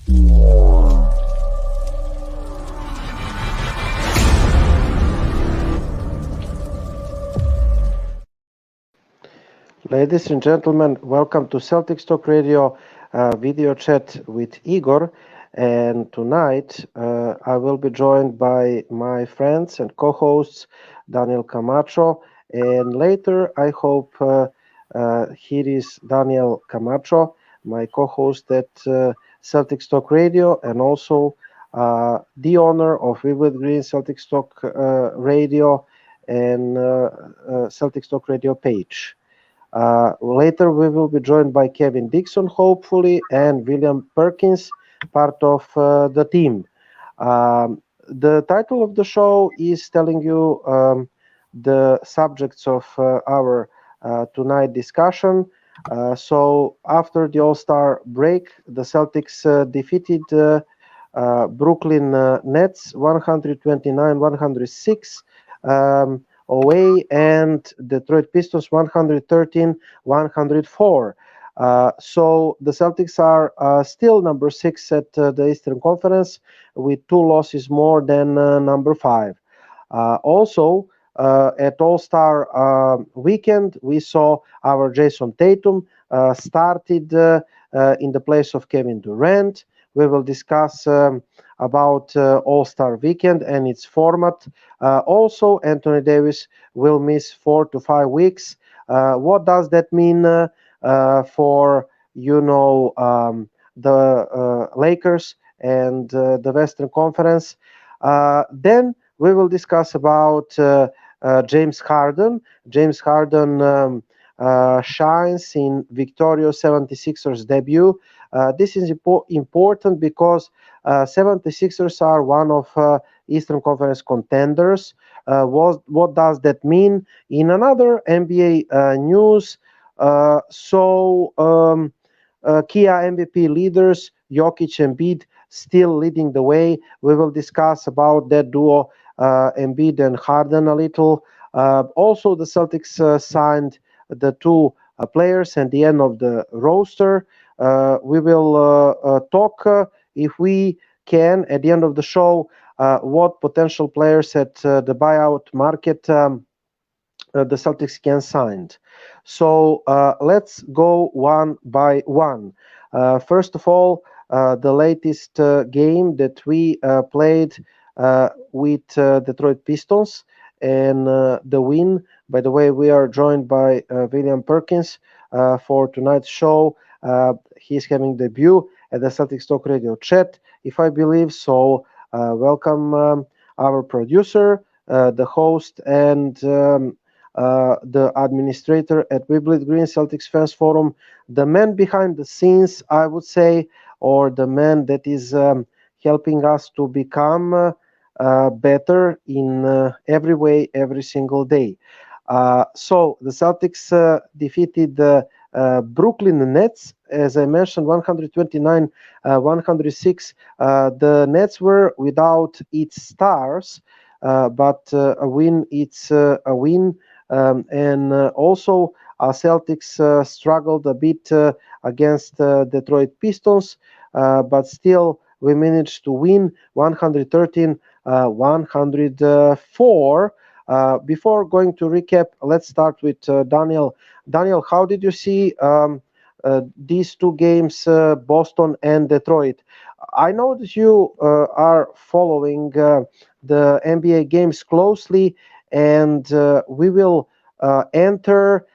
Ladies and gentlemen, welcome to Celtics Talk Radio video chat with Igor. And tonight I will be joined by my friends and co-hosts Daniel Camacho. And later, I hope here is Daniel Camacho, my co-host at Celtics Talk Radio, and also the owner of Vivid Green Celtics Talk Radio and Celtics Talk Radio page. Later, we will be joined by Kevin Dixon, hopefully, and William Perkins, part of the team. The title of the show is telling you the subjects of our tonight discussion. So, after the AllStar break, the Celtics defeated Brooklyn Nets 129-106. Away, and Detroit Pistons 113-104. So the Celtics are still number 6 at the Eastern Conference with 2 losses more than number 5. Also, at All-Star weekend, we saw our Jason Tatum started in the place of Kevin Durant. We will discuss about All-Star weekend and its format. Also, Anthony Davis will miss 4 to 5 weeks. What does that mean for the Lakers and the Western Conference? Then we will discuss about James Harden. James Harden shines in victorious 76ers debut. This is important because 76ers are one of Eastern Conference contenders. What does that mean? In another NBA news, Kia MVP leaders, Jokic and Embiid, still leading the way. We will discuss about that duo, Embiid and Harden, a little. Also, the Celtics signed the 2 players at the end of the roster. We will talk, if we can, at the end of the show, what potential players at the buyout market the Celtics can sign. So let's go one by one. First of all, the latest game that we played with Detroit Pistons and the win. By the way, we are joined by William Perkins for tonight's show. He's having debut at the Celtics Talk Radio chat, if I believe so. Welcome our producer, the host, and the administrator at Wimbledon Green Celtics Fans Forum, the man behind the scenes, I would say, or the man that is helping us to become better in every way, every single day. So the Celtics defeated the Brooklyn Nets, as I mentioned, 129-106. The Nets were without its stars, but a win, it's a win. And also, Celtics struggled a bit against Detroit Pistons, but still we managed to win 113-104. Before going to recap, let's start with Daniel. Daniel, how did you see these 2 games, Boston and Detroit? I know that you are following the NBA games closely, and we will enter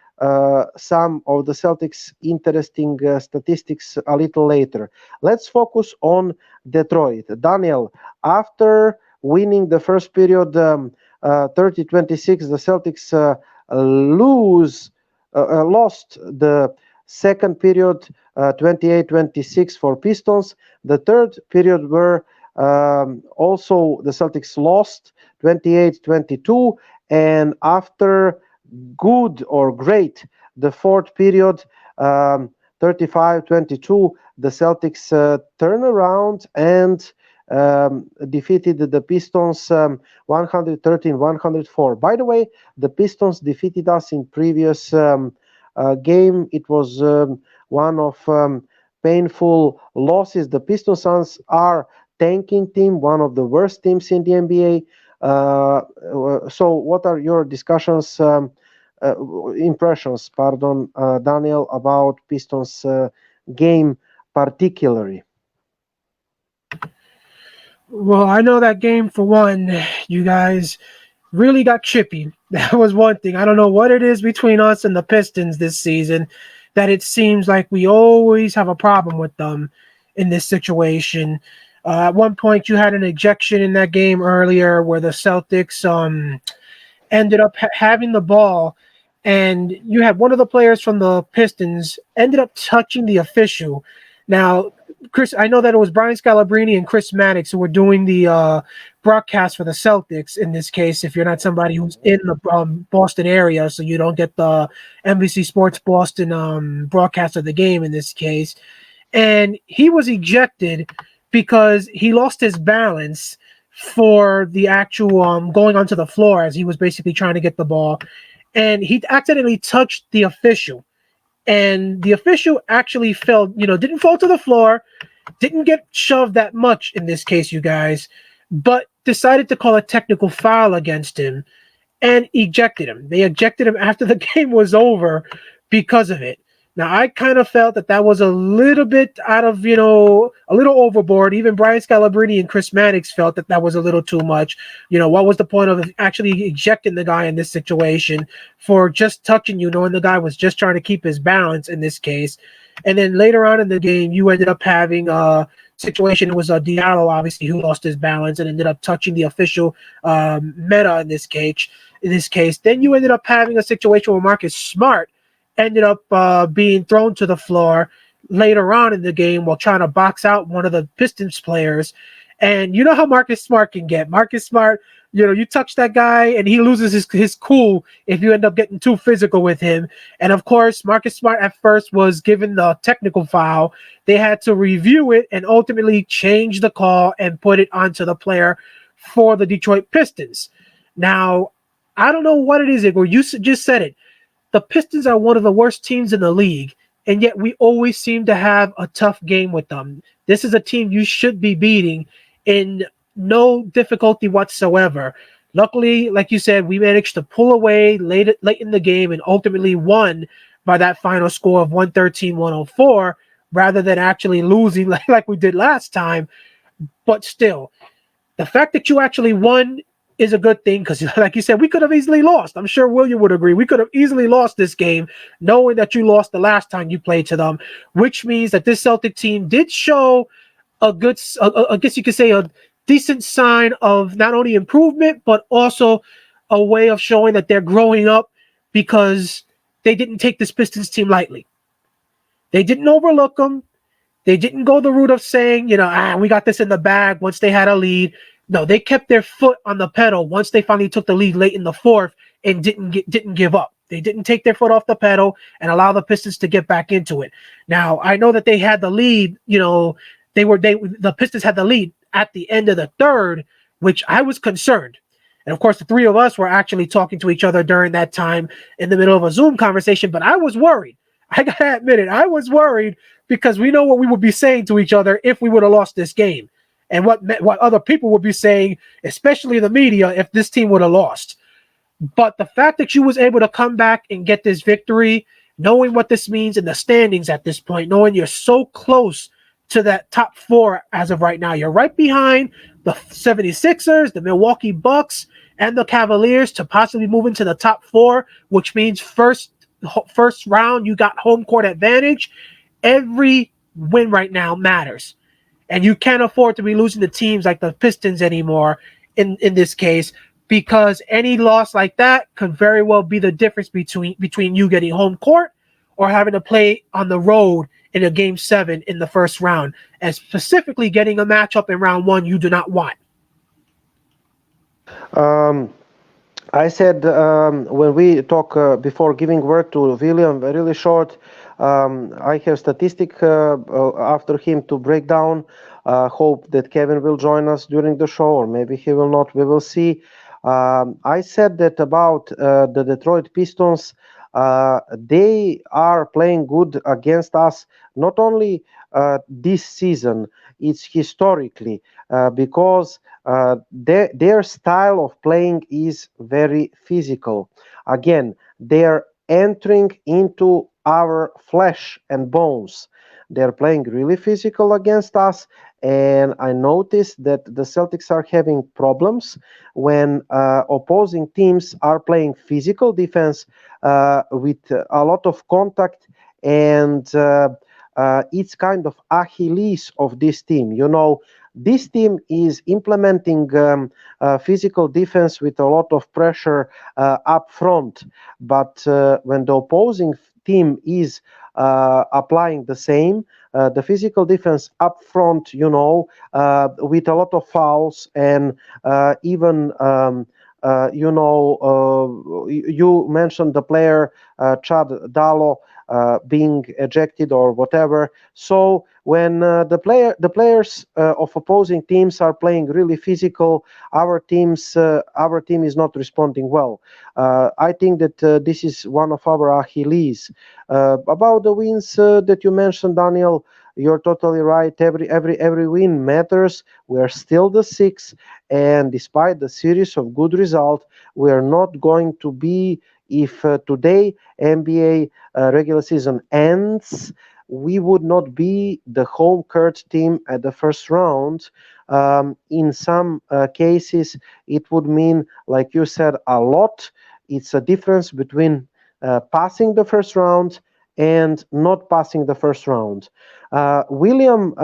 some of the Celtics' interesting statistics a little later. Let's focus on Detroit. Daniel, after winning the first period 30-26, the Celtics lost the second period 28-26 for Pistons. The third period were also the Celtics lost 28-22, and after good or great the fourth period 35-22, the Celtics turn around and defeated the Pistons 113-104. By the way, the Pistons defeated us in previous game. It was one of painful losses. The Pistons are tanking team, one of the worst teams in the NBA. So, what are your discussions, impressions, pardon, Daniel, about Pistons game particularly? Well, I know that game for one, you guys really got chippy. That was one thing. I don't know what it is between us and the Pistons this season that it seems like we always have a problem with them in this situation. At one point, you had an ejection in that game earlier where the Celtics ended up having the ball, and you had one of the players from the Pistons ended up touching the official. Now, Chris, I know that it was Brian Scalabrine and Chris Maddox who were doing the broadcast for the Celtics in this case. If you're not somebody who's in the Boston area, so you don't get the NBC Sports Boston broadcast of the game in this case, and he was ejected because he lost his balance for the actual going onto the floor as he was basically trying to get the ball, and he accidentally touched the official, and the official actually fell, didn't fall to the floor, didn't get shoved that much in this case, you guys, but decided to call a technical foul against him and ejected him. They ejected him after the game was over because of it. Now, I kind of felt that that was a little bit out of, a little overboard. Even Brian Scalabrine and Chris Mannix felt that that was a little too much. What was the point of actually ejecting the guy in this situation for just touching you, knowing the guy was just trying to keep his balance in this case? And then later on in the game, you ended up having a situation. It was Diallo, obviously, who lost his balance and ended up touching the official Meta in this case. Then you ended up having a situation where Marcus Smart ended up being thrown to the floor later on in the game while trying to box out one of the Pistons players. And you know how Marcus Smart can get. Marcus Smart, you touch that guy and he loses his cool if you end up getting too physical with him. And of course, Marcus Smart at first was given the technical foul. They had to review it and ultimately change the call and put it onto the player for the Detroit Pistons. Now, I don't know what it is, Igor. You just said it. The Pistons are one of the worst teams in the league, and yet we always seem to have a tough game with them. This is a team you should be beating in no difficulty whatsoever. Luckily, like you said, we managed to pull away late in the game and ultimately won by that final score of 113-104 rather than actually losing like we did last time. But still, the fact that you actually won is a good thing because, like you said, we could have easily lost. I'm sure William would agree. We could have easily lost this game knowing that you lost the last time you played to them, which means that this Celtic team did show a good, I guess you could say, a decent sign of not only improvement, but also a way of showing that they're growing up because they didn't take this Pistons team lightly. They didn't overlook them. They didn't go the route of saying, we got this in the bag once they had a lead. No, they kept their foot on the pedal once they finally took the lead late in the fourth and didn't give up. They didn't take their foot off the pedal and allow the Pistons to get back into it. Now, I know that they had the lead, the Pistons had the lead at the end of the third, which I was concerned. And of course, the three of us were actually talking to each other during that time in the middle of a Zoom conversation, but I was worried. I gotta admit it, I was worried because we know what we would be saying to each other if we would have lost this game. And what other people would be saying, especially the media, if this team would have lost. But the fact that you was able to come back and get this victory, knowing what this means in the standings at this point, knowing you're so close to that top four as of right now. You're right behind the 76ers, the Milwaukee Bucks, and the Cavaliers to possibly move into the top four, which means first round, you got home court advantage. Every win right now matters. And you can't afford to be losing to teams like the Pistons anymore in this case, because any loss like that could very well be the difference between you getting home court or having to play on the road in a game 7 in the first round, and specifically getting a matchup in round 1 you do not want. I said when we talk before giving word to William, really short. I have statistic after him to break down. Hope that Kevin will join us during the show, or maybe he will not. We will see. I said that about the Detroit Pistons. They are playing good against us, not only this season, it's historically, because their style of playing is very physical. Again, they're entering into our flesh and bones. They're playing really physical against us, and I noticed that the Celtics are having problems when opposing teams are playing physical defense with a lot of contact, and it's kind of achilles of this team. You know, this team is implementing physical defense with a lot of pressure up front, but when the opposing team is applying the same, the physical defense up front, you know, with a lot of fouls and even you mentioned the player Chad Dalo being ejected or whatever. So when the players of opposing teams are playing really physical, our team is not responding well. I think that this is one of our Achilles. About the wins that you mentioned, Daniel, you're totally right. Every win matters. We are still the sixth, and despite the series of good results, we are not going to be. If today NBA regular season ends, we would not be the home court team at the first round. In some cases, it would mean, like you said, a lot. It's a difference between passing the first round and not passing the first round. William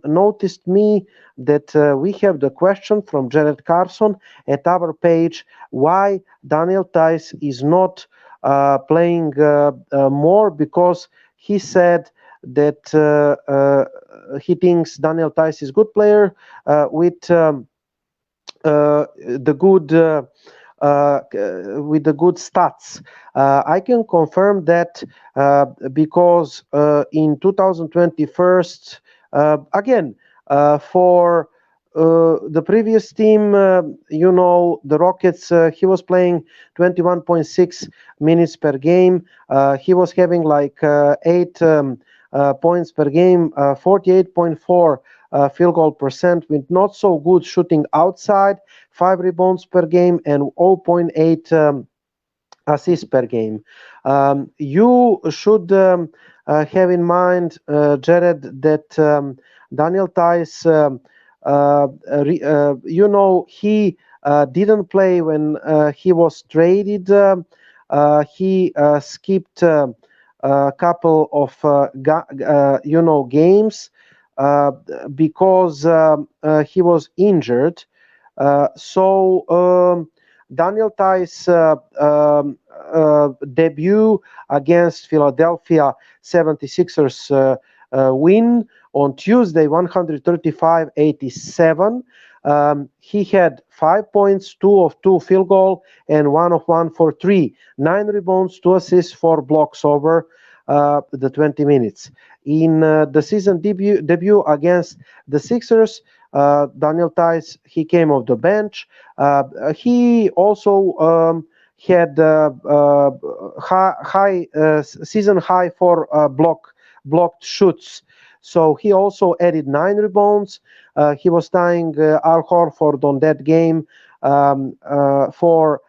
noticed me that we have the question from Jared Carson at our page why Daniel Tice is not playing more, because he said that he thinks Daniel Tice is a good player the good with the good stats. I can confirm that because in 2021, again, for the previous team, the Rockets, he was playing 21.6 minutes per game. He was having like 8 points per game, 48.4 field goal percent with not so good shooting outside, 5 rebounds per game, and zero point 0.8 assists per game. You should have in mind, Jared, that Daniel Tice, he didn't play when he was traded. He skipped a couple of games uh, because he was injured. So Daniel Tice debut against Philadelphia 76ers win on Tuesday 135-87. He had 5 points, 2 of 2 field goal, and 1 of 1 for 3, 9 rebounds, 2 assists, 4 blocks over the 20 minutes. In the season debut against the Sixers, Daniel Tice, he came off the bench. He also had high season high for blocked shoots. So he also added 9 rebounds. He was tying Al Horford on that game for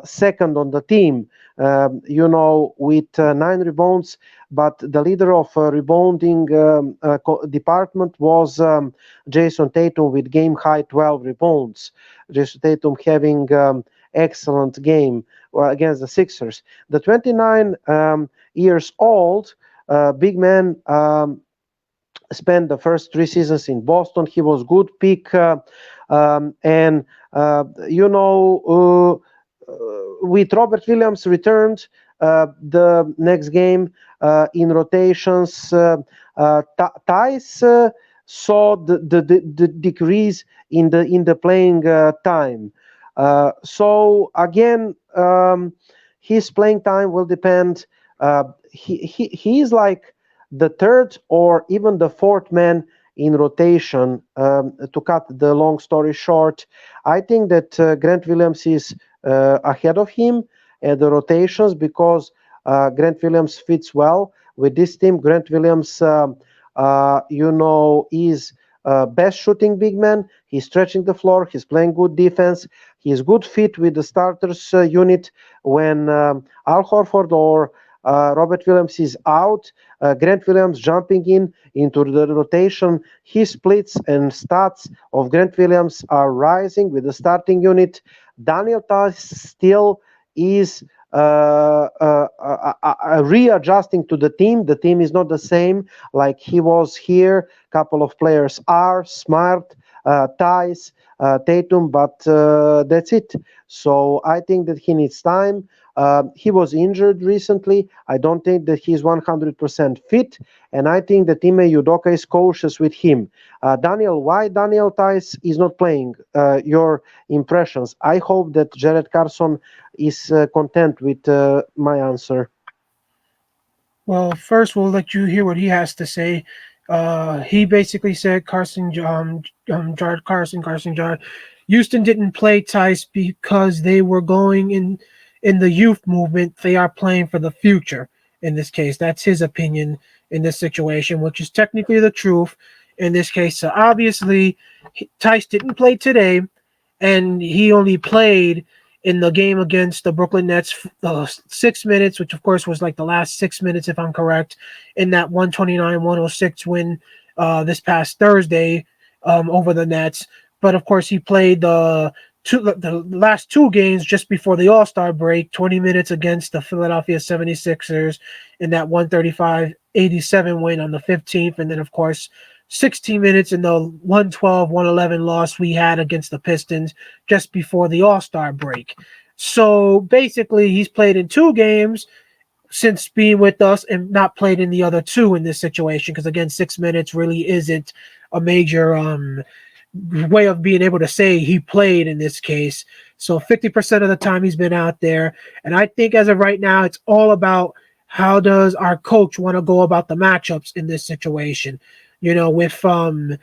second on the team, with 9 rebounds. But the leader of rebounding department was Jason Tatum with game high 12 rebounds. Jason Tatum having excellent game against the Sixers. The 29 years old big man spent the first 3 seasons in Boston. He was good pick, and with Robert Williams returned the next game in rotations, Tice saw the decrease in the playing time. So again, his playing time will depend. He is like the third or even the fourth man in rotation. To cut the long story short, I think that Grant Williams is ahead of him at the rotations because Grant Williams fits well with this team. Grant Williams, is best shooting big man. He's stretching the floor. He's playing good defense. He's good fit with the starters unit when Al Horford or Robert Williams is out. Grant Williams jumping into the rotation. His splits and stats of Grant Williams are rising with the starting unit. Daniel Tice still is readjusting to the team. The team is not the same like he was here. Couple of players are Smart, Tice, Tatum, but that's it. So I think that he needs time. He was injured recently. I don't think that he's 100% fit, and I think that Ime Udoka is cautious with him. Daniel, why Daniel Tice is not playing? Your impressions. I hope that Jared Carson is content with my answer. Well, first we'll let you hear what he has to say. He basically said Carson Jard. Houston didn't play Tice because they were going in the youth movement. They are playing for the future in this case. That's his opinion in this situation, which is technically the truth in this case. So obviously, Tice didn't play today, and he only played in the game against the Brooklyn Nets, 6 minutes, which of course was like the last 6 minutes, if I'm correct, in that 129-106 win this past Thursday over the Nets. But of course, he played the last two games just before the All-Star break, 20 minutes against the Philadelphia 76ers in that 135-87 win on the 15th. And then, of course, 16 minutes in the 112-111 loss we had against the Pistons just before the All-Star break. So basically, he's played in two games since being with us and not played in the other two in this situation because, again, 6 minutes really isn't a major way of being able to say he played in this case. So 50% of the time he's been out there. And I think as of right now, it's all about how does our coach want to go about the matchups in this situation. With the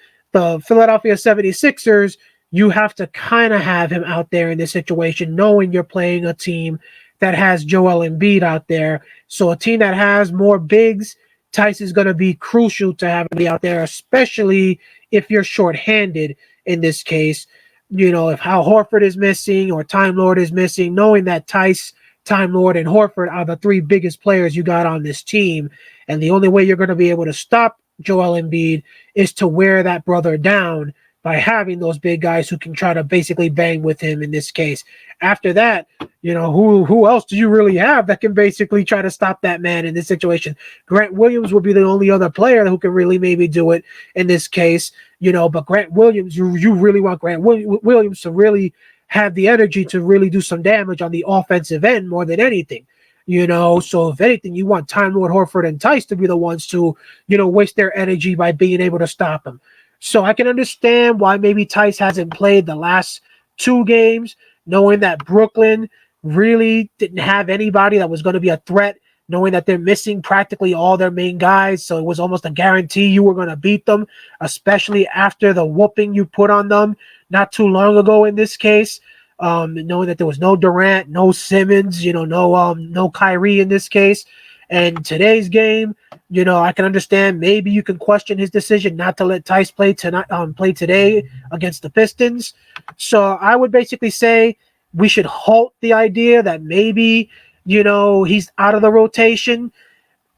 Philadelphia 76ers, you have to kind of have him out there in this situation, knowing you're playing a team that has Joel Embiid out there. So a team that has more bigs, Tice is going to be crucial to have him out there, especially if you're shorthanded in this case. If Hal Horford is missing or Time Lord is missing, knowing that Tice, Time Lord, and Horford are the three biggest players you got on this team. And the only way you're going to be able to stop Joel Embiid is to wear that brother down by having those big guys who can try to basically bang with him in this case. After that, who else do you really have that can basically try to stop that man in this situation? Grant Williams would be the only other player who can really maybe do it in this case, but Grant Williams, you really want Grant Williams to really have the energy to really do some damage on the offensive end more than anything. So if anything, you want Time Lord, Horford, and Tice to be the ones to, waste their energy by being able to stop him. So I can understand why maybe Tice hasn't played the last two games, knowing that Brooklyn really didn't have anybody that was going to be a threat, knowing that they're missing practically all their main guys. So it was almost a guarantee you were going to beat them, especially after the whooping you put on them not too long ago in this case. Knowing that there was no Durant, no Simmons, no Kyrie in this case. And today's game, I can understand maybe you can question his decision not to let Tice play today against the Pistons. So I would basically say we should halt the idea that maybe, he's out of the rotation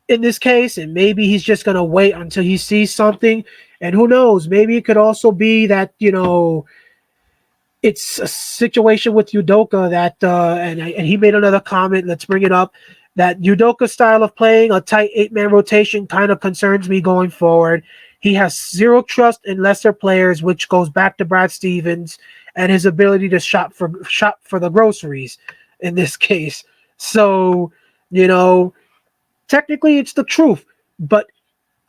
in this case, and maybe he's just going to wait until he sees something. And who knows, maybe it could also be that, it's a situation with Udoka that, and he made another comment, let's bring it up, that Udoka's style of playing a tight 8-man rotation kind of concerns me going forward. He has zero trust in lesser players, which goes back to Brad Stevens and his ability to shop for the groceries in this case. So, technically it's the truth, but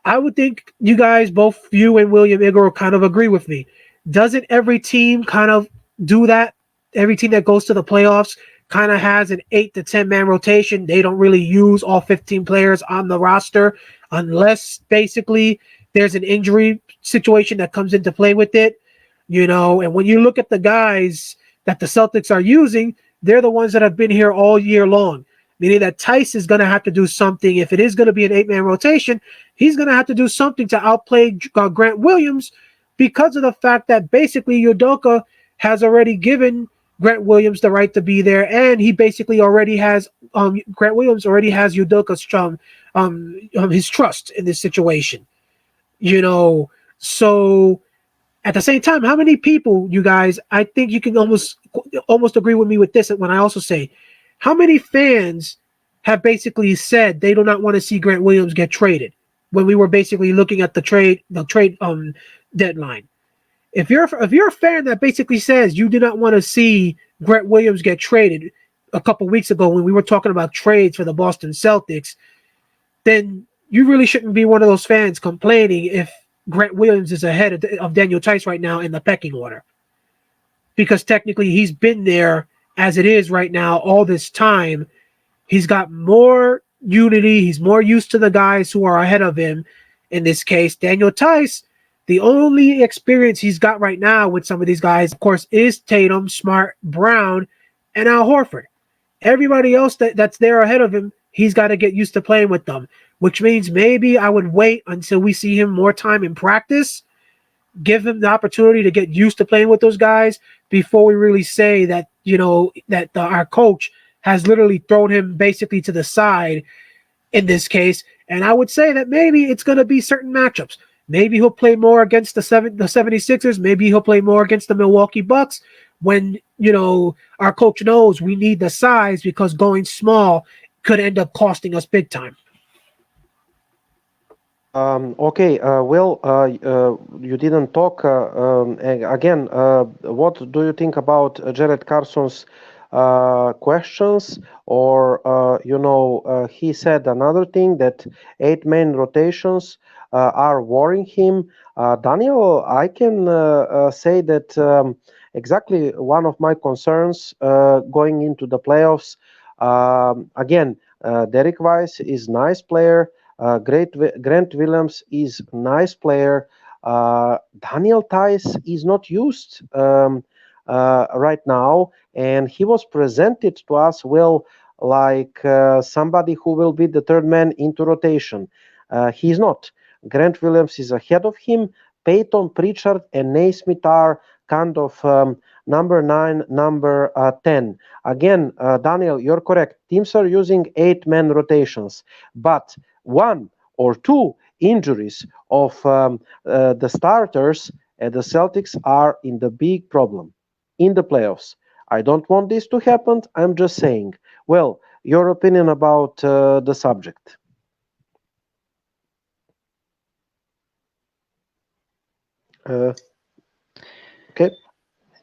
I would think you guys, both you and William Igor, kind of agree with me. Doesn't every team kind of do that? Every team that goes to the playoffs kind of has an 8 to 10 man rotation. They don't really use all 15 players on the roster unless basically there's an injury situation that comes into play with it. And when you look at the guys that the Celtics are using, they're the ones that have been here all year long. meaning that Tice is going to have to do something. If it is going to be an 8-man rotation, he's going to have to do something to outplay Grant Williams because of the fact that basically Udoka has already given Grant Williams the right to be there, and he basically already has Grant Williams already has Udoka's his trust in this situation. You know, so at the same time, how many people, you guys, I think you can almost agree with me with this when I also say, how many fans have basically said they do not want to see Grant Williams get traded when we were basically looking at the trade deadline. If you're a fan that basically says you do not want to see Grant Williams get traded a couple weeks ago when we were talking about trades for the Boston Celtics, then you really shouldn't be one of those fans complaining if Grant Williams is ahead of Daniel Tice right now in the pecking order. Because technically he's been there as it is right now all this time. He's got more unity. He's more used to the guys who are ahead of him. In this case, Daniel Tice, the only experience he's got right now with some of these guys, of course, is Tatum, Smart, Brown, and Al Horford. Everybody else that's there ahead of him, he's got to get used to playing with them, which means maybe I would wait until we see him more time in practice, give him the opportunity to get used to playing with those guys before we really say that, our coach has literally thrown him basically to the side in this case. And I would say that maybe it's going to be certain matchups. Maybe he'll play more against the 76ers. Maybe he'll play more against the Milwaukee Bucks when, our coach knows we need the size because going small could end up costing us big time. Okay, well, you didn't talk again. What do you think about Jared Carson's questions? Or, he said another thing that 8-man rotations are worrying him. Daniel, I can say that exactly one of my concerns going into the playoffs. Again, Derek Weiss is nice player. Grant Williams is nice player. Daniel Tice is not used right now, and he was presented to us well, like somebody who will be the third man into rotation. He's not. Grant Williams is ahead of him. Peyton Pritchard and Naismith are kind of number 9, number 10. Again, Daniel, you're correct. Teams are using 8-man rotations, but one or two injuries of the starters at the Celtics are in the big problem in the playoffs. I don't want this to happen. I'm just saying. Well, your opinion about the subject. Uh, okay.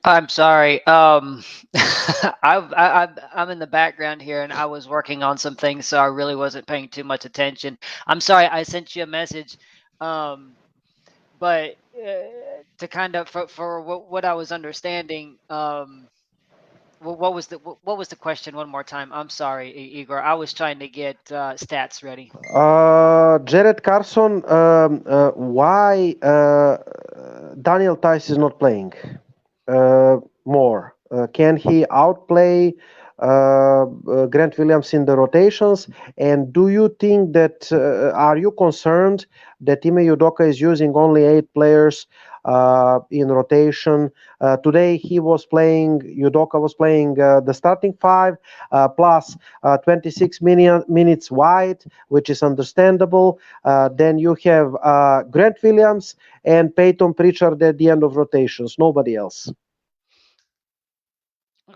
I'm sorry. I'm in the background here, and I was working on some things, so I really wasn't paying too much attention. I'm sorry. I sent you a message, um, but to kind of for what I was understanding. What was the question one more time? I'm sorry, Igor. I was trying to get stats ready. Jared Carson, why Daniel Tice is not playing more? Can he outplay Grant Williams in the rotations? And do you think that, are you concerned that Ime Udoka is using only 8 players in rotation? Today Udoka was playing the starting 5 plus 26 minutes wide, which is understandable. Then you have Grant Williams and Peyton Pritchard at the end of rotations, nobody else.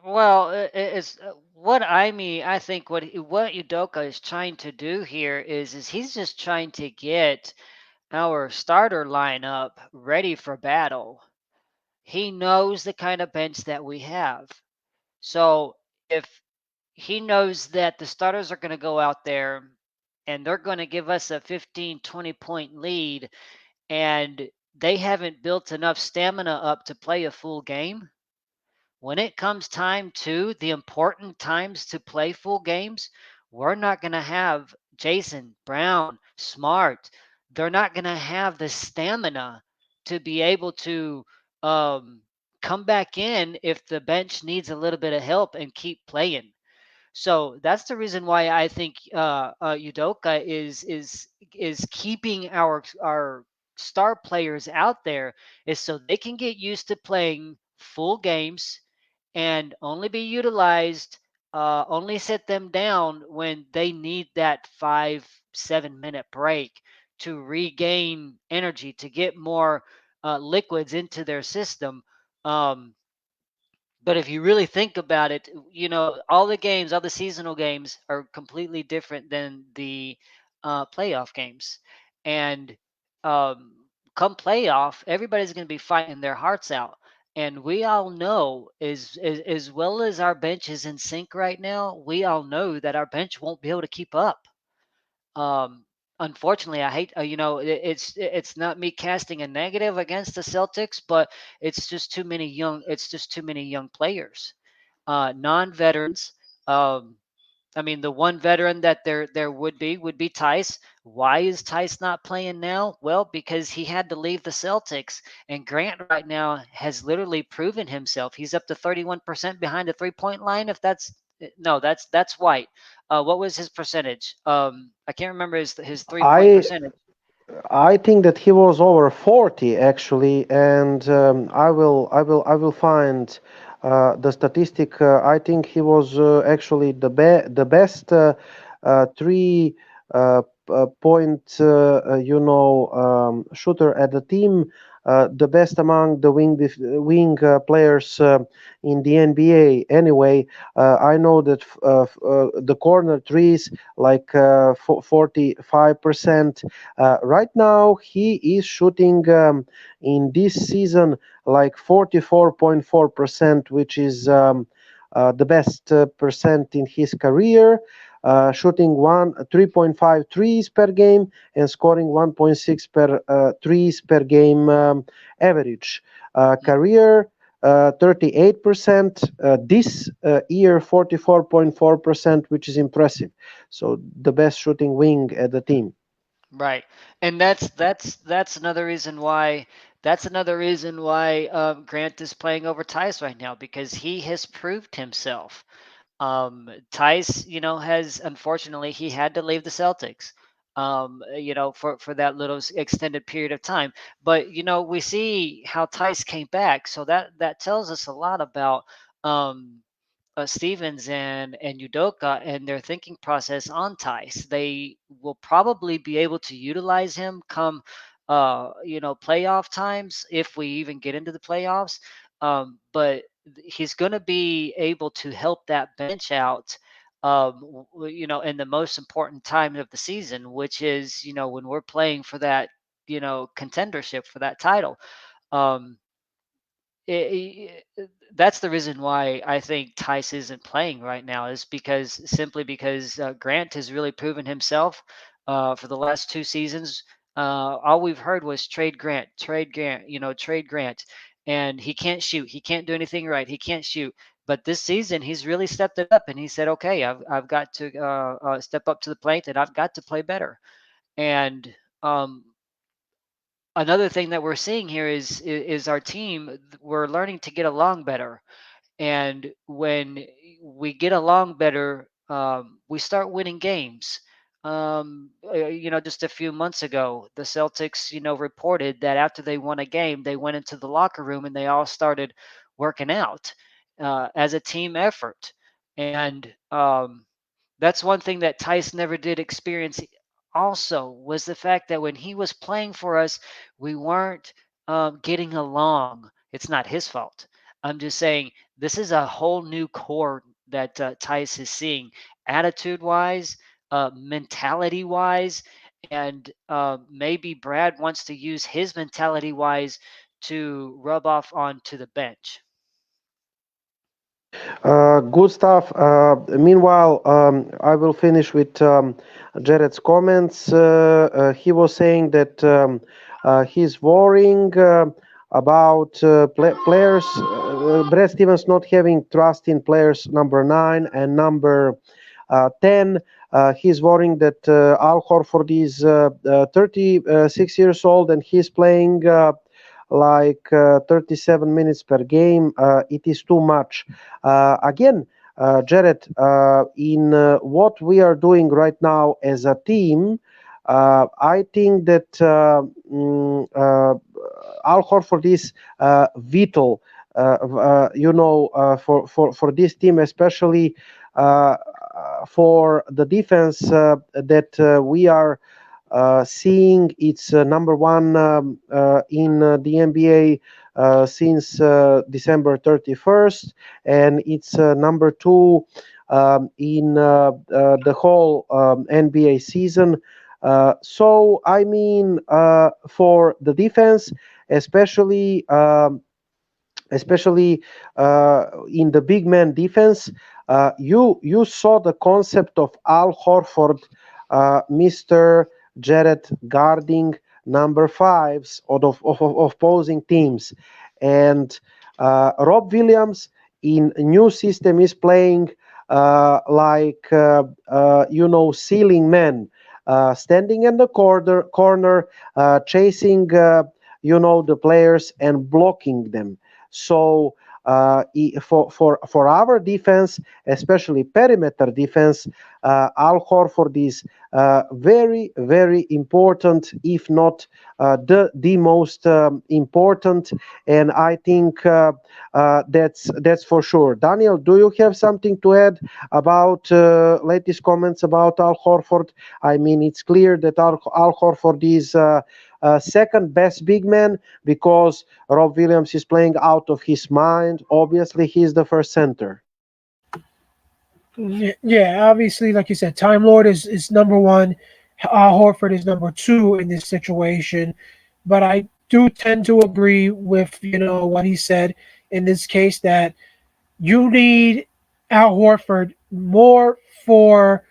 Well, it's what I mean. I think what Udoka is trying to do here is he's just trying to get our starter lineup ready for battle. He knows the kind of bench that we have. So if he knows that the starters are going to go out there and they're going to give us a 15, 20-point lead, and they haven't built enough stamina up to play a full game, when it comes time to the important times to play full games, we're not going to have Jason, Brown, Smart. They're not going to have the stamina to be able to um, come back in if the bench needs a little bit of help and keep playing. So that's the reason why I think Udoka is keeping our star players out there, is so they can get used to playing full games and only be utilized, only sit them down when they need that 5 7 minute break to regain energy, to get more liquids into their system. But if you really think about it, all the games, all the seasonal games are completely different than the playoff games. And come playoff, everybody's going to be fighting their hearts out. And we all know, as well as our bench is in sync right now, we all know that our bench won't be able to keep up. Um, Unfortunately, I hate, it's not me casting a negative against the Celtics, but it's just too many young players, non-veterans. Um, I mean, the one veteran that there would be Tice. Why is Tice not playing now? Well, because he had to leave the Celtics, and Grant right now has literally proven himself. He's up to 31% behind the 3-point line. If that's no, that's White. What was his percentage? I can't remember his 3-point I percentage. I think that he was over 40 actually, and I will find the statistic. I think he was actually the best three point shooter at the team, the best among the wing players in the NBA. Anyway, I know that the corner threes like 45%. Right now, he is shooting in this season like 44.4%, which is the best percent in his career. Shooting 3.5 threes per game and scoring 1.6 per threes per game average. Career 38%. This year 44.4%, which is impressive. So the best shooting wing at the team. Right, and that's another reason why Grant is playing over Tice right now, because he has proved himself. Tice, has, unfortunately, he had to leave the Celtics, for that little extended period of time. But we see how Tice came back, so that tells us a lot about um, Stevens and Udoka and their thinking process on Tice. They will probably be able to utilize him come, playoff times, if we even get into the playoffs. But he's going to be able to help that bench out, in the most important time of the season, which is, when we're playing for that, contendership for that title. Um, that's the reason why I think Tice isn't playing right now, is simply because Grant has really proven himself for the last 2 seasons. All we've heard was trade Grant, trade Grant, and he can't shoot. He can't do anything right. He can't shoot. But this season, he's really stepped it up, and he said, "Okay, I've got to step up to the plate, and I've got to play better." And um, another thing that we're seeing here is our team. We're learning to get along better, and when we get along better, we start winning games. Just a few months ago, the Celtics, reported that after they won a game, they went into the locker room and they all started working out as a team effort. And that's one thing that Tice never did experience. Also, was the fact that when he was playing for us, we weren't getting along. It's not his fault. I'm just saying this is a whole new core that Tice is seeing, attitude wise, mentality wise, and maybe Brad wants to use his mentality wise to rub off onto the bench. Good stuff. Meanwhile, I will finish with Jared's comments. He was saying that he's worrying about players, Brad Stevens not having trust in players number 9 and number 10. He's worrying that Al Horford is 36 years old and he's playing like 37 minutes per game. It is too much. Again, Jared, in what we are doing right now as a team, I think that Al Horford is vital, for this team, especially for the defense that we are seeing. It's number one in the NBA since December 31st, and it's number two in the whole NBA season. So, I mean, for the defense, especially. Especially in the big man defense, you saw the concept of Al Horford, Mr. Jared, guarding number fives of opposing teams, and Rob Williams in new system is playing like ceiling man, standing in the corner, chasing the players and blocking them. So for our defense, especially perimeter defense, Al Horford is very very important, if not the most important, and I think that's for sure. Daniel, do you have something to add about latest comments about Al Horford? I mean, it's clear that Al Horford is second best big man because Rob Williams is playing out of his mind. Obviously, he's the first center. Yeah, obviously, like you said, Time Lord is number one. Horford is number two in this situation. But I do tend to agree with what he said in this case, that you need Al Horford more for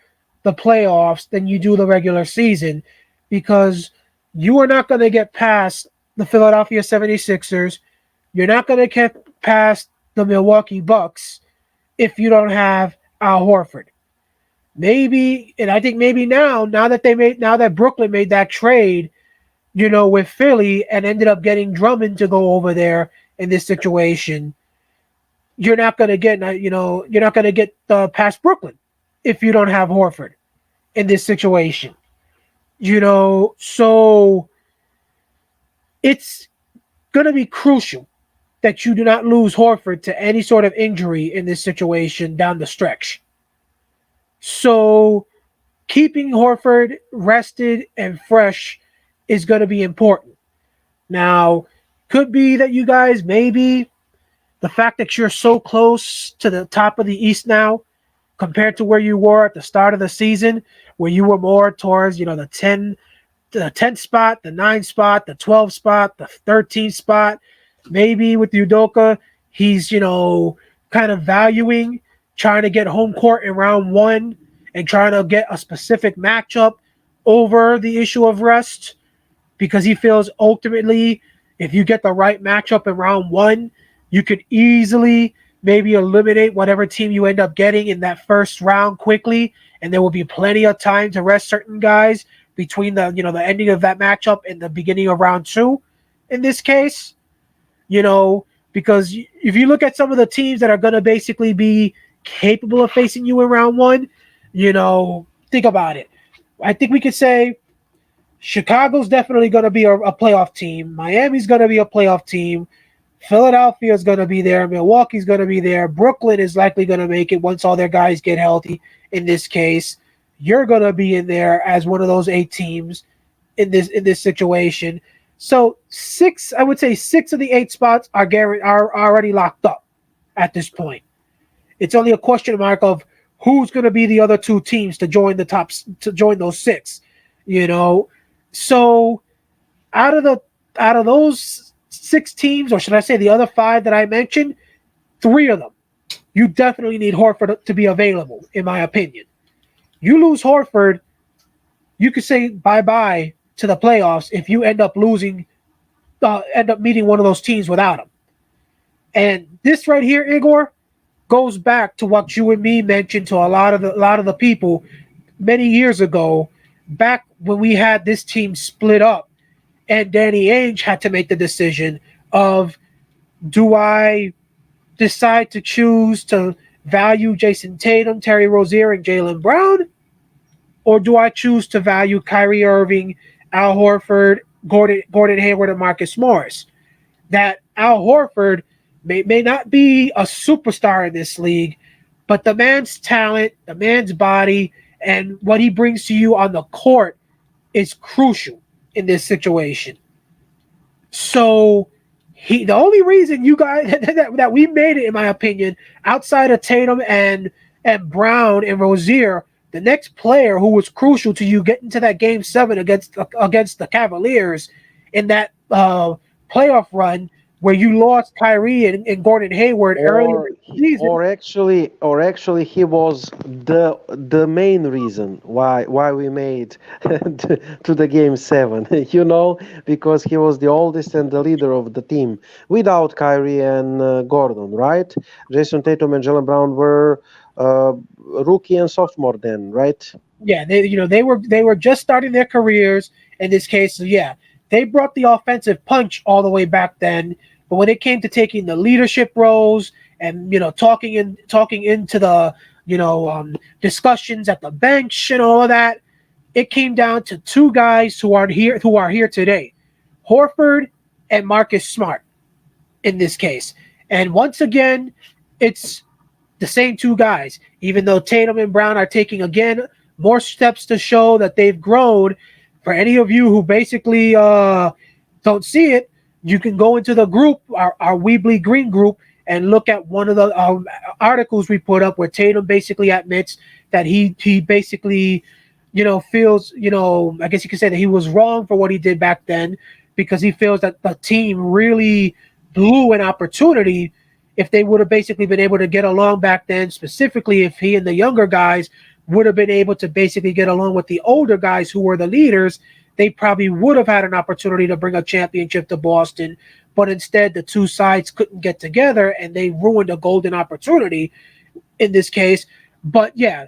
the playoffs than you do the regular season, because you are not going to get past the Philadelphia 76ers. You're not going to get past the Milwaukee Bucks if you don't have Al Horford. Maybe, and I think maybe now that Brooklyn made that trade, with Philly and ended up getting Drummond to go over there in this situation, you're not going to get past Brooklyn if you don't have Horford in this situation. So it's going to be crucial that you do not lose Horford to any sort of injury in this situation down the stretch. So keeping Horford rested and fresh is going to be important. Now, could be that you guys, maybe the fact that you're so close to the top of the East now compared to where you were at the start of the season, where you were more towards, the 10th spot, the 9th spot, the 12th spot, the 13th spot. Maybe with Udoka, he's, kind of valuing trying to get home court in round one and trying to get a specific matchup over the issue of rest, because he feels ultimately if you get the right matchup in round one, you could easily maybe eliminate whatever team you end up getting in that first round quickly, and there will be plenty of time to rest certain guys between the ending of that matchup and the beginning of round two in this case. Because if you look at some of the teams that are going to basically be capable of facing you in round one, think about it. I think we could say Chicago's definitely going to be a playoff team. Miami's going to be a playoff team. Philadelphia is going to be there. Milwaukee's going to be there. Brooklyn is likely going to make it once all their guys get healthy. In this case, you're going to be in there as one of those 8 teams in this situation. So I would say 6 of the 8 spots are already locked up at this point. It's only a question mark of who's going to be the other 2 teams to join those 6. So out of those 6 teams, or should I say the other 5 that I mentioned, 3 of them, you definitely need Horford to be available, in my opinion. You lose Horford, you could say bye-bye to the playoffs if you end up meeting one of those teams without him. And this right here, Igor, goes back to what you and me mentioned to a lot of the people many years ago, back when we had this team split up and Danny Ainge had to make the decision of, do I decide to choose to value Jason Tatum, Terry Rozier, and Jaylen Brown? Or do I choose to value Kyrie Irving, Al Horford, Gordon Hayward, and Marcus Morris? That Al Horford may not be a superstar in this league, but the man's talent, the man's body, and what he brings to you on the court is crucial in this situation. So the only reason you guys that we made it, in my opinion, outside of Tatum and Brown and Rozier, the next player who was crucial to you getting to that game 7 against the Cavaliers in that playoff run where you lost Kyrie and Gordon Hayward earlier or in the season. or actually he was the main reason why we made to the game 7. Because he was the oldest and the leader of the team. Without Kyrie and Gordon, right? Jason Tatum and Jalen Brown were rookie and sophomore then, right? Yeah, they were just starting their careers in this case. So yeah, they brought the offensive punch all the way back then. But when it came to taking the leadership roles and talking into the discussions at the bench and all of that, it came down to two guys who are here today, Horford and Marcus Smart in this case. And once again, it's the same two guys, even though Tatum and Brown are taking again more steps to show that they've grown. For any of you who basically don't see it, you can go into the group, our Weebly Green group, and look at one of the articles we put up where Tatum basically admits that he basically, feels, I guess you could say that he was wrong for what he did back then because he feels that the team really blew an opportunity if they would have basically been able to get along back then, specifically if he and the younger guys would have been able to basically get along with the older guys who were the leaders. They probably would have had an opportunity to bring a championship to Boston, but instead the two sides couldn't get together and they ruined a golden opportunity in this case. But yeah,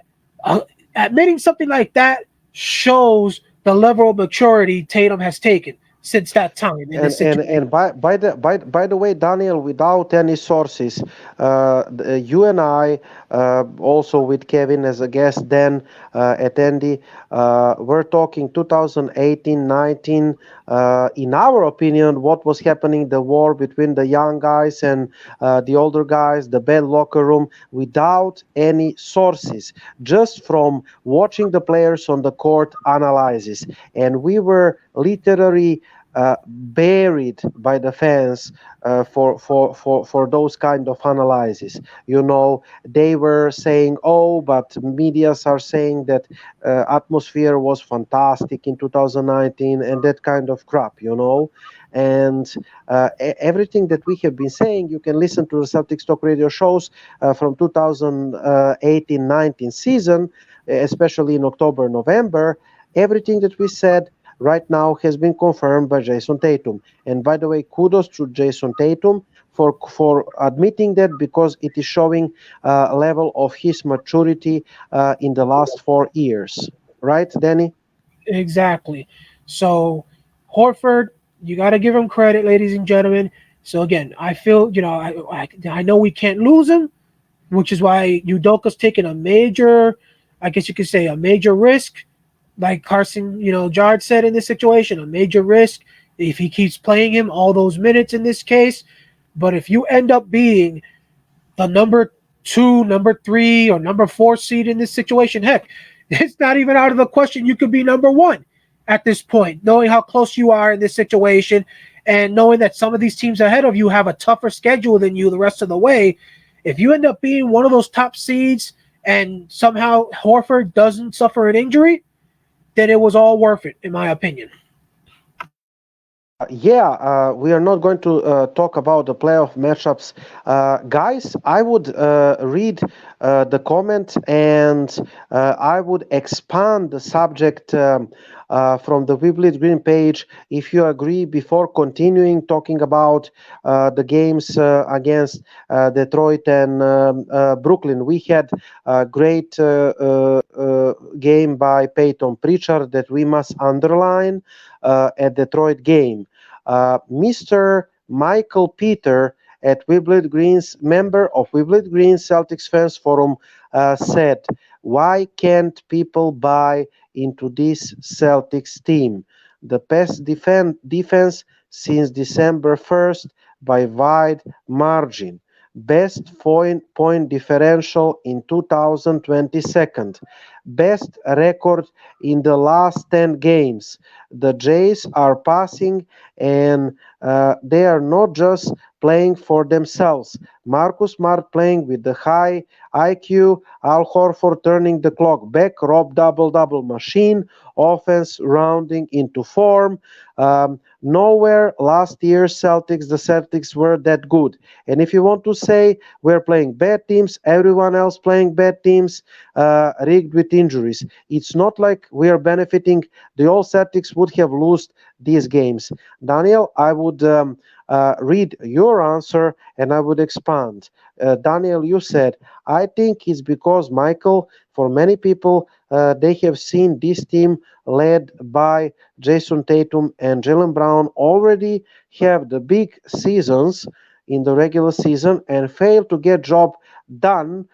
admitting something like that shows the level of maturity Tatum has taken since that time in And this and situation. and by the way, Daniel, without any sources, you and I, also with Kevin as a guest then, attendee, we're talking 2018-19. In our opinion, what was happening, the war between the young guys and the older guys, the bad locker room, without any sources, just from watching the players on the court analysis, and we were literally buried by the fans for those kind of analyses. They were saying, "Oh, but medias are saying that atmosphere was fantastic in 2019," and that kind of crap. And everything that we have been saying, you can listen to the Celtics Talk Radio shows from 2018-19 season, especially in October, November. Everything that we said right now has been confirmed by Jason Tatum. And by the way, kudos to Jason Tatum for admitting that, because it is showing a level of his maturity in the last 4 years. Right, Danny? Exactly. So Horford, you got to give him credit, ladies and gentlemen. So again, I feel I know we can't lose him, which is why Udoka's taking a major, I guess you could say, a major risk, like Carson, Jard said in this situation, a major risk if he keeps playing him all those minutes in this case. But if you end up being the number 2, number 3, or number 4 seed in this situation, heck, it's not even out of the question you could be number 1 at this point, knowing how close you are in this situation and knowing that some of these teams ahead of you have a tougher schedule than you the rest of the way. If you end up being one of those top seeds and somehow Horford doesn't suffer an injury, then it was all worth it, in my opinion. Yeah, we are not going to talk about the playoff matchups. Guys, I would read the comment, and I would expand the subject from the Weebly Green page, if you agree, before continuing talking about the games against Detroit and Brooklyn. We had a great game by Peyton Pritchard that we must underline at Detroit game. Mr. Michael Peter at Wimbledon Green's member of Wimbledon Green Celtics Fans Forum said, "Why can't people buy into this Celtics team? The best defense since December 1st by wide margin. Best point differential in 2022. Best record in the last 10 games. The Jays are passing and they are not just playing for themselves. Marcus Smart playing with the high IQ, Al Horford turning the clock back, Rob double machine, offense rounding into form. Nowhere last year the Celtics were that good. And if you want to say we're playing bad teams, everyone else playing bad teams, rigged with injuries, it's not like we are benefiting. The all Celtics would have lost these games. Daniel, I would read your answer and I would expand. Daniel, you said, I think it's because, Michael, for many people, they have seen this team led by Jason Tatum and Jalen Brown already have the big seasons in the regular season and fail to get job done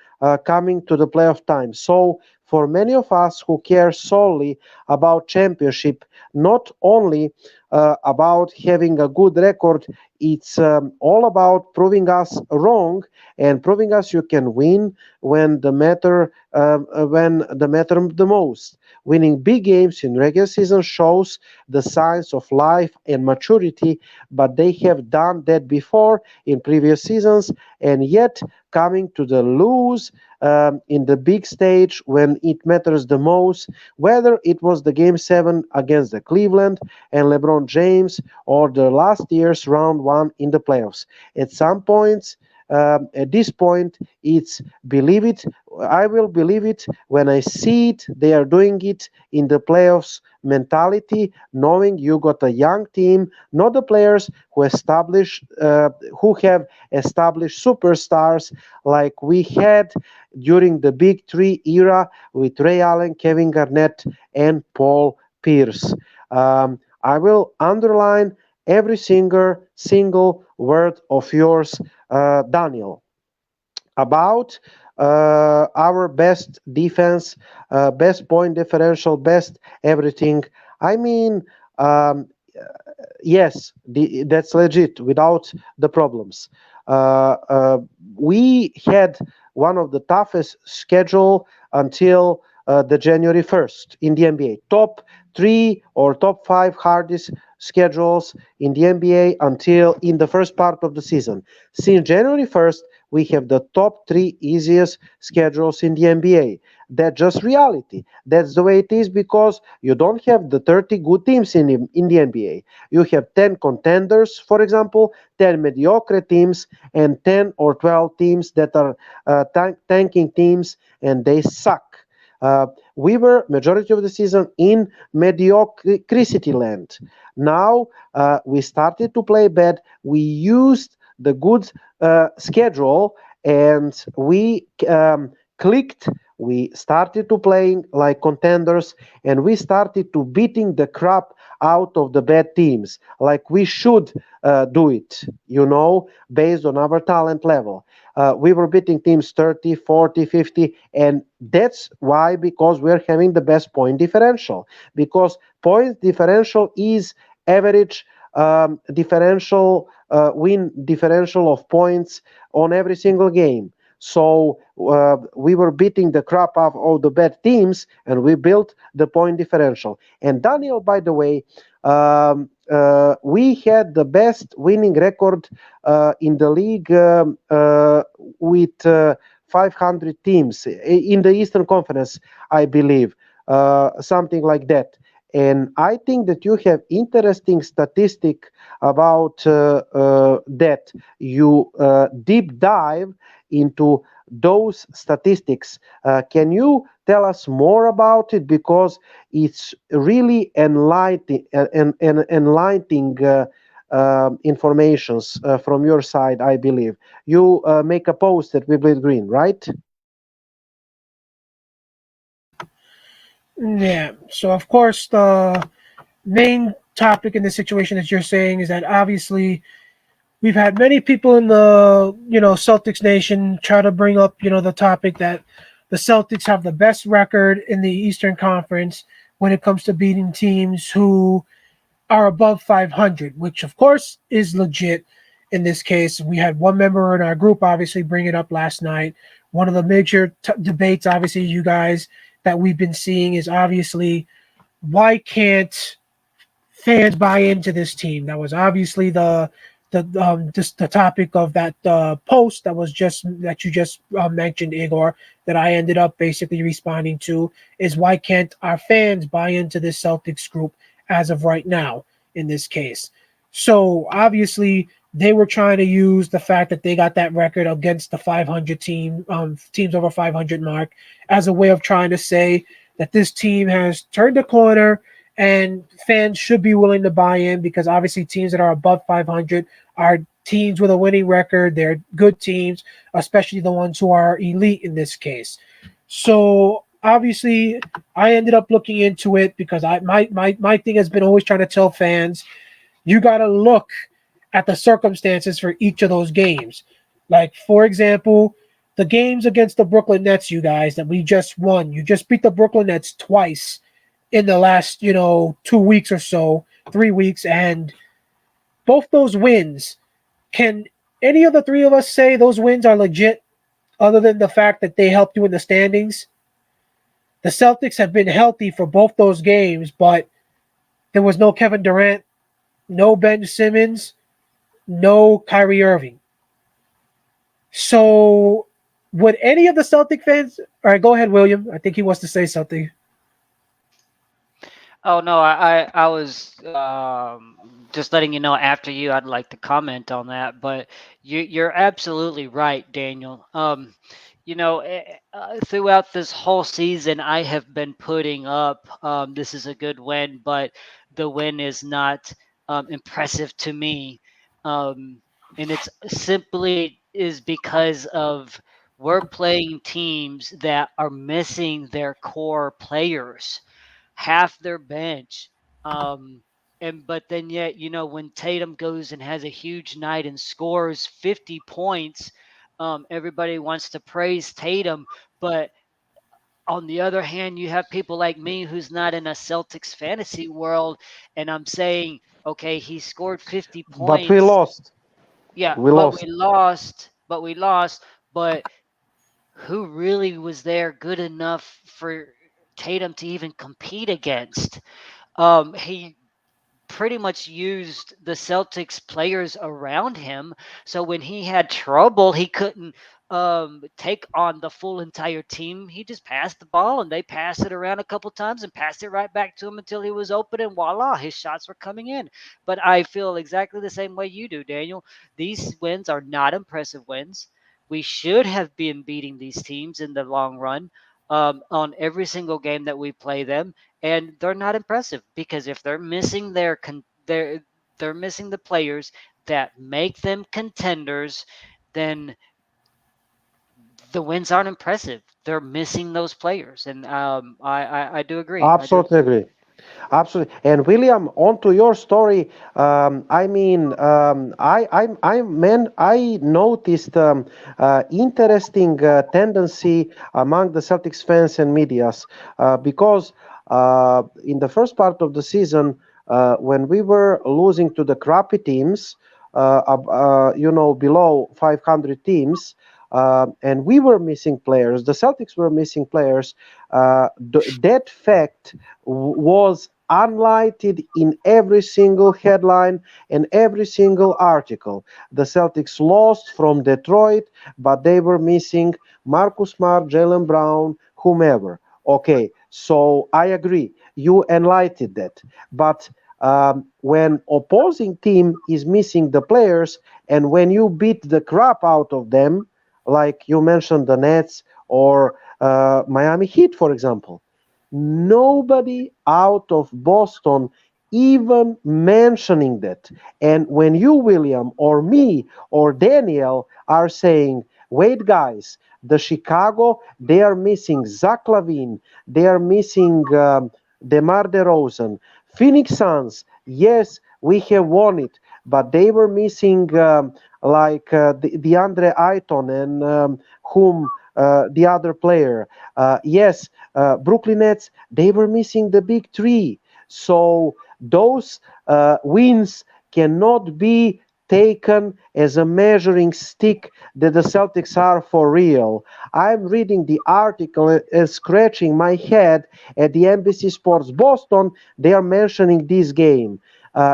coming to the playoff time. So for many of us who care solely about championship, not only about having a good record, it's all about proving us wrong and proving us you can win when the matter the most. Winning big games in regular season shows the signs of life and maturity, but they have done that before in previous seasons, and yet coming to the lose in the big stage when it matters the most, whether it was the game 7 against the Cleveland and LeBron James or the last year's round 1 in the playoffs. At some points, at this point, it's believe it. I will believe it when I see it. They are doing it in the playoffs mentality, knowing you got a young team, not the players who have established superstars like we had during the Big Three era with Ray Allen, Kevin Garnett, and Paul Pierce. I will underline every single word of yours, Daniel, about our best defense, best point differential, best everything. I mean, um, yes, that's legit without the problems. Uh, uh, we had one of the toughest schedule until the January 1st in the NBA. Top 3 or top 5 hardest schedules in the NBA until in the first part of the season. Since January 1st, we have the top 3 easiest schedules in the NBA. That's just reality. That's the way it is because you don't have the 30 good teams in the NBA. You have 10 contenders, for example, 10 mediocre teams, and 10 or 12 teams that are tanking teams and they suck. Uh, we were majority of the season in mediocrity land. Now we started to play bad. We used the good schedule and we clicked. We started to playing like contenders and we started to beating the crap out of the bad teams like we should do it, based on our talent level. We were beating teams 30, 40, 50, and that's why, because we're having the best point differential, because point differential is average differential win differential of points on every single game. So we were beating the crap out of all the bad teams, and we built the point differential. And Daniel, by the way, we had the best winning record in the league with 500 teams in the Eastern Conference, I believe, something like that. And I think that you have interesting statistic about that. You deep dive into those statistics. Can you tell us more about it? Because it's really enlightening informations from your side, I believe. You make a post at Wimbledon Green, right? Yeah. So of course the main topic in this situation that you're saying is that obviously we've had many people in the Celtics nation try to bring up the topic that the Celtics have the best record in the Eastern Conference when it comes to beating teams who are above 500, which of course is legit. In this case, we had one member in our group obviously bring it up last night. One of the major debates, obviously, you guys, that we've been seeing is obviously why can't fans buy into this team? That was obviously the topic of that post that you just mentioned, Igor. That I ended up basically responding to is why can't our fans buy into this Celtics group as of right now? In this case, so obviously they were trying to use the fact that they got that record against the 500 teams over 500 mark as a way of trying to say that this team has turned a corner and fans should be willing to buy in because obviously teams that are above 500 are teams with a winning record. They're good teams, especially the ones who are elite in this case. So obviously I ended up looking into it because my thing has been always trying to tell fans you got to look at the circumstances for each of those games. Like, for example, the games against the Brooklyn Nets, you guys, that we just won. You just beat the Brooklyn Nets twice in the last, 2 weeks or so, 3 weeks. And both those wins, can any of the three of us say those wins are legit other than the fact that they helped you in the standings? The Celtics have been healthy for both those games, but there was no Kevin Durant, no Ben Simmons, no Kyrie Irving. So, would any of the Celtic fans? All right, go ahead, William. I think he wants to say something. Oh no, I was just letting you know after you. I'd like to comment on that, but you're absolutely right, Daniel. Throughout this whole season, I have been putting up this is a good win, but the win is not impressive to me, um, and it's simply is because of we're playing teams that are missing their core players, half their bench. Um, and but then yet, when Tatum goes and has a huge night and scores 50 points, everybody wants to praise Tatum. But on the other hand, you have people like me who's not in a Celtics fantasy world, and I'm saying, okay, he scored 50 But we points. lost. Yeah, We but we lost. lost. But we lost. But who really was there good enough for Tatum to even compete against? He pretty much used the Celtics players around him. So when he had trouble, he couldn't take on the full entire team. He just passed the ball and they passed it around a couple times and passed it right back to him until he was open and voila, his shots were coming in. But I feel exactly the same way you do, Daniel. These wins are not impressive wins. We should have been beating these teams in the long run on every single game that we play them, and they're not impressive because if they're missing they're missing the players that make them contenders, then the wins aren't impressive. They're missing those players, and I do agree. I do Absolutely agree. agree. Absolutely. And William, on to your story. I noticed interesting tendency among the Celtics fans and medias because in the first part of the season, when we were losing to the crappy teams, below 500 teams, and we were missing players. The Celtics were missing players. That fact was unlighted in every single headline and every single article. The Celtics lost from Detroit, but they were missing Marcus Smart, Jalen Brown, whomever. Okay, so I agree. You enlightened that. But when opposing team is missing the players and when you beat the crap out of them, like you mentioned the Nets or Miami Heat, for example, nobody out of Boston even mentioning that. And when you, William, or me, or Daniel are saying, wait, guys, the Chicago, they are missing Zach Lavine, they are missing DeMar DeRozan, Phoenix Suns, yes, we have won it, but they were missing the Andre Ayton and whom the other player. Yes, Brooklyn Nets, they were missing the big three. So those wins cannot be taken as a measuring stick that the Celtics are for real. I'm reading the article and scratching my head at the NBC Sports Boston. They are mentioning this game.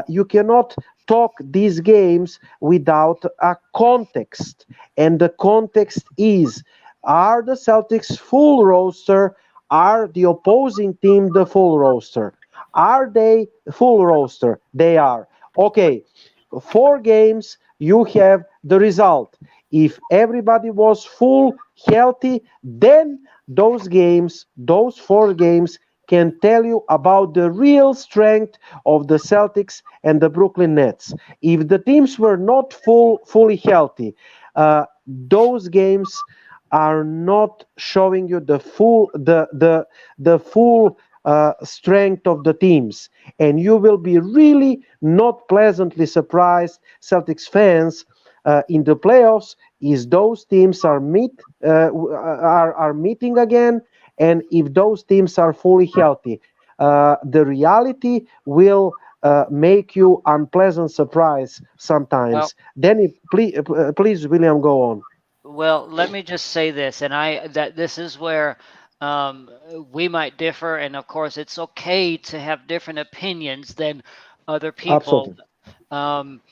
You cannot talk these games without a context, and the context is: are the Celtics full roster? Are the opposing team the full roster? Are they full roster? They are. Okay, 4 games, you have the result. If everybody was full, healthy, then those 4 games, can tell you about the real strength of the Celtics and the Brooklyn Nets. If the teams were not fully healthy, those games are not showing you the full strength of the teams, and you will be really not pleasantly surprised, Celtics fans, in the playoffs, is those teams are meeting again, and if those teams are fully healthy. The reality will make you unpleasant surprise Well, sometimes. Then, please, William, go on. Well, let me just say this, and I that this is where um, we might differ, and of course, it's okay to have different opinions than other people. Absolutely. Um,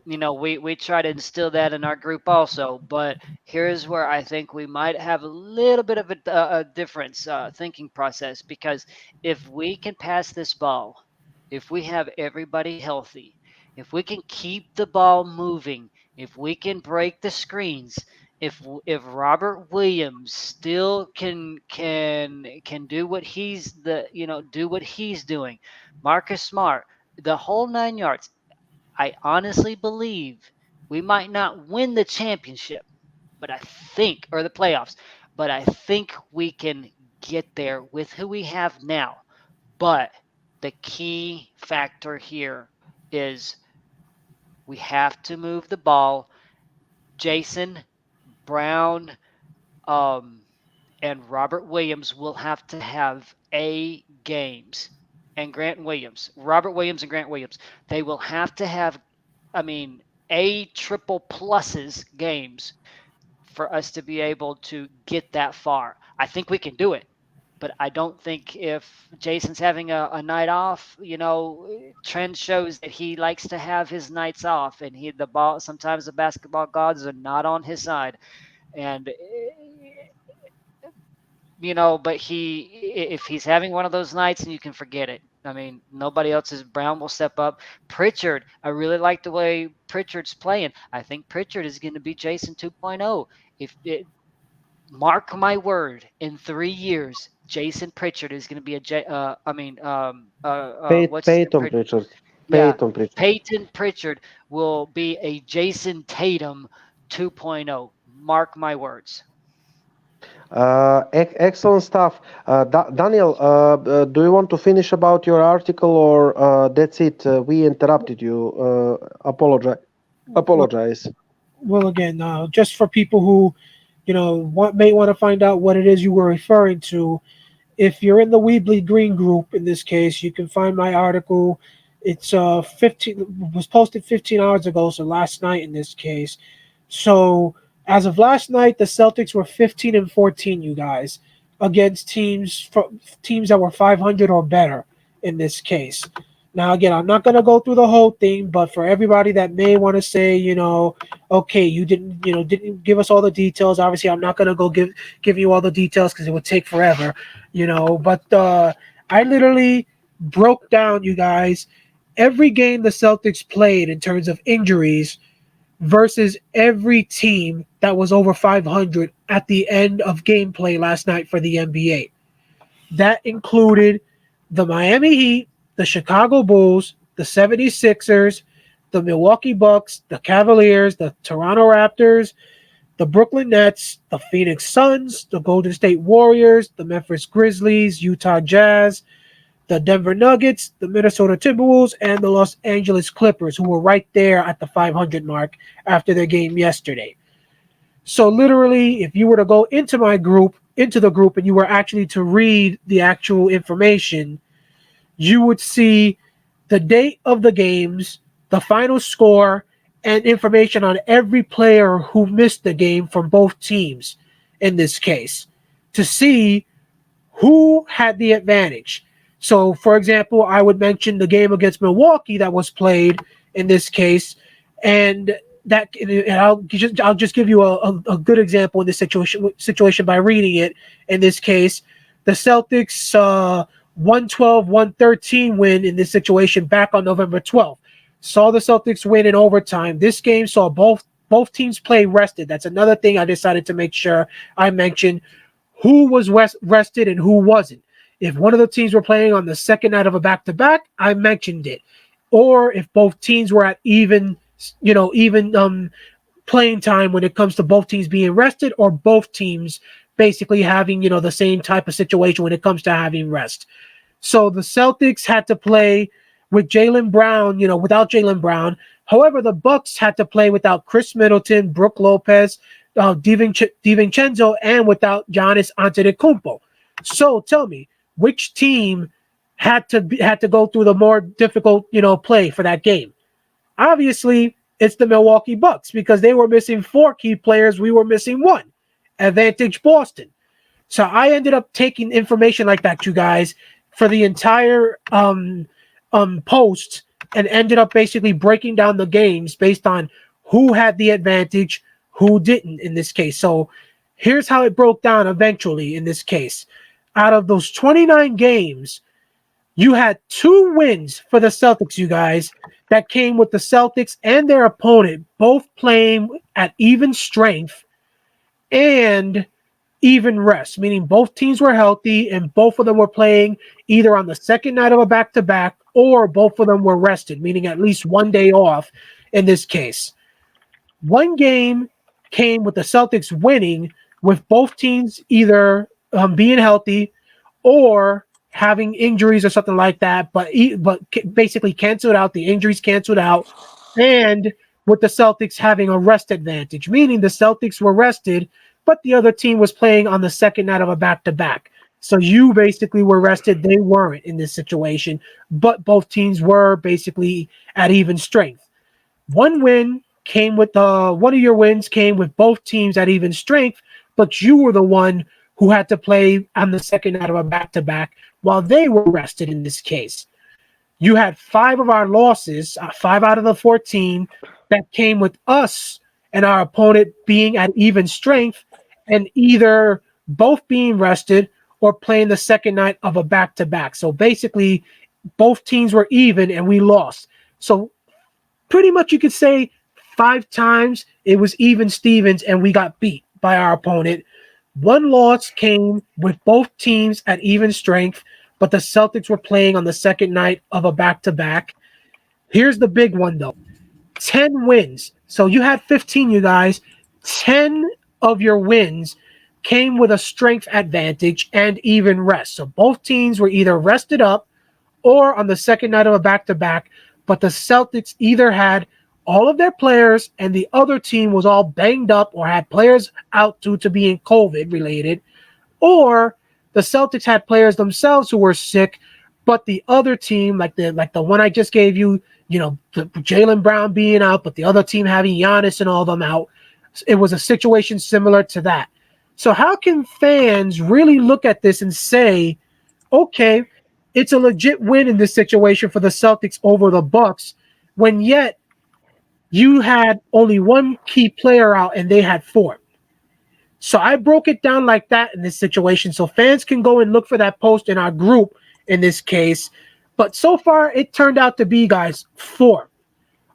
we try to instill that in our group also, but here's where I think we might have a little bit of a difference thinking process, because if we can pass this ball, if we have everybody healthy, if we can keep the ball moving, if we can break the screens, if Robert Williams still can do what he's doing, Marcus Smart, the whole 9 yards, I honestly believe we might not win the championship, but I think, or the playoffs, but I think we can get there with who we have now. But the key factor here is we have to move the ball. Jason Brown, um, and Robert Williams will have to have A games. And Grant Williams, Robert Williams and Grant Williams, they will have to have, I mean, A triple pluses games for us to be able to get that far. I think we can do it. But I don't think if Jason's having a night off, trend shows that he likes to have his nights off, and the ball, sometimes the basketball gods are not on his side, and but if he's having one of those nights, and you can forget it. I mean, nobody else's. Brown will step up. Pritchard, I really like the way Pritchard's playing. I think Pritchard is going to be Jason 2.0. If it, Mark my word, in 3 years, Jason Pritchard is going to be what's his name? Peyton Pritchard. Yeah, Peyton Pritchard. Peyton Pritchard will be a Jason Tatum 2.0. Mark my words. Excellent stuff. Daniel, do you want to finish about your article, or that's it? We interrupted you. Apologize. Well, Apologize. well, again, just for people who, may want to find out what it is you were referring to, if you're in the Weebly Green group, in this case, you can find my article. It's 15 was posted 15 hours ago, so last night in this case. So as of last night, the Celtics were 15-14, you guys, against teams that were 500 or better in this case. Now, again, I'm not going to go through the whole thing, but for everybody that may want to say, okay, you didn't give us all the details. Obviously, I'm not going to go give you all the details because it would take forever, But I literally broke down, you guys, every game the Celtics played in terms of injuries versus every team that was over 500 at the end of gameplay last night for the NBA. That included the Miami Heat, the Chicago Bulls, the 76ers, the Milwaukee Bucks, the Cavaliers, the Toronto Raptors, the Brooklyn Nets, the Phoenix Suns, the Golden State Warriors, the Memphis Grizzlies, Utah Jazz, the Denver Nuggets, the Minnesota Timberwolves, and the Los Angeles Clippers, who were right there at the 500 mark after their game yesterday. So literally, if you were to go into the group, and you were actually to read the actual information, you would see the date of the games, the final score, and information on every player who missed the game from both teams in this case to see who had the advantage. So, for example, I would mention the game against Milwaukee that was played in this case, and I'll just give you a good example in this situation by reading it. In this case, the Celtics 112-113 win in this situation back on November 12th. Saw the Celtics win in overtime. This game saw both teams play rested. That's another thing I decided to make sure I mentioned who was rested and who wasn't. If one of the teams were playing on the second night of a back-to-back, I mentioned it. Or if both teams were at even playing time when it comes to both teams being rested, or both teams basically having, the same type of situation when it comes to having rest. So the Celtics had to play with Jaylen Brown, without Jaylen Brown. However, the Bucks had to play without Chris Middleton, Brook Lopez, DiVincenzo, and without Giannis Antetokounmpo. So tell me, which team had to go through the more difficult, play for that game? Obviously, it's the Milwaukee Bucks, because they were missing 4 key players. We were missing 1. Advantage Boston. So I ended up taking information like that, you guys, for the entire post, and ended up basically breaking down the games based on who had the advantage, who didn't in this case. So here's how it broke down eventually in this case. Out of those 29 games, you had 2 wins for the Celtics, you guys, that came with the Celtics and their opponent both playing at even strength and even rest, meaning both teams were healthy and both of them were playing either on the second night of a back-to-back, or both of them were rested, meaning at least one day off in this case. One game came with the Celtics winning with both teams either being healthy or having injuries or something like that, but basically canceled out. The injuries canceled out, and with the Celtics having a rest advantage, meaning the Celtics were rested, but the other team was playing on the second night of a back-to-back. So you basically were rested. They weren't in this situation, but both teams were basically at even strength. One of your wins came with both teams at even strength, but you were the one who had to play on the second night of a back-to-back while they were rested in this case. You had 5 of our losses, 5 out of the 14, that came with us and our opponent being at even strength and either both being rested or playing the second night of a back-to-back. So basically, both teams were even and we lost. So pretty much you could say 5 times it was even Stevens and we got beat by our opponent. One loss came with both teams at even strength, but the Celtics were playing on the second night of a back-to-back. Here's the big one, though. 10 wins. So you had 15, you guys. 10 of your wins came with a strength advantage and even rest. So both teams were either rested up or on the second night of a back-to-back, but the Celtics either had all of their players and the other team was all banged up or had players out due to being COVID related, or the Celtics had players themselves who were sick, but the other team, like the one I just gave you, the Jaylen Brown being out, but the other team having Giannis and all of them out, it was a situation similar to that. So how can fans really look at this and say, okay, it's a legit win in this situation for the Celtics over the Bucks, when yet you had only one key player out and they had 4? So I broke it down like that in this situation, so fans can go and look for that post in our group in this case. But so far, it turned out to be, guys, 4.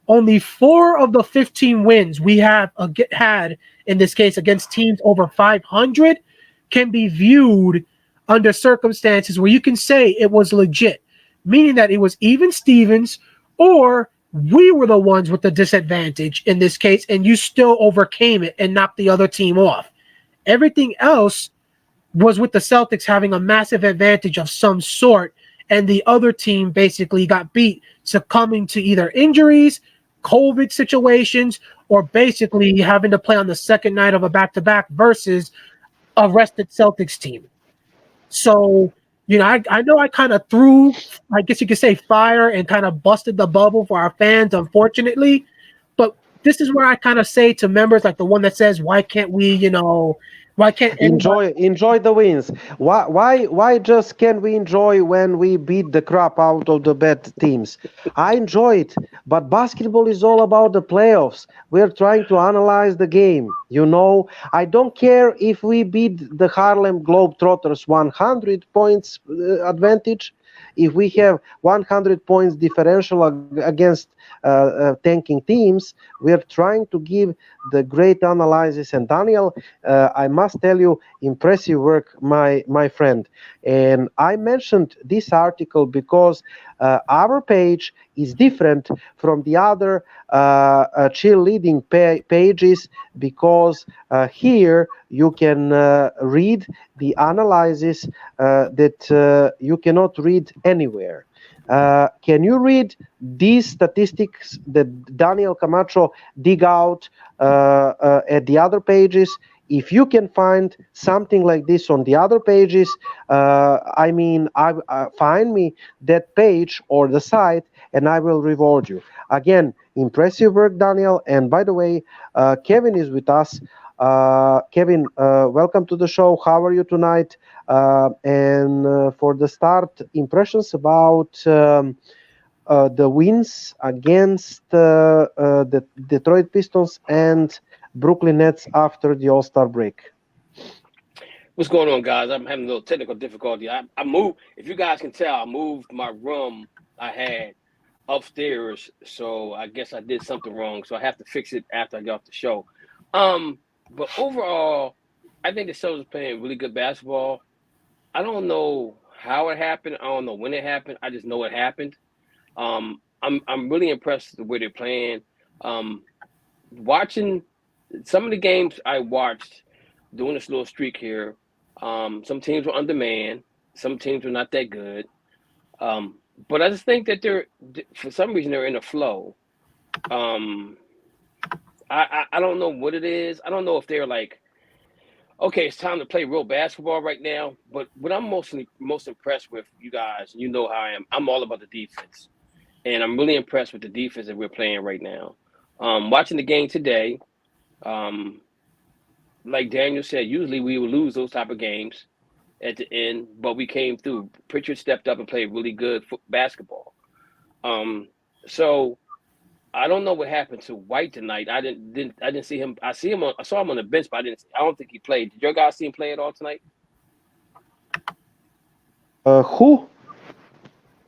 Only 4 of the 15 wins we have had in this case against teams over 500 can be viewed under circumstances where you can say it was legit, meaning that it was even Stevens or we were the ones with the disadvantage in this case, and you still overcame it and knocked the other team off. Everything else was with the Celtics having a massive advantage of some sort and the other team basically got beat, succumbing to either injuries, COVID situations, or basically having to play on the second night of a back-to-back versus a rested Celtics team. So, I know I kind of threw, I guess you could say, fire and kind of busted the bubble for our fans, unfortunately. But this is where I kind of say to members like the one that says, why can't we, why can't anybody? Enjoy the wins. Why just can we enjoy when we beat the crap out of the bad teams? I enjoy it, but basketball is all about the playoffs. We're trying to analyze the game. I don't care if we beat the Harlem Globetrotters 100 points advantage. If we have 100 points differential against tanking teams, we're trying to give the great analysis. And Daniel, I must tell you, impressive work, my friend. And I mentioned this article because our page is different from the other cheerleading pages, because here you can read the analysis that you cannot read anywhere. Can you read these statistics that Daniel Camacho dig out at the other pages? If you can find something like this on the other pages, find me that page or the site, and I will reward you. Again, impressive work, Daniel. And by the way, Kevin is with us. Kevin, welcome to the show. How are you tonight? And for the start, impressions about the wins against the Detroit Pistons and Brooklyn Nets after the All-Star break. What's going on, guys? I'm having a little technical difficulty. I moved, if you guys can tell, I moved my room I had upstairs, so I guess I did something wrong. So I have to fix it after I get off the show. But overall, I think the Celtics are playing really good basketball. I don't know how it happened. I don't know when it happened. I just know it happened. I'm really impressed with the way they're playing. Watching some of the games I watched doing this little streak here, some teams were undermanned, some teams were not that good. But I just think that for some reason, they're in a flow. I don't know what it is. I don't know if they're like, okay, it's time to play real basketball right now. But what I'm most impressed with, you guys, you know how I am. I'm all about the defense, and I'm really impressed with the defense that we're playing right now. Watching the game today, like Daniel said, usually we would lose those type of games at the end, but we came through. Pritchard stepped up and played really good basketball. So I don't know what happened to White tonight. I didn't see him. I saw him on the bench, but I don't think he played. Did your guys see him play at all tonight? Who?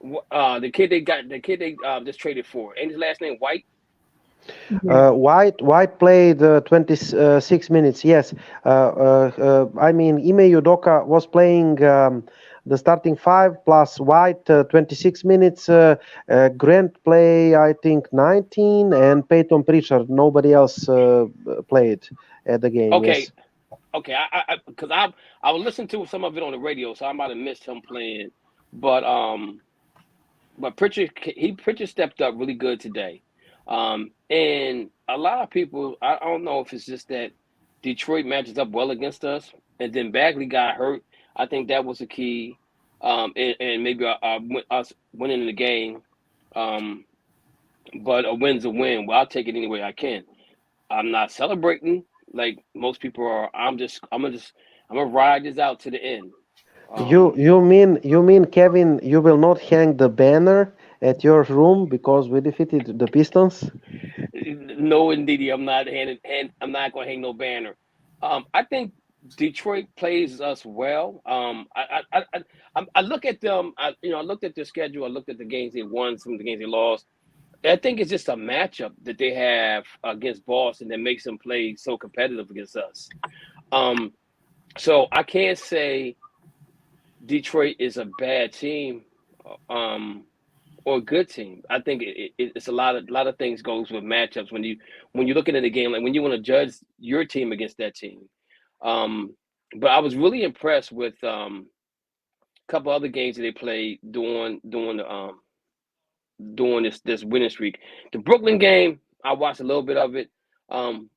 The kid they just traded for. Ain't his last name White? White played 26 minutes. Yes, Ime Udoka was playing the starting five plus White 26 minutes. Grant play I think 19, and Peyton Pritchard. Nobody else played at the game. Okay, Yes. okay. Because I was listening to some of it on the radio, so I might have missed him playing. But Pritchard stepped up really good today. And a lot of people, I don't know if it's just that Detroit matches up well against us, and then Bagley got hurt. I think that was the key, and maybe us winning the game. But a win's a win. Well, I'll take it any way I can. I'm not celebrating like most people are. I'm gonna ride this out to the end. You mean Kevin? You will not hang the banner at your room because we defeated the Pistons? No, indeed, I'm not going to hang no banner. I think Detroit plays us well. I look at them. I looked at their schedule. I looked at the games they won, some of the games they lost. I think it's just a matchup that they have against Boston that makes them play so competitive against us. So I can't say Detroit is a bad team. Or a good team. I think it's a lot of things goes with matchups when you're looking at the game, like when you want to judge your team against that team. But I was really impressed with couple other games that they played during this winning streak. The Brooklyn game, I watched a little bit of it.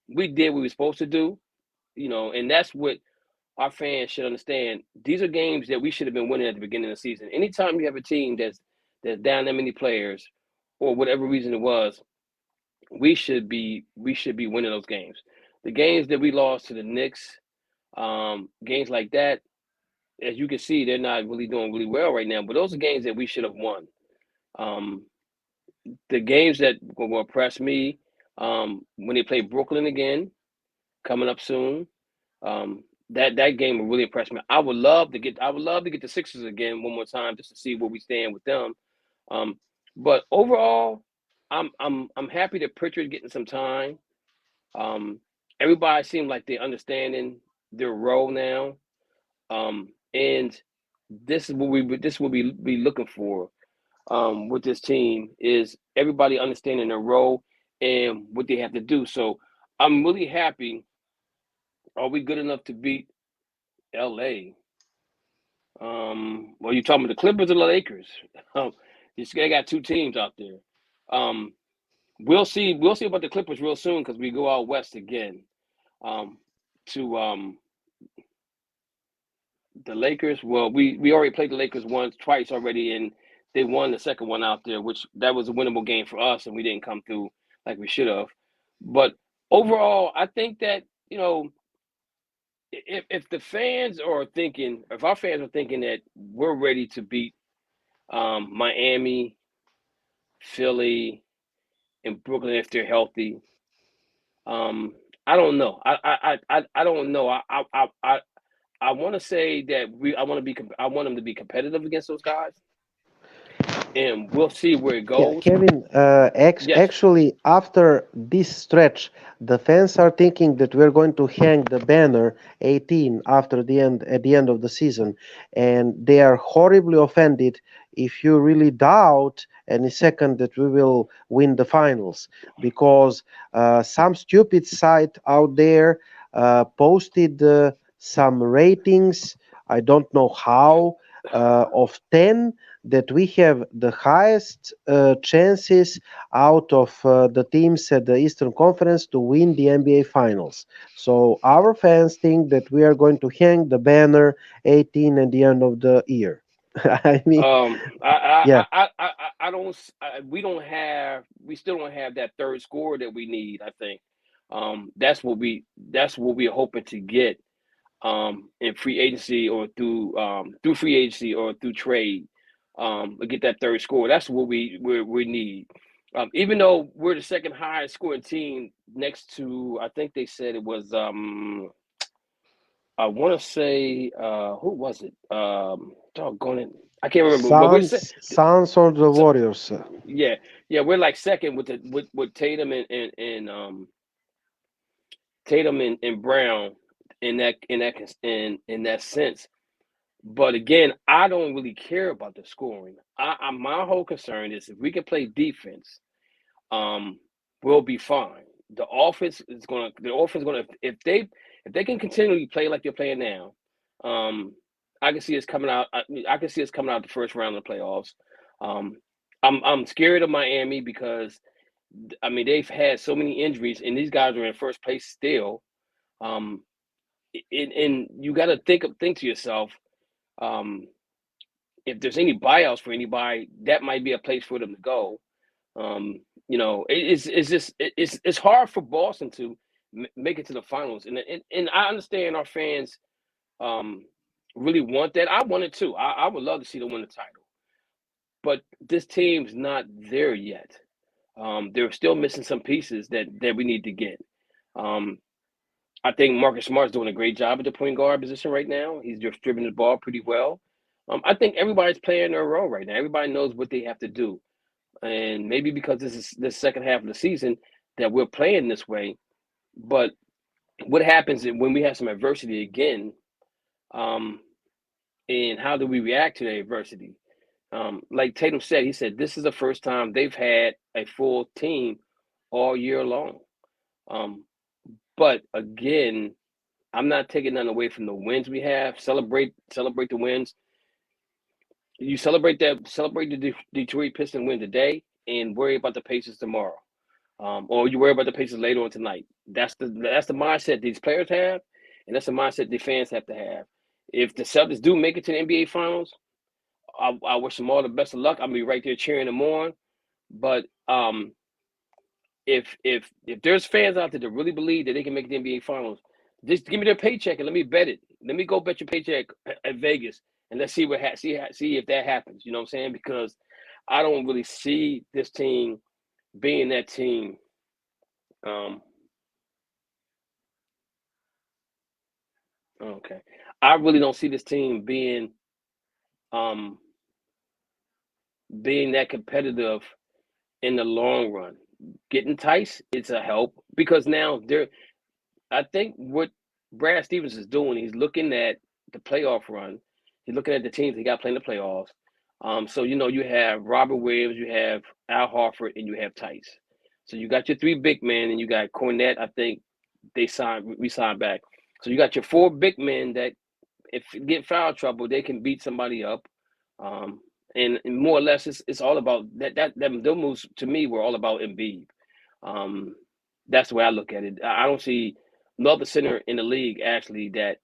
We did what we were supposed to do, and that's what our fans should understand. These are games that we should have been winning at the beginning of the season. Anytime you have a team that's down that many players, or whatever reason it was, we should be winning those games. The games that we lost to the Knicks, games like that, as you can see, they're not really doing really well right now. But those are games that we should have won. Um, the games that will impress me, when they play Brooklyn again, coming up soon. That game will really impress me. I would love to get the Sixers again one more time just to see where we stand with them. Um, but overall, I'm happy that Pritchard getting some time. Um, Everybody seems like they're understanding their role now. And this is what we be looking for, with this team, is everybody understanding their role and what they have to do. So I'm really happy. Are we good enough to beat LA? Well, you talking about the Clippers or the Lakers? Um, they got two teams out there. Um, we'll see. We'll see about the Clippers real soon because we go out west again. Um, to The Lakers. Well, we already played the Lakers twice already, and they won the second one out there, which that was a winnable game for us, and we didn't come through like we should have. But overall, I think that if the fans are thinking, if our fans are thinking that we're ready to beat Miami, Philly, and Brooklyn if they're healthy, I don't know. I don't know. I want to say that I want them to be competitive against those guys, and we'll see where it Yeah, goes. Kevin, Yes. actually, after this stretch, the fans are thinking that we're going to hang the banner 18 at the end of the season, and they are horribly offended if you really doubt any second that we will win the finals, because some stupid site out there posted some ratings. I don't know how, of 10, that we have the highest chances out of the teams at the Eastern Conference to win the NBA Finals. So our fans think that we are going to hang the banner 18 at the end of the year. I mean, yeah, I don't. We still don't have that third scorer that we need. I think, that's what we're hoping to get, in free agency or through free agency or through trade, to get that third score. That's what we need. Even though we're the second highest scoring team next to, I think they said it was, I want to say, who was it? Doggone it, I can't remember. But Suns or the Warriors. Yeah, yeah, we're like second with Tatum and Brown in that sense. But again, I don't really care about the scoring. My whole concern is if we can play defense, um, we'll be fine. The offense is gonna if they can continually play like they're playing now, um, I can see us coming out. I can see us coming out the first round of the playoffs. Um, I'm scared of Miami because I mean they've had so many injuries and these guys are in first place still. Um, and you got to think to yourself, um, if there's any buyouts for anybody, that might be a place for them to go. It's just it's hard for Boston to make it to the finals, and I understand our fans um, really want that. I want it too. I would love to see them win the title, but this team's not there yet. They're still missing some pieces that we need to get. Um, I think Marcus Smart's doing a great job at the point guard position right now. He's distributing the ball pretty well. I think everybody's playing their role right now. Everybody knows what they have to do, and maybe because this is the second half of the season that we're playing this way. But what happens when we have some adversity again? Um, and how do we react to the adversity? Like Tatum said, he said this is the first time they've had a full team all year long. Um, but again, I'm not taking none away from the wins we have. Celebrate the wins. You celebrate the Detroit Pistons win today, and worry about the Pacers tomorrow. Or you worry about the Pacers later on tonight. That's the mindset these players have, and that's the mindset the fans have to have. If the Celtics do make it to the NBA Finals, I wish them all the best of luck. I'll be right there cheering them on. But if there's fans out there that really believe that they can make the NBA Finals, just give me their paycheck and let me bet it. Let me go bet your paycheck at Vegas, and let's see see if that happens. You know what I'm saying? Because I don't really see this team being that team. Um, okay, I really don't see this team um, being that competitive in the long run. Getting Tice, it's a help because now they're I think what Brad Stevens is doing, he's looking at the playoff run. He's looking at the teams he got playing the playoffs. So you have Robert Williams, you have Al Horford, and you have Tice. So you got your three big men, and you got Cornette. I think we signed back. So you got your four big men that, if you get foul trouble, they can beat somebody up. Um, and more or less, it's all about those moves to me were all about Embiid. Um, that's the way I look at it. I don't see no other center in the league actually that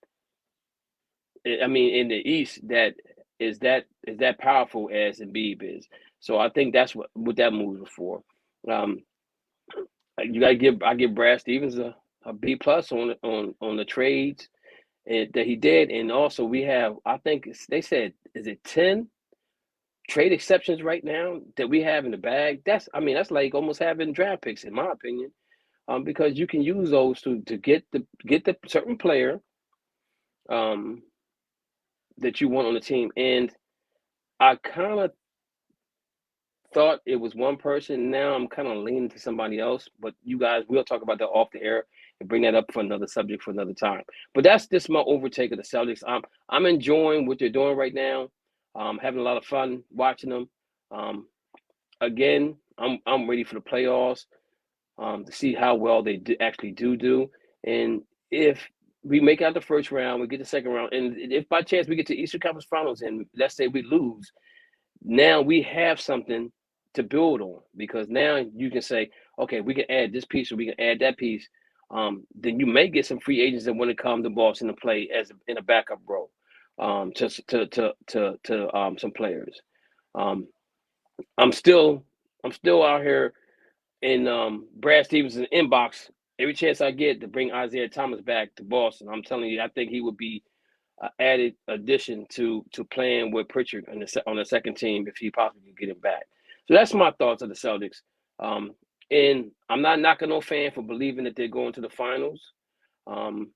I mean in the East that is that powerful as Embiid is. So I think that's what that move was for. Um, you gotta give I give Brad Stevens a B plus on the trades that he did, and also we have I think they said is it 10 trade exceptions right now that we have in the bag. That's like almost having draft picks in my opinion. Because you can use those to get the certain player um, that you want on the team. And I kind of thought it was one person. Now I'm kind of leaning to somebody else. But you guys, we'll talk about that off the air and bring that up for another subject for another time. But that's just my overtake of the Celtics. I'm enjoying what they're doing right now. Having a lot of fun watching them. Um, again, I'm ready for the playoffs. To see how well they actually do. And if we make out the first round, we get the second round, and if by chance we get to Eastern Conference Finals, and let's say we lose, now we have something to build on because now you can say, okay, we can add this piece or we can add that piece. Then you may get some free agents that want to come to Boston to play as in a backup role to some players. Um, I'm still I'm still out here in Brad Stevens' inbox every chance I get to bring Isaiah Thomas back to Boston. I'm telling you, I think he would be an added addition to playing with Pritchard on the second team if he possibly could get him back. So that's my thoughts of the Celtics. Um, and I'm not knocking no fan for believing that they're going to the finals. Um,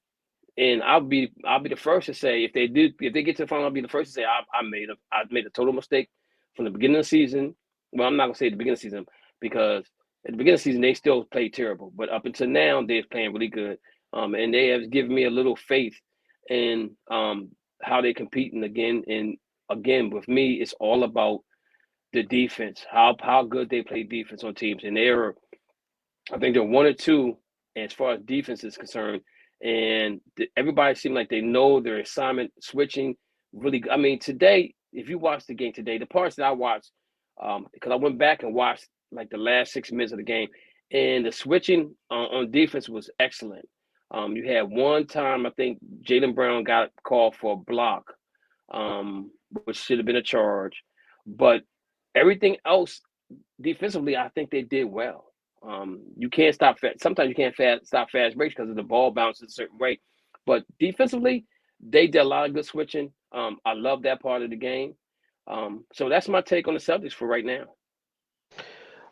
and I'll be the first to say if they get to the final, I'll be the first to say I made a total mistake from the beginning of the season. Well, I'm not gonna say the beginning of the season because at the beginning of the season they still played terrible, but up until now they're playing really good. And they have given me a little faith in how they're competing again. And again, with me, it's all about the defense, how good they play defense on teams, and I think they're one or two as far as defense is concerned, and everybody seemed like they know their assignment. Switching really, I mean, today, if you watch the game today, the parts that I watched, because I went back and watched like the last 6 minutes of the game, and the switching on defense was excellent. You had one time I think Jaylen Brown got called for a block, which should have been a charge, but everything else defensively, I think they did well. You can't stop fast. Sometimes you can't stop fast breaks because of the ball bounces a certain way. But defensively, they did a lot of good switching. I love that part of the game. So that's my take on the Celtics for right now.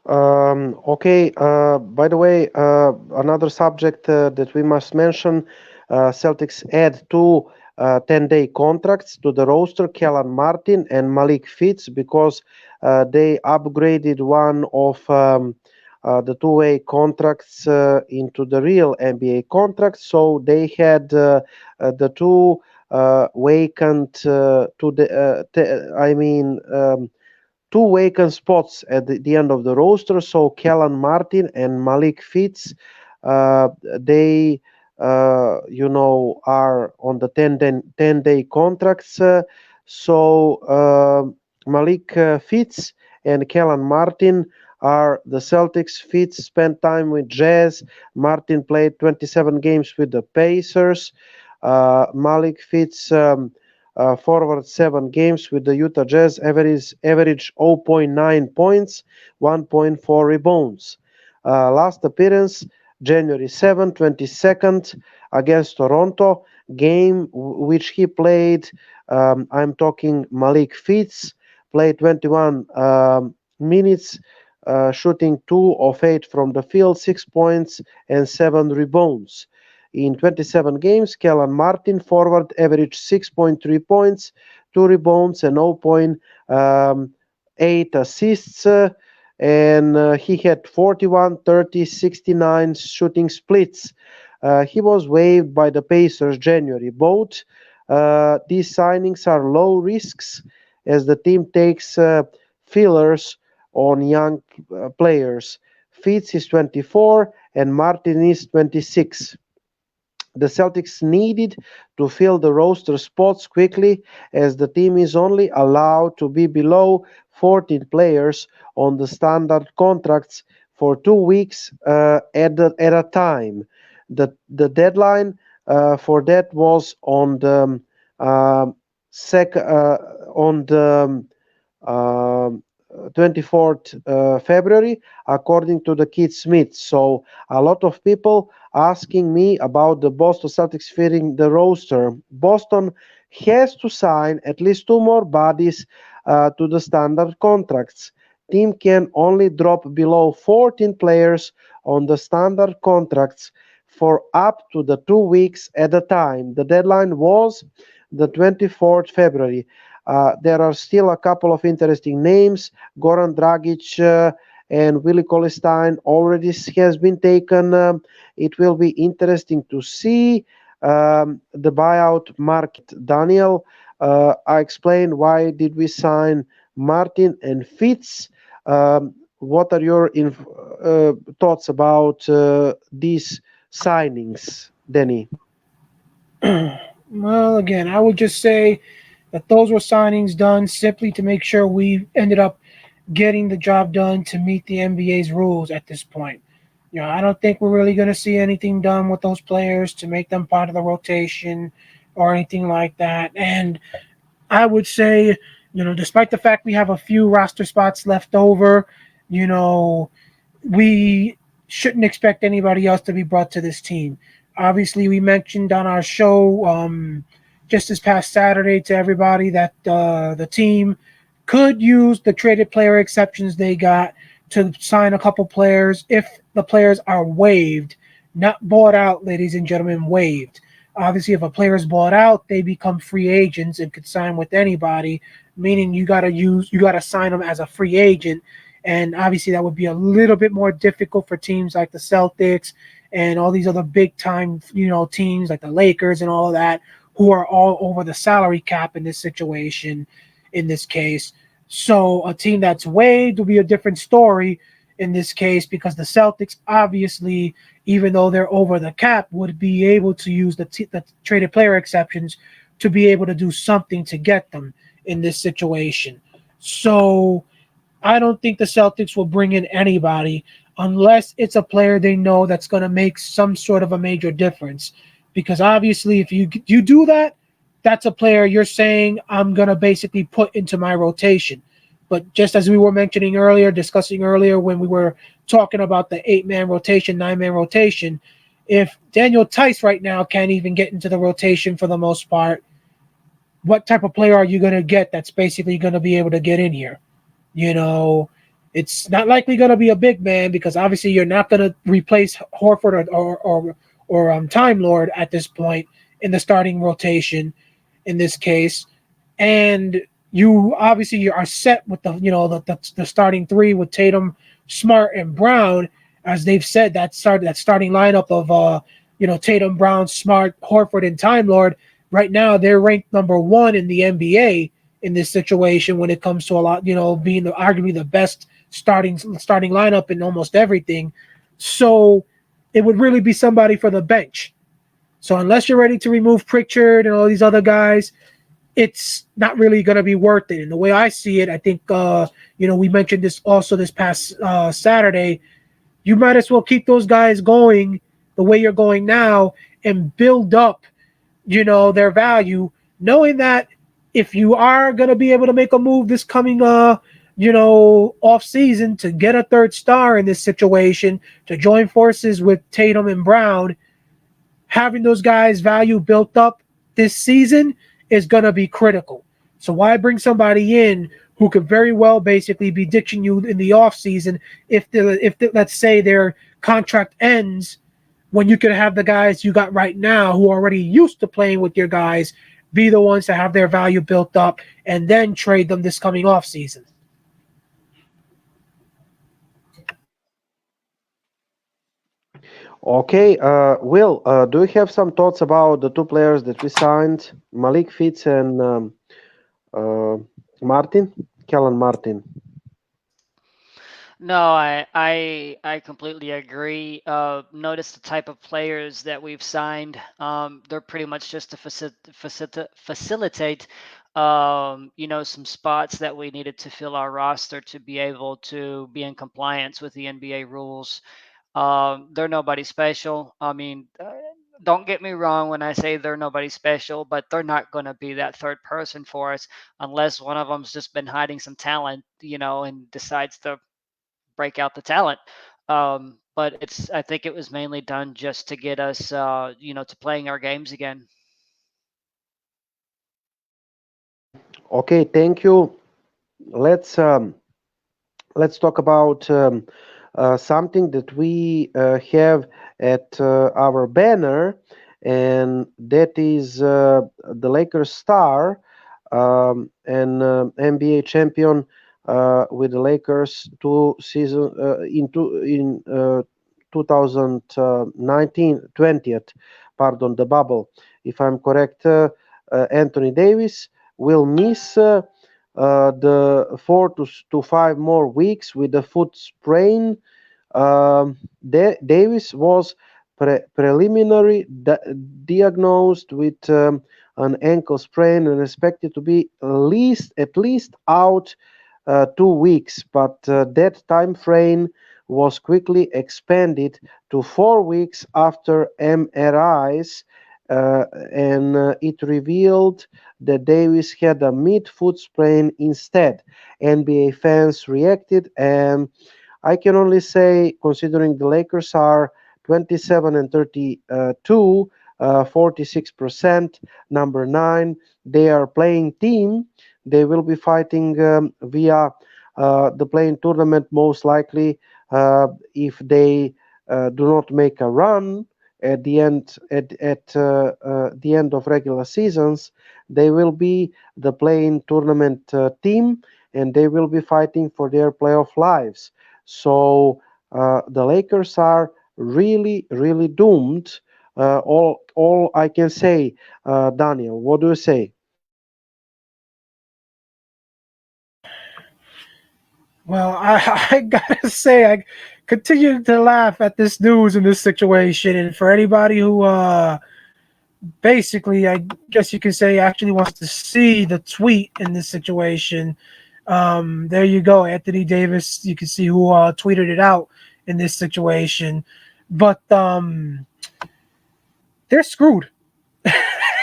Okay, by the way, another subject that we must mention, Celtics add two 10-day contracts to the roster, Kellan Martin and Malik Fitz, because they upgraded one of the two-way contracts into the real NBA contract. So they had the two vacant I mean, two vacant spots at the end of the roster. So Kellan Martin and Malik Fitz, they are on the 10-day contracts. So Malik Fitz and Kellan Martin are the Celtics. Fitz spent time with Jazz. Martin played 27 games with the Pacers. Malik Fitz forward 7 games with the Utah Jazz, average 0.9 points, 1.4 rebounds. Last appearance January 7, 22nd against Toronto, game which he played. I'm talking Malik Fitz played 21 minutes, shooting 2 of 8 from the field, 6 points and 7 rebounds. In 27 games, Kellan Martin, forward, averaged 6.3 points, 2 rebounds, and 0.8 assists. And he had 41, 30, 69 shooting splits. He was waived by the Pacers January. Both these signings are low risks as the team takes fillers on young players. Fitz is 24 and Martin is 26. The Celtics needed to fill the roster spots quickly as the team is only allowed to be below 14 players on the standard contracts for 2 weeks at a time. The deadline for that was on the sec on the um 24th February, according to the Keith Smith. So a lot of people asking me about the Boston Celtics fitting the roster. Boston has to sign at least 2 more bodies to the standard contracts. Team can only drop below 14 players on the standard contracts for up to the 2 weeks at a time. The deadline was the 24th February. There are still a couple of interesting names. Goran Dragic and Willie Cauley-Stein already has been taken. It will be interesting to see the buyout market. Daniel, I explained why did we sign Martin and Fitz. What are your thoughts about these signings, Danny? Well, again, I would just say that those were signings done simply to make sure we ended up getting the job done to meet the NBA's rules at this point. I don't think we're really going to see anything done with those players to make them part of the rotation or anything like that. And I would say, despite the fact we have a few roster spots left over, you know, we shouldn't expect anybody else to be brought to this team. Obviously, we mentioned on our show just this past Saturday to everybody that the team could use the traded player exceptions they got to sign a couple players if the players are waived, not bought out, ladies and gentlemen, waived. Obviously, if a player is bought out, they become free agents and could sign with anybody, meaning you got to sign them as a free agent. And obviously, that would be a little bit more difficult for teams like the Celtics and all these other big time, teams like the Lakers and all of that, who are all over the salary cap in this situation, in this case. So a team that's waived will be a different story in this case because the Celtics, obviously, even though they're over the cap, would be able to use the traded player exceptions to be able to do something to get them in this situation. So I don't think the Celtics will bring in anybody unless it's a player they know that's going to make some sort of a major difference. Because obviously, if you do that, that's a player you're saying I'm going to basically put into my rotation. But just as we were discussing earlier when we were talking about the 8-man rotation, 9-man rotation, if Daniel Tice right now can't even get into the rotation for the most part, what type of player are you going to get that's basically going to be able to get in here? It's not likely going to be a big man because obviously you're not going to replace Horford or Time Lord at this point in the starting rotation in this case. And you obviously are set with the starting three with Tatum, Smart, and Brown. As they've said, that starting lineup of Tatum, Brown, Smart, Horford, and Time Lord. Right now, they're ranked number 1 in the NBA in this situation when it comes to being arguably the best starting lineup in almost everything. So it would really be somebody for the bench. So unless you're ready to remove Pritchard and all these other guys, it's not really going to be worth it. And the way I see it, I think, we mentioned this also this past Saturday. You might as well keep those guys going the way you're going now and build up, their value, knowing that if you are going to be able to make a move this coming, off season to get a third star in this situation, to join forces with Tatum and Brown, having those guys' value built up this season is going to be critical. So why bring somebody in who could very well basically be ditching you in the offseason if let's say their contract ends, when you could have the guys you got right now who are already used to playing with your guys be the ones to have their value built up and then trade them this coming offseason. Okay, Will, do you have some thoughts about the two players that we signed, Malik Fitz and uh, Martin, Kellen Martin? No, I completely agree. Notice the type of players that we've signed. They're pretty much just to facilitate, some spots that we needed to fill our roster to be able to be in compliance with the NBA rules. They're nobody special. I mean, don't get me wrong when I say they're nobody special, but they're not going to be that third person for us unless one of them's just been hiding some talent, and decides to break out the talent. But I think it was mainly done just to get us, to playing our games again. Okay, thank you. Let's um, let's talk about something that we have at our banner, and that is the Lakers star and NBA champion with the Lakers two season in 2019 20th, pardon, the bubble. If I'm correct, Anthony Davis will miss. The 4 to 5 more weeks with the foot sprain. Davis was preliminary diagnosed with an ankle sprain and expected to be at least out 2 weeks, but that time frame was quickly expanded to 4 weeks after MRIs, and it revealed that Davis had a mid-foot sprain instead. NBA fans reacted, and I can only say, considering the Lakers are 27 and 32, 46%, number 9, they are playing team. They will be fighting via the playing tournament most likely if they do not make a run at the end of regular seasons. They will be the playing tournament team, and they will be fighting for their playoff lives. So the Lakers are really, really doomed. All I can say, Daniel. What do you say? Well, I gotta say, I continue to laugh at this news in this situation, and for anybody who basically, I guess you could say, actually wants to see the tweet in this situation. There you go, Anthony Davis. You can see who tweeted it out in this situation, but they're screwed.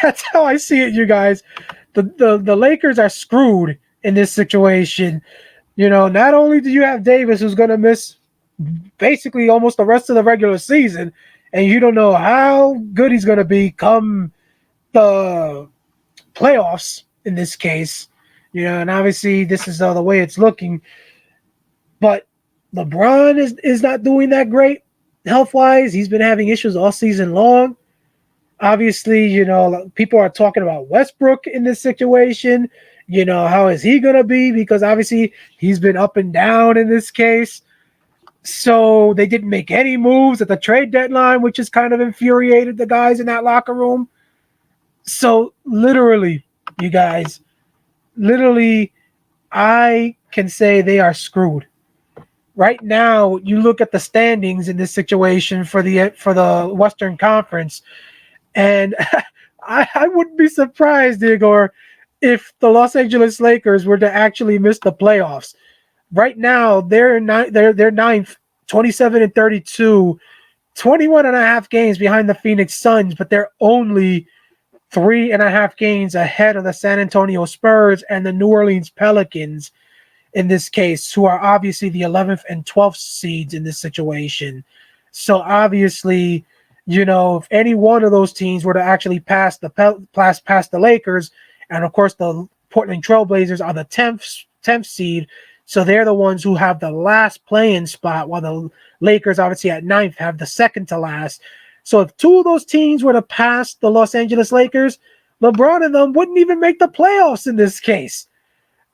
That's how I see it, you guys. The Lakers are screwed in this situation. Not only do you have Davis, who's going to miss basically almost the rest of the regular season, and you don't know how good he's going to be come the playoffs in this case. And obviously this is the way it's looking. But LeBron is not doing that great health wise. He's been having issues all season long. Obviously, people are talking about Westbrook in this situation. How is he going to be? Because obviously he's been up and down in this case. So they didn't make any moves at the trade deadline, which has kind of infuriated the guys in that locker room. So literally, you guys, I can say they are screwed. Right now, you look at the standings in this situation for the Western Conference, and I wouldn't be surprised, Igor, if the Los Angeles Lakers were to actually miss the playoffs. Right now, they're ninth, 27 and 32, 21 and a half games behind the Phoenix Suns, but they're only 3.5 games ahead of the San Antonio Spurs and the New Orleans Pelicans in this case, who are obviously the 11th and 12th seeds in this situation. So obviously, if any one of those teams were to actually pass the Lakers, and of course the Portland Trailblazers are the 10th seed, so they're the ones who have the last play-in spot, while the Lakers, obviously at ninth, have the second to last. So if two of those teams were to pass the Los Angeles Lakers, LeBron and them wouldn't even make the playoffs in this case.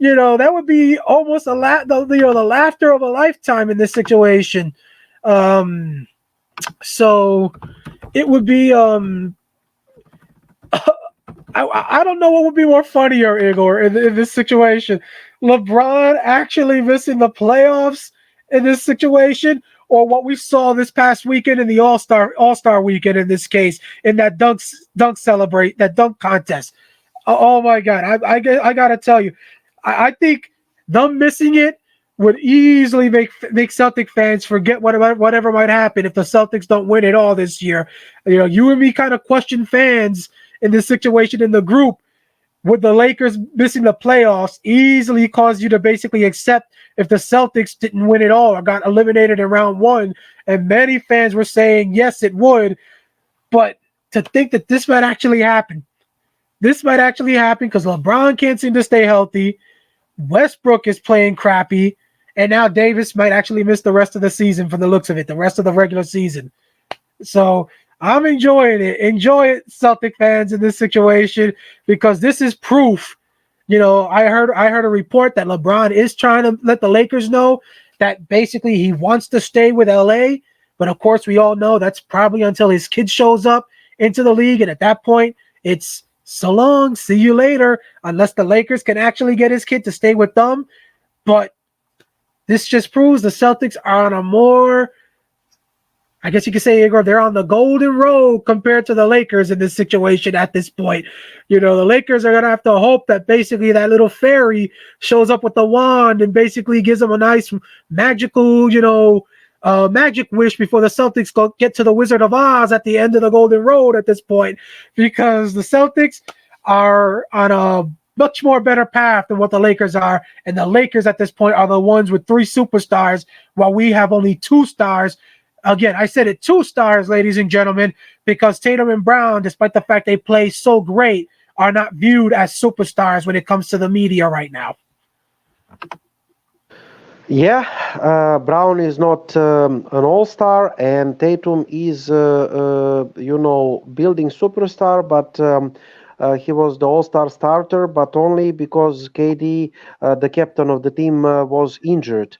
That would be almost the laughter of a lifetime in this situation. So it would be I don't know what would be more funnier, Igor, in this situation. LeBron actually missing the playoffs in this situation, or what we saw this past weekend in the All-Star weekend in this case, in that dunk contest. Oh my God. I gotta tell you, I think them missing it would easily make Celtic fans forget whatever might happen if the Celtics don't win it all this year. You and me kind of question fans in this situation in the group. Would the Lakers missing the playoffs easily cause you to basically accept if the Celtics didn't win it all or got eliminated in round one? And many fans were saying, yes, it would. But to think that this might actually happen because LeBron can't seem to stay healthy. Westbrook is playing crappy. And now Davis might actually miss the rest of the season from the looks of it, the rest of the regular season. So I'm enjoying it. Enjoy it, Celtic fans, in this situation, because this is proof. I heard a report that LeBron is trying to let the Lakers know that basically he wants to stay with LA. But of course, we all know that's probably until his kid shows up into the league. And at that point, it's so long, see you later, unless the Lakers can actually get his kid to stay with them. But this just proves the Celtics are on a more, I guess you could say, Igor, they're on the golden road compared to the Lakers in this situation at this point. The Lakers are going to have to hope that basically that little fairy shows up with the wand and basically gives them a nice magical, magic wish before the Celtics get to the Wizard of Oz at the end of the golden road at this point, because the Celtics are on a much more better path than what the Lakers are. And the Lakers at this point are the ones with 3 superstars, while we have only 2 stars. Again, I said it, 2 stars, ladies and gentlemen, because Tatum and Brown, despite the fact they play so great, are not viewed as superstars when it comes to the media right now. Yeah, Brown is not an all-star, and Tatum is, building superstar, but he was the all-star starter, but only because KD, the captain of the team, was injured.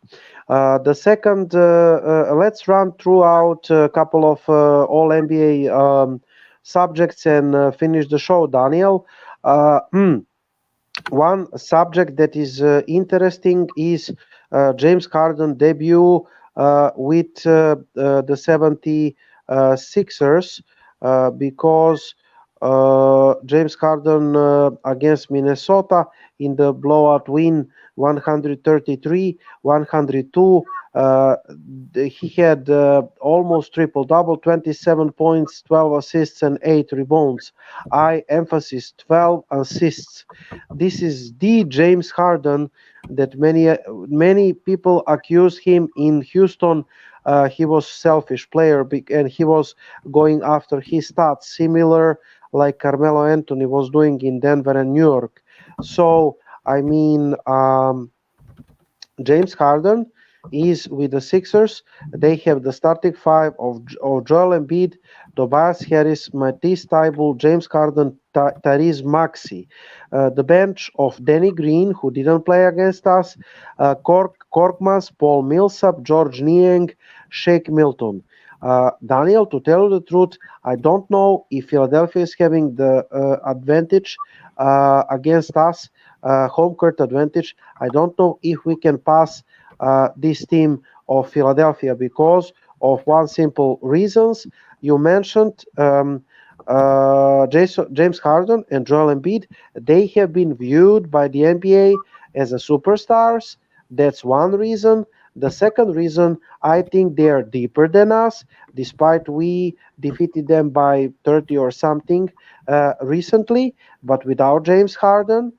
The second, let's run throughout a couple of all-NBA subjects and finish the show, Daniel. One subject that is interesting is James Harden debut with the 76ers because James Harden against Minnesota in the blowout win 133-102. He had almost triple-double, 27 points, 12 assists, and 8 rebounds. I emphasize 12 assists. This is the James Harden that many people accuse him in Houston. He was selfish player, and he was going after his stats, similar like Carmelo Anthony was doing in Denver and New York. So, I mean, James Harden is with the Sixers. They have the starting 5 of Joel Embiid, Tobias Harris, Matisse Thybulle, James Harden, Tyrese Maxey. The bench of Danny Green, who didn't play against us, Korkmaz, Paul Millsap, George Niang, Shake Milton. Daniel, to tell you the truth, I don't know if Philadelphia is having the advantage against us, home court advantage. I don't know if we can pass this team of Philadelphia because of one simple reasons. You mentioned James Harden and Joel Embiid, they have been viewed by the NBA as a superstars. That's one reason. The second reason, I think they are deeper than us, despite we defeated them by 30 or something recently, but without James Harden.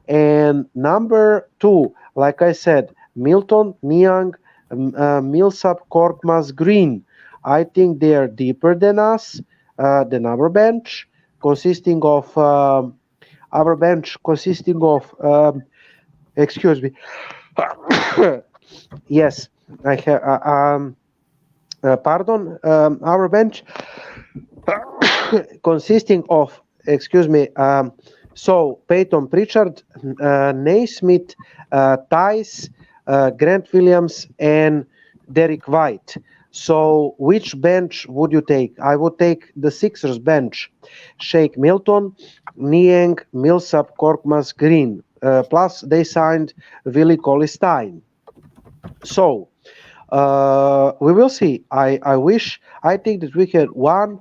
And number two, like I said, Milton, Niang, Millsap, Korkmaz, Green. I think they are deeper than us, than our bench, consisting of our bench consisting of excuse me. Yes, I have. Pardon. Our bench consisting of, excuse me, so Peyton Pritchard, Naismith, Tice, Grant Williams, and Derek White. So which bench would you take? I would take the Sixers bench. Shake Milton, Niang, Millsap, Korkmaz, Green. Plus they signed Willie Cauley-Stein. So we will see. I think that we had one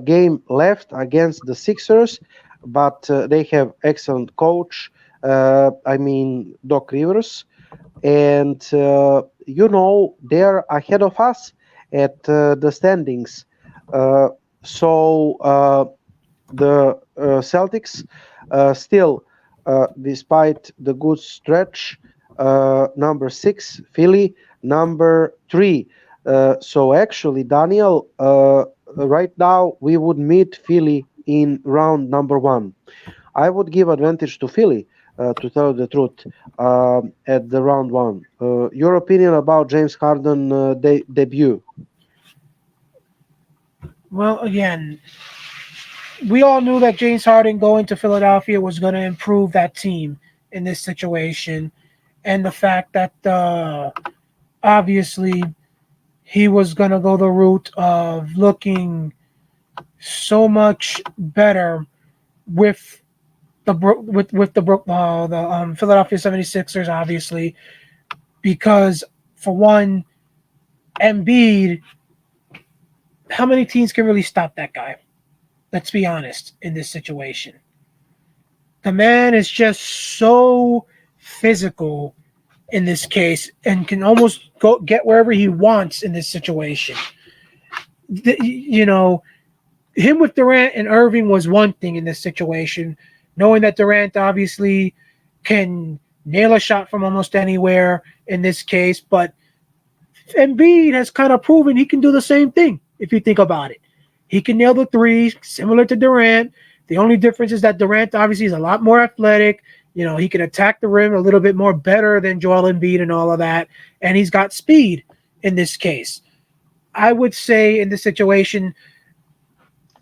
game left against the Sixers, but they have excellent coach. I mean Doc Rivers, and they're ahead of us at the standings. Uh, so the Celtics still, despite the good stretch, number 6, Philly, number 3. So actually, Daniel, right now we would meet Philly in round number 1. I would give advantage to Philly, to tell the truth, at the round 1. Your opinion about James Harden debut? Well, again, we all knew that James Harden going to Philadelphia was going to improve that team in this situation, and the fact that obviously he was going to go the route of looking so much better with the Philadelphia 76ers, obviously, because for one, Embiid, how many teams can really stop that guy? Let's be honest in this situation. The man is just so physical in this case and can almost go get wherever he wants in this situation. Him with Durant and Irving was one thing in this situation, knowing that Durant obviously can nail a shot from almost anywhere in this case, but Embiid has kind of proven he can do the same thing if you think about it. He can nail the threes, similar to Durant. The only difference is that Durant obviously is a lot more athletic. He can attack the rim a little bit more better than Joel Embiid and all of that, and he's got speed in this case. I would say in this situation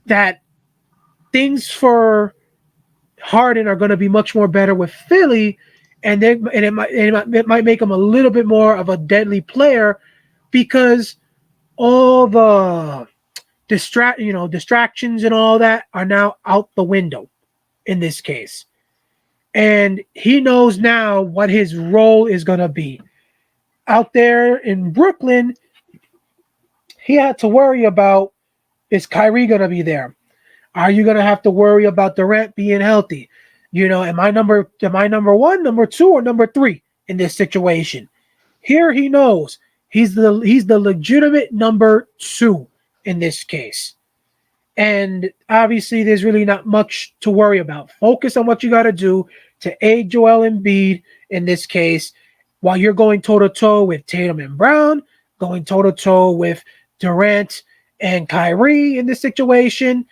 that things for Harden are going to be much more better with Philly, and it might make him a little bit more of a deadly player because all the distractions and all that are now out the window in this case. And he knows now what his role is going to be. Out there in Brooklyn, he had to worry about, is Kyrie going to be there? Are you going to have to worry about Durant being healthy? Am I number 1, number 2, or number 3 in this situation? Here he knows he's the legitimate number 2 in this case. And obviously there's really not much to worry about. Focus on what you got to do to aid Joel Embiid in this case while you're going toe-to-toe with Tatum and Brown, going toe-to-toe with Durant and Kyrie in this situation.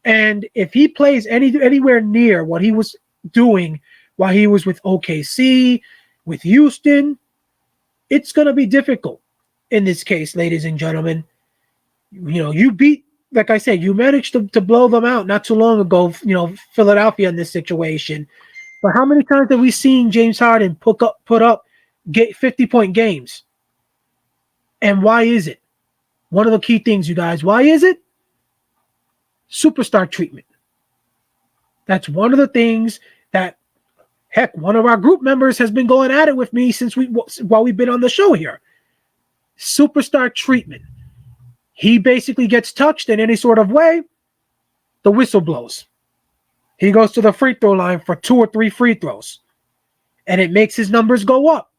And if he plays anywhere near what he was doing while he was with OKC, with Houston, it's going to be difficult in this case, ladies and gentlemen. You beat, like I said, you managed to blow them out not too long ago, Philadelphia in this situation. But how many times have we seen James Harden put up 50-point games? And why is it? One of the key things, you guys, why is it? Superstar treatment. That's one of the things that, heck, one of our group members has been going at it with me while we've been on the show here. Superstar treatment. He basically gets touched in any sort of way. the whistle blows. He goes to the free throw line for 2 or 3 free throws, and it makes his numbers go up.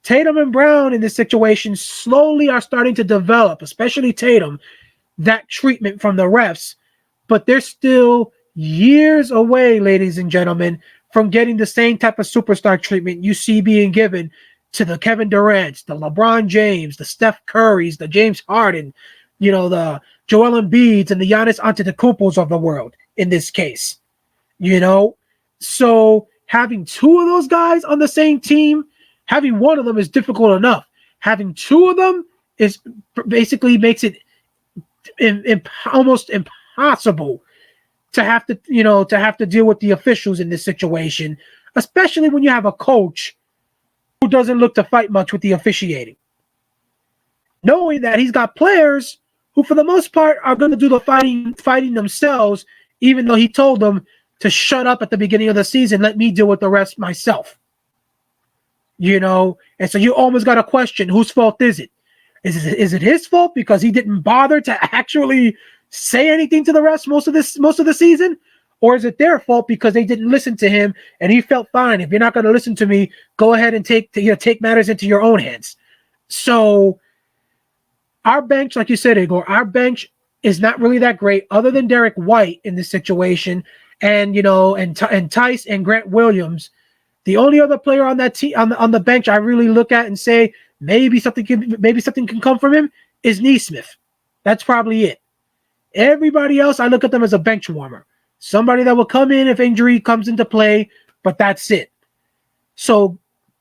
Tatum and Brown in this situation slowly are starting to develop, especially Tatum, that treatment from the refs, but they're still years away, ladies and gentlemen, from getting the same type of superstar treatment you see being given to the Kevin Durant's, the LeBron James, the Steph Currys, the James Harden, the Joel Embiid's and the Giannis Antetokounmpos of the world in this case. you know. So having two of those guys on the same team, having one of them is difficult enough. Having two of them is basically makes it almost impossible to have to deal with the officials in this situation, especially when you have a coach who doesn't look to fight much with the officiating, knowing that he's got players who, for the most part, are going to do the fighting themselves, even though he told them to shut up at the beginning of the season, let me deal with the rest myself. And so you almost got to question, whose fault is it? Is it his fault because he didn't bother to actually say anything to the refs most of the season? Or is it their fault because they didn't listen to him and he felt fine? If you're not going to listen to me, go ahead and take matters into your own hands. So our bench, like you said, Igor, our bench is not really that great, other than Derek White in this situation, and and Tice and Grant Williams. The only other player on that team on the bench I really look at and say maybe something can come from him is Neesmith. That's probably it. Everybody else, I look at them as a bench warmer, somebody that will come in if injury comes into play, but that's it. So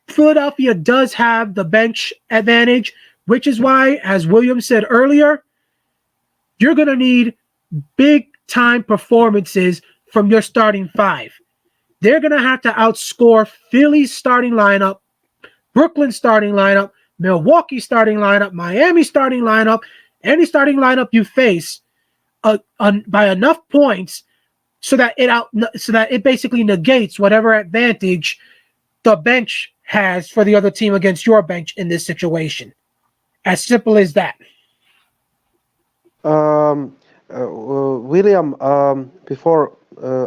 Philadelphia does have the bench advantage, which is why, as Williams said earlier, you're going to need big time performances from your starting five. They're going to have to outscore Philly's starting lineup, Brooklyn's starting lineup, Milwaukee's starting lineup, Miami's starting lineup, any starting lineup you face by enough points so that it basically negates whatever advantage the bench has for the other team against your bench in this situation. As simple as that. William, before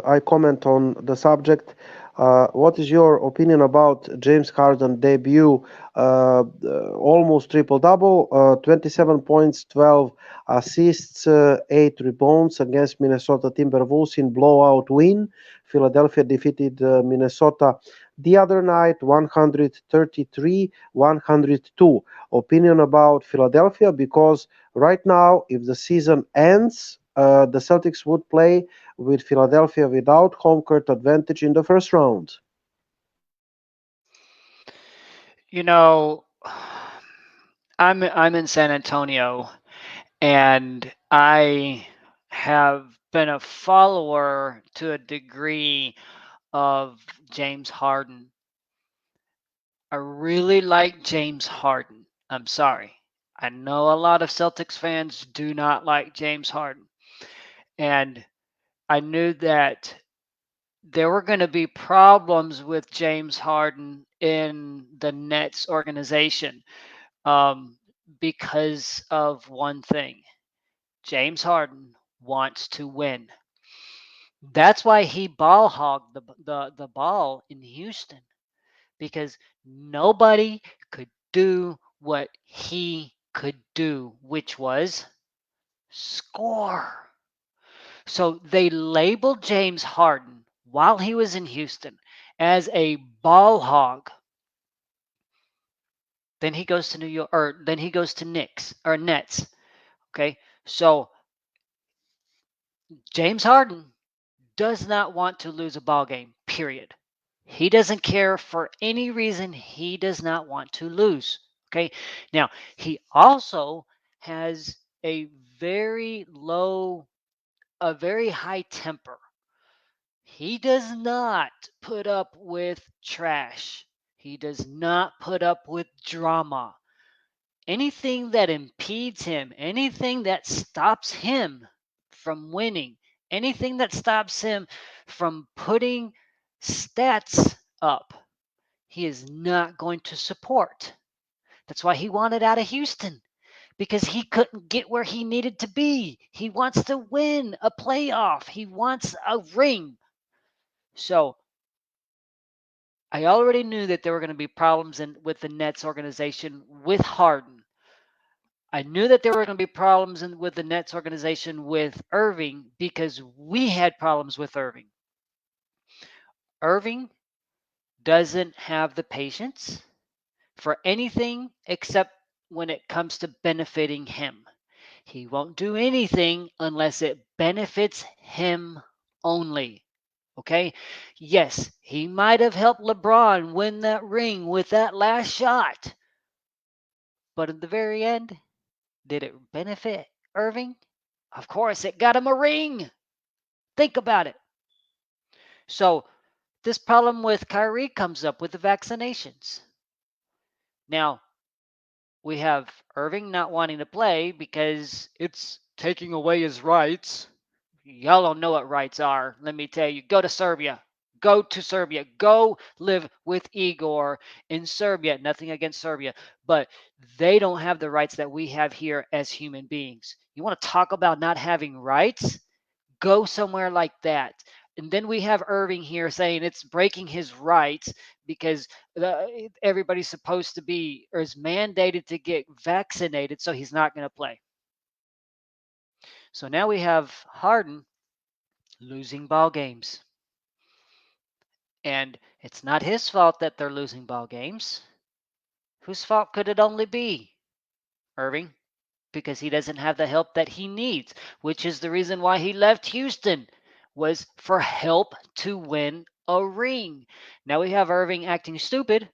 I comment on the subject, what is your opinion about James Harden debut? Almost triple-double, 27 points, 12 assists, 8 rebounds against Minnesota Timberwolves in blowout win. Philadelphia defeated Minnesota the other night, 133-102. Opinion about Philadelphia, because right now, if the season ends, the Celtics would play with Philadelphia without home court advantage in the first round. You know, I'm in San Antonio, and I have been a follower to a degree of James Harden. I really like James Harden. I'm sorry. I know a lot of Celtics fans do not like James Harden. And I knew that there were going to be problems with James Harden in the Nets organization um, because of one thing. James Harden wants to win. That's why he ball hogged the ball in Houston, because nobody could do what he could do, which was score. So they labeled James Harden while he was in Houston as a ball hog. Then he goes to New York, or then he goes to Knicks or Nets. Okay, so James Harden does not want to lose a ball game. Period. He doesn't care for any reason. He does not want to lose. Okay. Now, he also has a very high temper. He does not put up with trash. He does not put up with drama. Anything that impedes him, anything that stops him from winning, anything that stops him from putting stats up, he is not going to support. That's why he wanted out of Houston, because he couldn't get where he needed to be. He wants to win a playoff, he wants a ring. So I already knew that there were going to be problems with the Nets organization with Harden. I knew that there were going to be problems with the Nets organization with Irving because we had problems with Irving. Irving doesn't have the patience for anything except when it comes to benefiting him. He won't do anything unless it benefits him only. Okay? Yes, he might have helped LeBron win that ring with that last shot. But in the very end, did it benefit Irving? Of course, it got him a ring. Think about it. So, this problem with Kyrie comes up with the vaccinations. Now, we have Irving not wanting to play because it's taking away his rights. Y'all don't know what rights are. Let me tell you. Go to Serbia. Go to Serbia. Go live with Igor in Serbia. Nothing against Serbia, but they don't have the rights that we have here as human beings. You want to talk about not having rights? Go somewhere like that. And then we have Irving here saying it's breaking his rights because everybody's supposed to be or is mandated to get vaccinated, so he's not going to play. So now we have Harden losing ball games. And it's not his fault that they're losing ball games. Whose fault could it only be? Irving, because he doesn't have the help that he needs, which is the reason why he left Houston, was for help to win a ring. Now we have Irving acting stupid.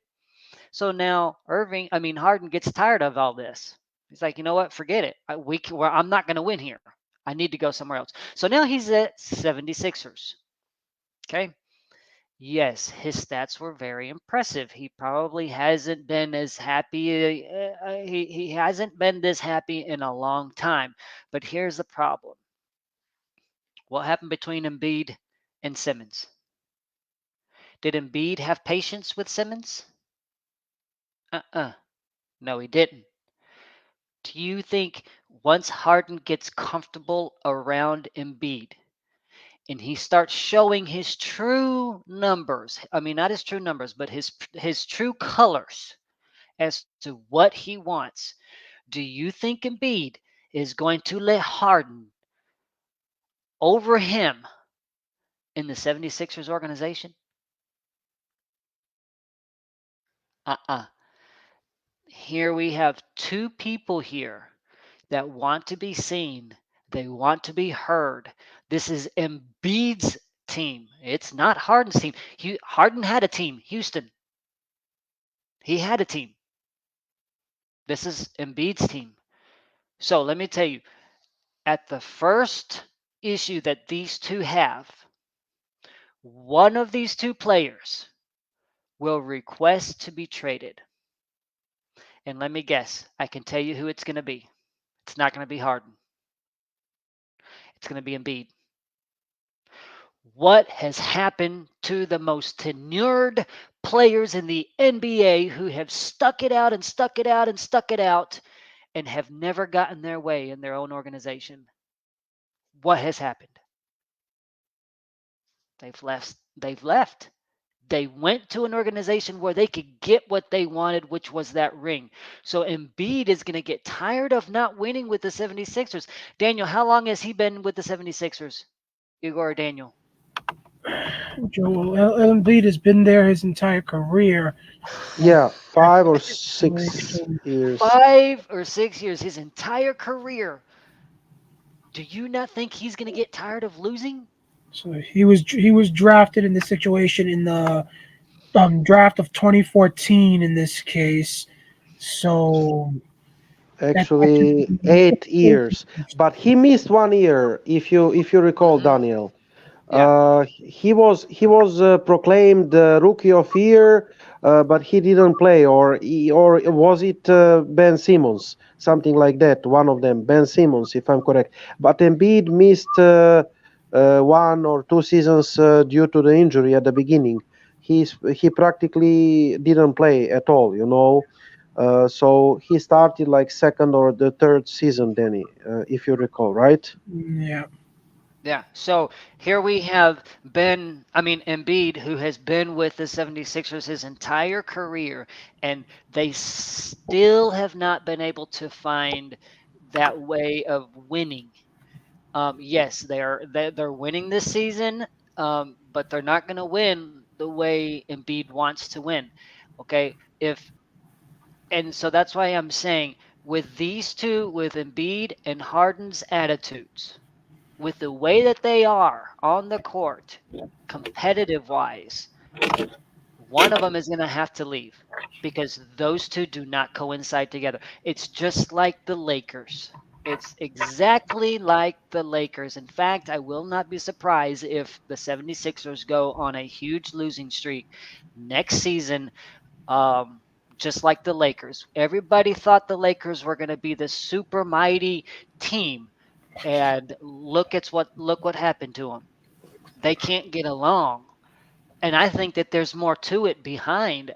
So now Harden gets tired of all this. He's like, you know what? Forget it. I'm not going to win here. I need to go somewhere else. So now he's at 76ers. Okay. Yes, his stats were very impressive. He probably hasn't been as happy. He hasn't been this happy in a long time. But here's the problem. What happened between Embiid and Simmons? Did Embiid have patience with Simmons? No, he didn't. Do you think once Harden gets comfortable around Embiid and he starts showing his true numbers, not his true numbers, but his true colors as to what he wants, do you think Embiid is going to let Harden over him in the 76ers organization? Uh-uh. Here we have two people here that want to be seen. They want to be heard. This is Embiid's team. It's not Harden's team. Harden had a team, Houston. He had a team. This is Embiid's team. So let me tell you, at the first issue that these two have, one of these two players will request to be traded. And let me guess, I can tell you who it's going to be. It's not going to be Harden. It's going to be Embiid. What has happened to the most tenured players in the NBA who have stuck it out and stuck it out and stuck it out and have never gotten their way in their own organization? What has happened? They've left. They've left. They went to an organization where they could get what they wanted, which was that ring. So Embiid is going to get tired of not winning with the 76ers. Daniel, how long has he been with the 76ers? Igor or Daniel? Joel Embiid has been there his entire career. Yeah, 5 or 6 years. 5 or 6 years, his entire career. Do you not think he's going to get tired of losing? So he was drafted in this situation in the draft of 2014 in this case. So that's Actually, actually 8 years, but he missed 1 year. If you recall, Mm-hmm. Daniel, Yeah. he was proclaimed rookie of year, but he didn't play, or was it Ben Simmons, something like that? One of them, Ben Simmons, if I'm correct. But Embiid missed 1 or 2 seasons due to the injury at the beginning. He practically didn't play at all. So he started like second or the third season, Danny, if you recall, right? Yeah. Yeah. So here we have Embiid, who has been with the 76ers his entire career, and they still have not been able to find that way of winning. Yes, they're winning this season, but they're not going to win the way Embiid wants to win. Okay, if and so that's why I'm saying with these two, with Embiid and Harden's attitudes, with the way that they are on the court, competitive wise, one of them is going to have to leave because those two do not coincide together. It's just like the Lakers. It's exactly like the Lakers. In fact, I will not be surprised if the 76ers go on a huge losing streak next season, um, just like the Lakers. Everybody thought the Lakers were going to be this super mighty team, and look what happened to them. They can't get along, and I think that there's more to it behind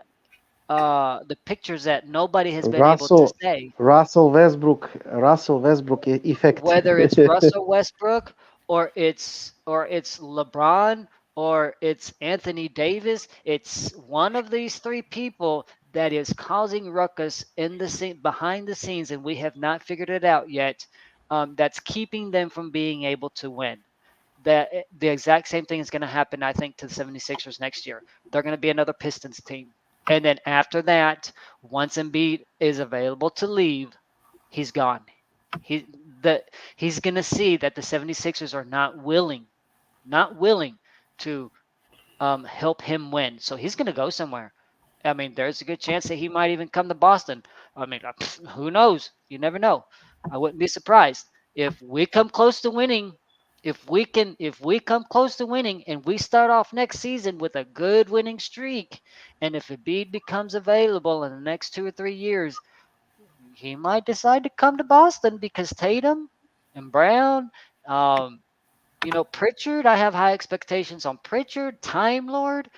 the pictures that nobody has been able to Russell say. Russell Westbrook effect. Whether it's Russell Westbrook or it's LeBron or it's Anthony Davis, it's one of these three people that is causing ruckus in the scene behind the scenes, and we have not figured it out yet. That's keeping them from being able to win. The exact same thing is going to happen, I think, to the 76ers next year. They're going to be another Pistons team. And then after that, once Embiid is available to leave, he's gone. He the he's going to see that the 76ers are not willing to help him win. So he's going to go somewhere. I mean, there's a good chance that he might even come to Boston. I mean, who knows? You never know. I wouldn't be surprised if we come close to winning. If we come close to winning and we start off next season with a good winning streak, and if Embiid becomes available in the next 2 or 3 years, he might decide to come to Boston because Tatum and Brown, um, Pritchard, I have high expectations on Pritchard, Time Lord.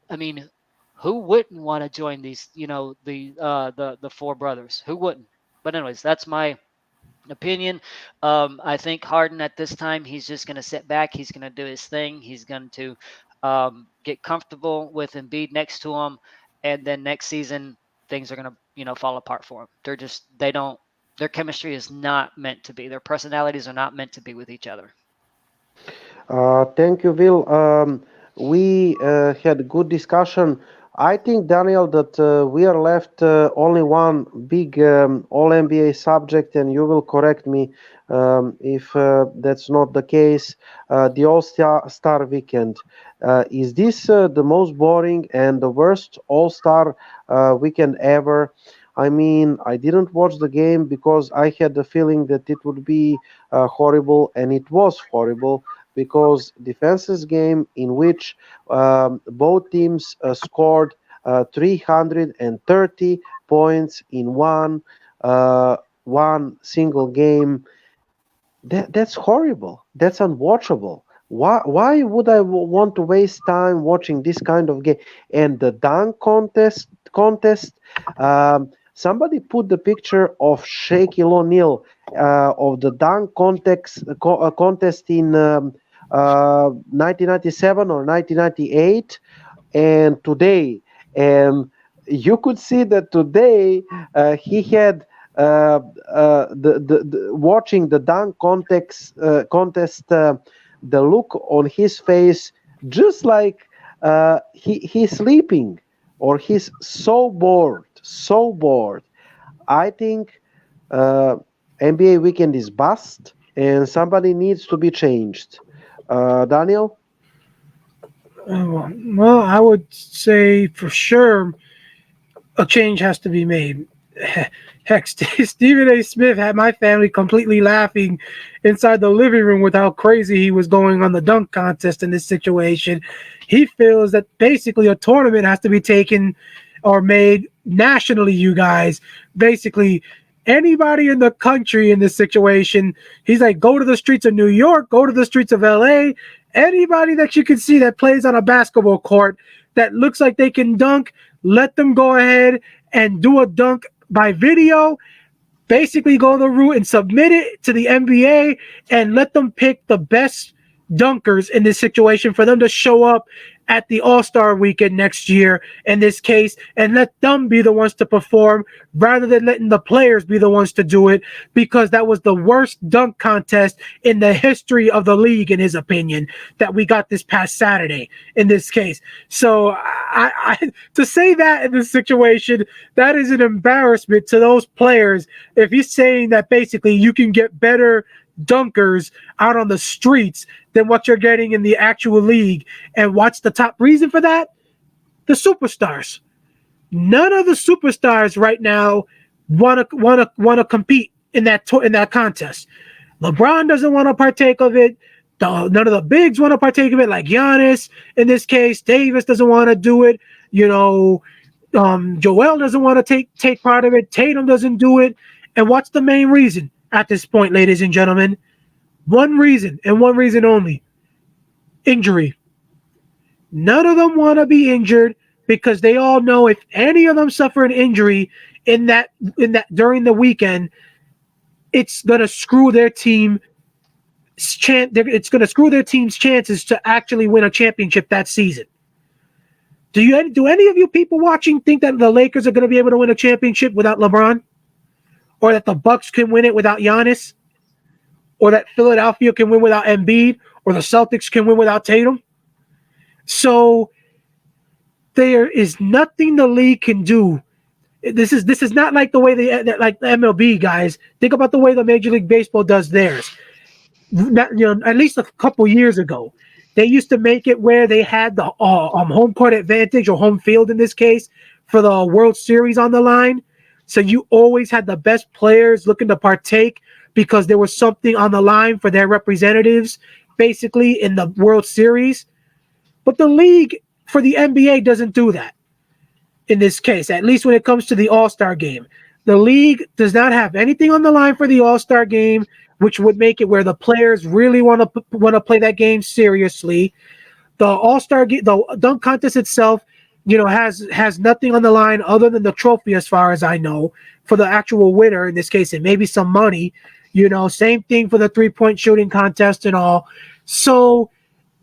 I mean, who wouldn't want to join these, the four brothers? Who wouldn't? But anyways, that's my opinion. I think Harden at this time, he's just going to sit back. He's going to do his thing. He's going to get comfortable with Embiid next to him, and then next season things are going to fall apart for him. They don't. Their chemistry is not meant to be. Their personalities are not meant to be with each other. Thank you, Will. We had good discussion. I think, Daniel, that we are left only one big All NBA subject, and you will correct me if that's not the case. The All-Star weekend. Is this the most boring and the worst All-Star weekend ever? I mean, I didn't watch the game because I had the feeling that it would be horrible, and it was horrible because defenses game in which both teams scored 330 points in one single game. That's horrible. That's unwatchable. Why would I want to waste time watching this kind of game? And the dunk contest. Somebody put the picture of Shaquille O'Neal of the dunk contest in 1997 or 1998 and today, and you could see that today he had the watching the dunk contest, the look on his face, just like he's sleeping or he's so bored. I think uh, NBA weekend is bust, and somebody needs to be changed. Daniel? Well, I would say for sure a change has to be made. Heck, Stephen A. Smith had my family completely laughing inside the living room with how crazy he was going on the dunk contest in this situation. He feels that basically a tournament has to be taken or made nationally, you guys. Basically, anybody in the country in this situation, he's like, go to the streets of New York, go to the streets of LA. Anybody that you can see that plays on a basketball court that looks like they can dunk, let them go ahead and do a dunk by video, basically go the route and submit it to the NBA and let them pick the best dunkers in this situation for them to show up at the All-Star weekend next year in this case, and let them be the ones to perform rather than letting the players be the ones to do it, because that was the worst dunk contest in the history of the league, in his opinion, that we got this past Saturday in this case. So I to say that in this situation, that is an embarrassment to those players. If he's saying that basically you can get better dunkers out on the streets than what you're getting in the actual league. And what's the top reason for that? The superstars. None of the superstars right now want to compete in that contest. LeBron doesn't want to partake of it. None of the bigs want to partake of it, like Giannis in this case. Davis doesn't want to do it. Joel doesn't want to take part of it. Tatum doesn't do it. And what's the main reason at this point, ladies and gentlemen? One reason, and one reason only: injury. None of them want to be injured, because they all know if any of them suffer an injury in that during the weekend, it's gonna screw their team. It's gonna screw their team's chances to actually win a championship that season. Do any of you people watching think that the Lakers are going to be able to win a championship without LeBron, or that the Bucks can win it without Giannis, or that Philadelphia can win without Embiid, or the Celtics can win without Tatum? So there is nothing the league can do. This is not like the way like the MLB guys. Think about the way the Major League Baseball does theirs. At least a couple years ago, they used to make it where they had the home court advantage, or home field in this case, for the World Series on the line. So you always had the best players looking to partake, because there was something on the line for their representatives, basically, in the World Series. But the league, for the NBA, doesn't do that in this case, at least when it comes to the All-Star game. The league does not have anything on the line for the All-Star game, which would make it where the players really want to play that game seriously. The All-Star game, the dunk contest itself, has nothing on the line other than the trophy, as far as I know, for the actual winner in this case, and maybe some money. Same thing for the 3-point shooting contest and all. So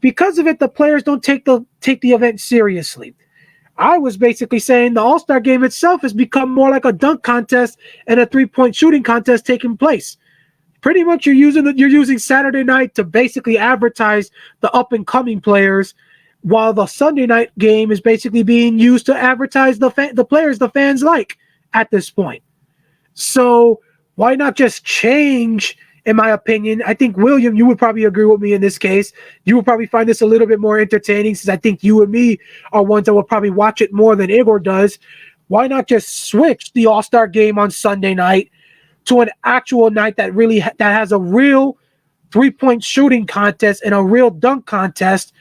because of it, the players don't take the event seriously. I was basically saying the All-Star game itself has become more like a dunk contest and a 3-point shooting contest taking place. Pretty much you're using Saturday night to basically advertise the up-and-coming players, while the Sunday night game is basically being used to advertise the players the fans like at this point. So why not just change, in my opinion? I think, William, you would probably agree with me in this case. You would probably find this a little bit more entertaining, since I think you and me are ones that will probably watch it more than Igor does. Why not just switch the All-Star game on Sunday night to an actual night that really that has a real 3-point shooting contest and a real dunk contest,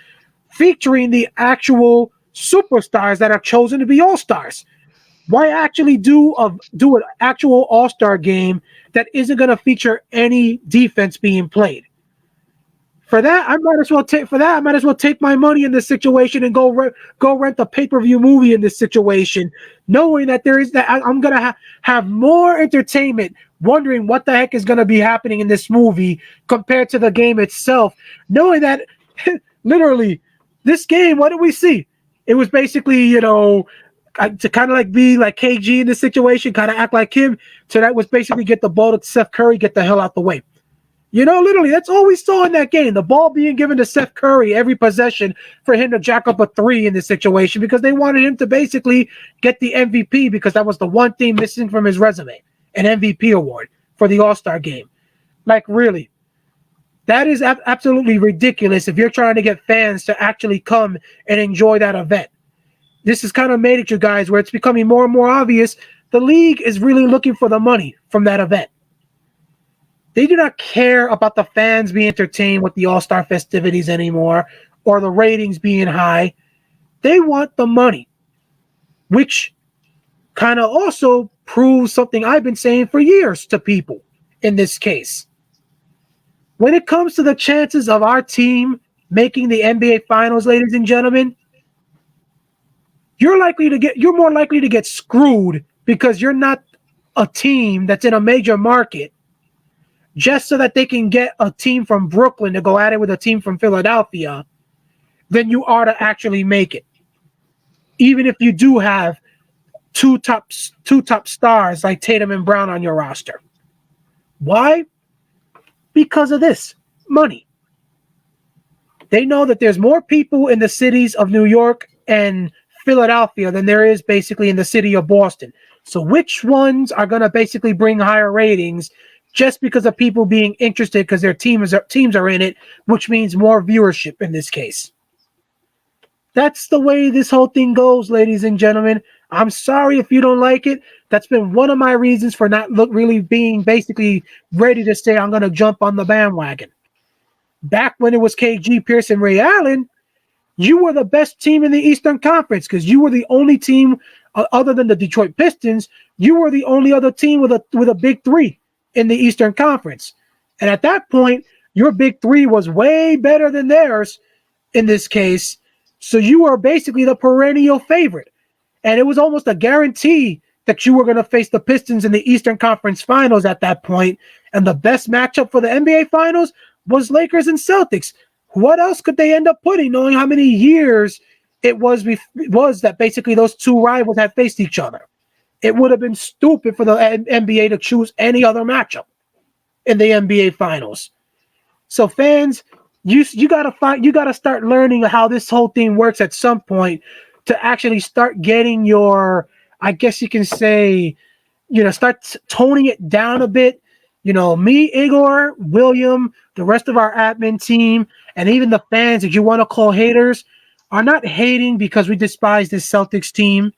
featuring the actual superstars that are chosen to be All-Stars? Why actually do an actual All-Star game that isn't going to feature any defense being played? For that, I might as well take my money in this situation and go rent a pay-per-view movie in this situation, knowing that I'm going to have more entertainment, wondering what the heck is going to be happening in this movie compared to the game itself, knowing that literally this game, what did we see? It was basically, to kind of like be like KG in this situation, kind of act like him. So that was basically get the ball to Seth Curry, get the hell out the way. Literally, that's all we saw in that game. The ball being given to Seth Curry every possession for him to jack up a 3 in this situation, because they wanted him to basically get the MVP, because that was the one thing missing from his resume, an MVP award for the All-Star game. Like, really. That is absolutely ridiculous if you're trying to get fans to actually come and enjoy that event. This has kind of made it, you guys, where it's becoming more and more obvious the league is really looking for the money from that event. They do not care about the fans being entertained with the All-Star festivities anymore, or the ratings being high. They want the money, which kind of also proves something I've been saying for years to people in this case. When it comes to the chances of our team making the NBA Finals, ladies and gentlemen, you're more likely to get screwed, because you're not a team that's in a major market just so that they can get a team from Brooklyn to go at it with a team from Philadelphia than you are to actually make it. Even if you do have two top two top stars like Tatum and Brown on your roster. Why? Because of this money. They know that there's more people in the cities of New York and Philadelphia than there is basically in the city of Boston. So which ones are going to basically bring higher ratings just because of people being interested because their teams are in it, which means more viewership in this case. That's the way this whole thing goes, ladies and gentlemen. I'm sorry if you don't like it. That's been one of my reasons for not really being basically ready to say I'm going to jump on the bandwagon. Back when it was KG, Pierce, and Ray Allen, you were the best team in the Eastern Conference because you were the only team other than the Detroit Pistons. You were the only other team with a big three in the Eastern Conference. And at that point, your big three was way better than theirs in this case. So you were basically the perennial favorite. And it was almost a guarantee that you were going to face the Pistons in the Eastern Conference Finals at that point. And the best matchup for the NBA Finals was Lakers and Celtics. What else could they end up putting, knowing how many years it was that basically those two rivals had faced each other? It would have been stupid for the NBA to choose any other matchup in the NBA Finals. So fans, you gotta start learning how this whole thing works at some point to actually start getting your, I guess you can say, start toning it down a bit. Me, Igor, William, the rest of our admin team, and even the fans that you want to call haters are not hating because we despise this Celtics team.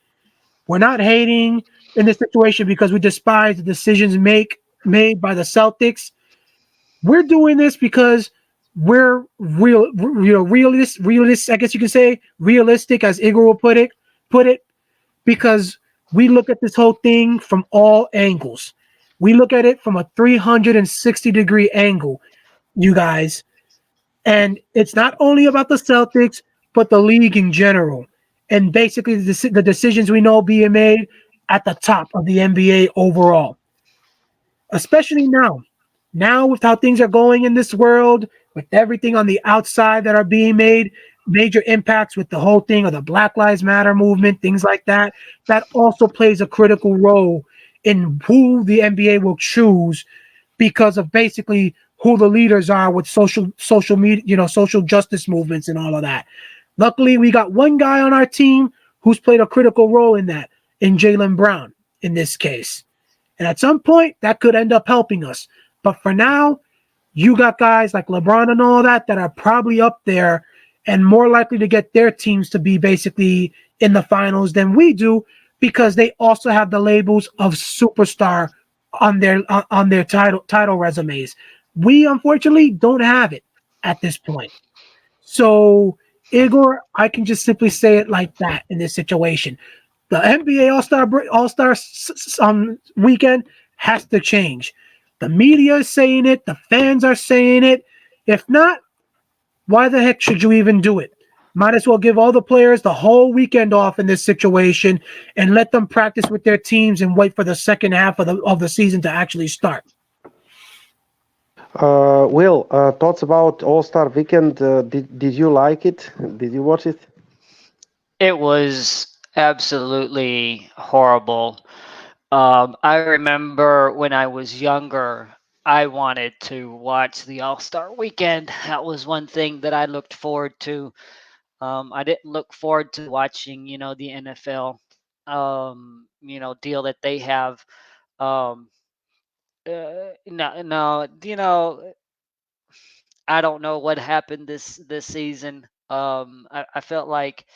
We're not hating in this situation because we despise the decisions made by the Celtics. We're doing this because we're realist. I guess you can say realistic, as Igor will put it, because we look at this whole thing from all angles. We look at it from a 360-degree angle, you guys. And it's not only about the Celtics, but the league in general. And basically the decisions we know being made at the top of the NBA overall, especially now. Now, with how things are going in this world, with everything on the outside that are being made, major impacts with the whole thing of the Black Lives Matter movement, things like that, that also plays a critical role in who the NBA will choose because of basically who the leaders are with social media, social justice movements and all of that. Luckily, we got one guy on our team who's played a critical role in that, in Jaylen Brown, in this case. And at some point, that could end up helping us. But for now, you got guys like LeBron and all that are probably up there and more likely to get their teams to be basically in the finals than we do because they also have the labels of superstar on their title resumes. We unfortunately don't have it at this point. So, Igor, I can just simply say it like that in this situation. The NBA All Star weekend has to change. The media is saying it. The fans are saying it. If not, why the heck should you even do it? Might as well give all the players the whole weekend off in this situation and let them practice with their teams and wait for the second half of the season to actually start. Will, thoughts about All Star Weekend? Did you like it? Did you watch it? It was absolutely horrible. I remember when I was younger, I wanted to watch the All Star Weekend. That was one thing that I looked forward to. I didn't look forward to watching, the NFL, deal that they have. Um, no, no, I don't know what happened this season. I felt like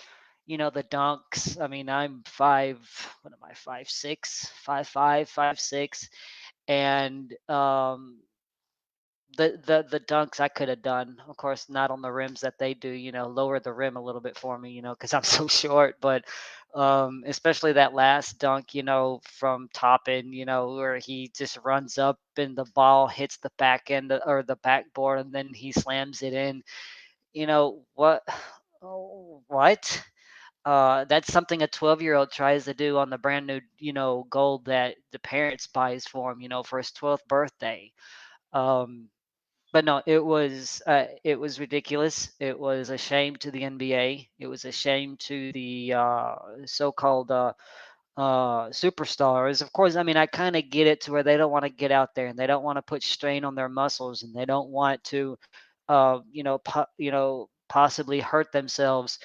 the dunks. I mean, I'm five. What am I? 5'6", 5'5", 5'6", and the dunks I could have done. Of course, not on the rims that they do. Lower the rim a little bit for me. Because I'm so short. But especially that last dunk. From Toppin. Where he just runs up and the ball hits the back end or the backboard, and then he slams it in. What? Oh, what? That's something a 12-year-old tries to do on the brand new, gold that the parents buys for him, for his 12th birthday. Um, but no, it was ridiculous. It was a shame to the NBA. It was a shame to the so-called superstars. Of course, I mean, I kind of get it to where they don't want to get out there and they don't want to put strain on their muscles and they don't want to, possibly hurt themselves.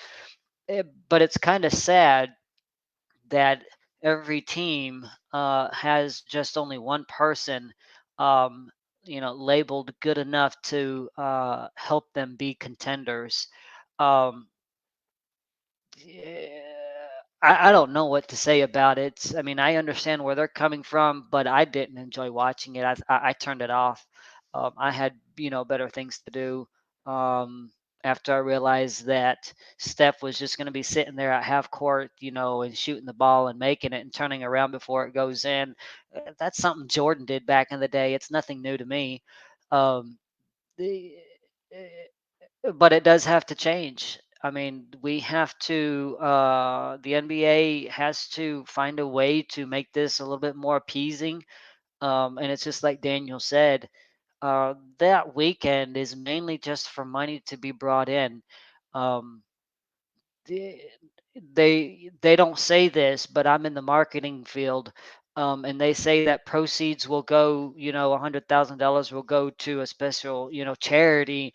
But it's kind of sad that every team has just only one person, um, labeled good enough to help them be contenders. Um, yeah, I don't know what to say about it. I mean, I understand where they're coming from, but I didn't enjoy watching it. I turned it off. I had better things to do. Um, After I realized that Steph was just going to be sitting there at half court, and shooting the ball and making it and turning around before it goes in. That's something Jordan did back in the day. It's nothing new to me. Um, the, but it does have to change. I mean, we have to, the NBA has to find a way to make this a little bit more appeasing. And it's just like Daniel said, that weekend is mainly just for money to be brought in. Um, the- they don't say this, but I'm in the marketing field, and they say that proceeds will go, $100,000 will go to a special, charity.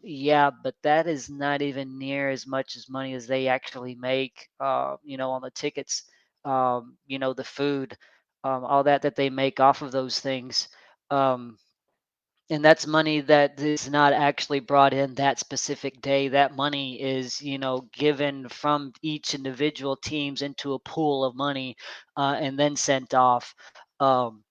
Yeah, but that is not even near as much as money as they actually make, on the tickets, the food, all that they make off of those things. Um, and that's money that is not actually brought in that specific day. That money is, given from each individual teams into a pool of money, and then sent off. Um,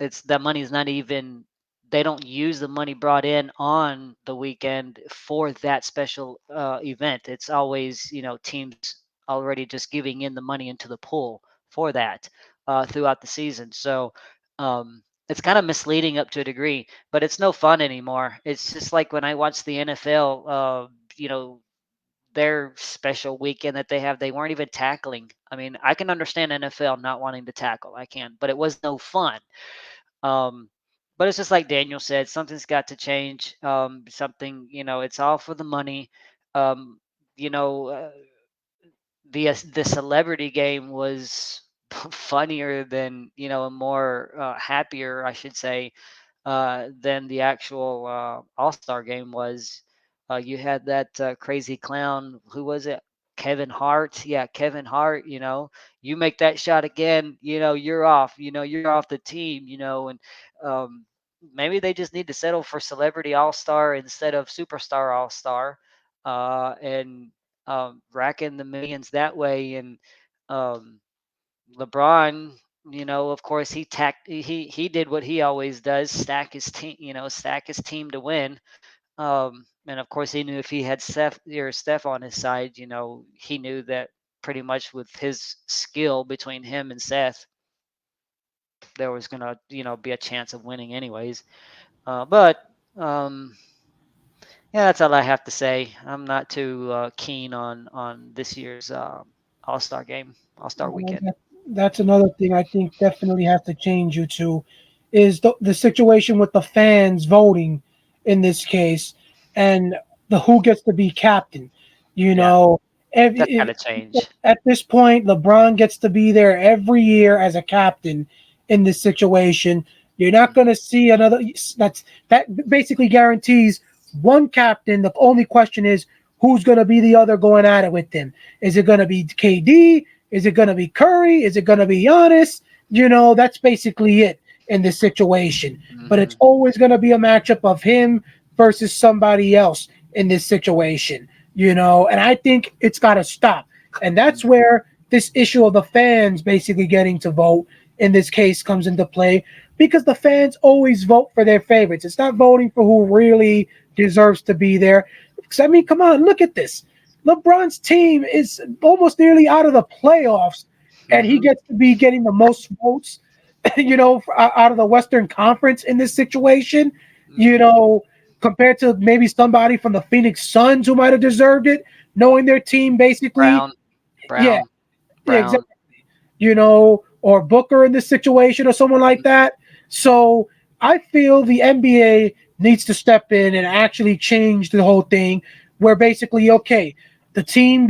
it's that money is not even. They don't use the money brought in on the weekend for that special event. It's always, teams already just giving in the money into the pool for that throughout the season. So it's kind of misleading up to a degree, but it's no fun anymore. It's just like when I watch the NFL, their special weekend that they have, they weren't even tackling. I mean, I can understand NFL not wanting to tackle. I can, but it was no fun. Um, but it's just like Daniel said, something's got to change. Something, it's all for the money. Um, you know, uh, the celebrity game was funnier than, and more happier, I should say, than the actual All-Star game was. You had that crazy clown. Who was it? Kevin Hart. Yeah, Kevin Hart. You make that shot again. You're off. You're off the team. And um, maybe they just need to settle for celebrity All-Star instead of superstar All-Star, and rack in the millions that way. And um, LeBron, of course, he did what he always does: stack his team, stack his team to win. And of course, he knew if he had Steph on his side, he knew that pretty much with his skill between him and Seth, there was gonna, be a chance of winning anyways. But yeah, that's all I have to say. I'm not too keen on this year's All Star game, All Star Well, weekend. that's another thing I think definitely has to change you to is the situation with the fans voting in this case and the who gets to be captain. You Yeah, know, that's got every, to change. at this point, LeBron gets to be there every year as a captain in this situation. You're not going to see another. That basically guarantees one captain. The only question is who's going to be the other going at it with him. Is it going to be KD? Is it going to be Curry? Is it going to be Giannis? That's basically it in this situation. But it's Hmm. always going to be a matchup of him versus somebody else in this situation. And I think it's got to stop. And that's where this issue of the fans basically getting to vote in this case comes into play because the fans always vote for their favorites. It's not voting for who really deserves to be there. Because, I mean, come on, look at this. LeBron's team is almost nearly out of the playoffs, and he Hmm. gets to be getting the most votes, out of the Western Conference in this situation, you Hmm. know, compared to maybe somebody from the Phoenix Suns who might have deserved it, knowing their team basically Brown. Yeah, Brown, yeah, Brown. exactly. Or Booker in this situation or someone like that. So I feel the NBA needs to step in and actually change the whole thing where basically, okay, the team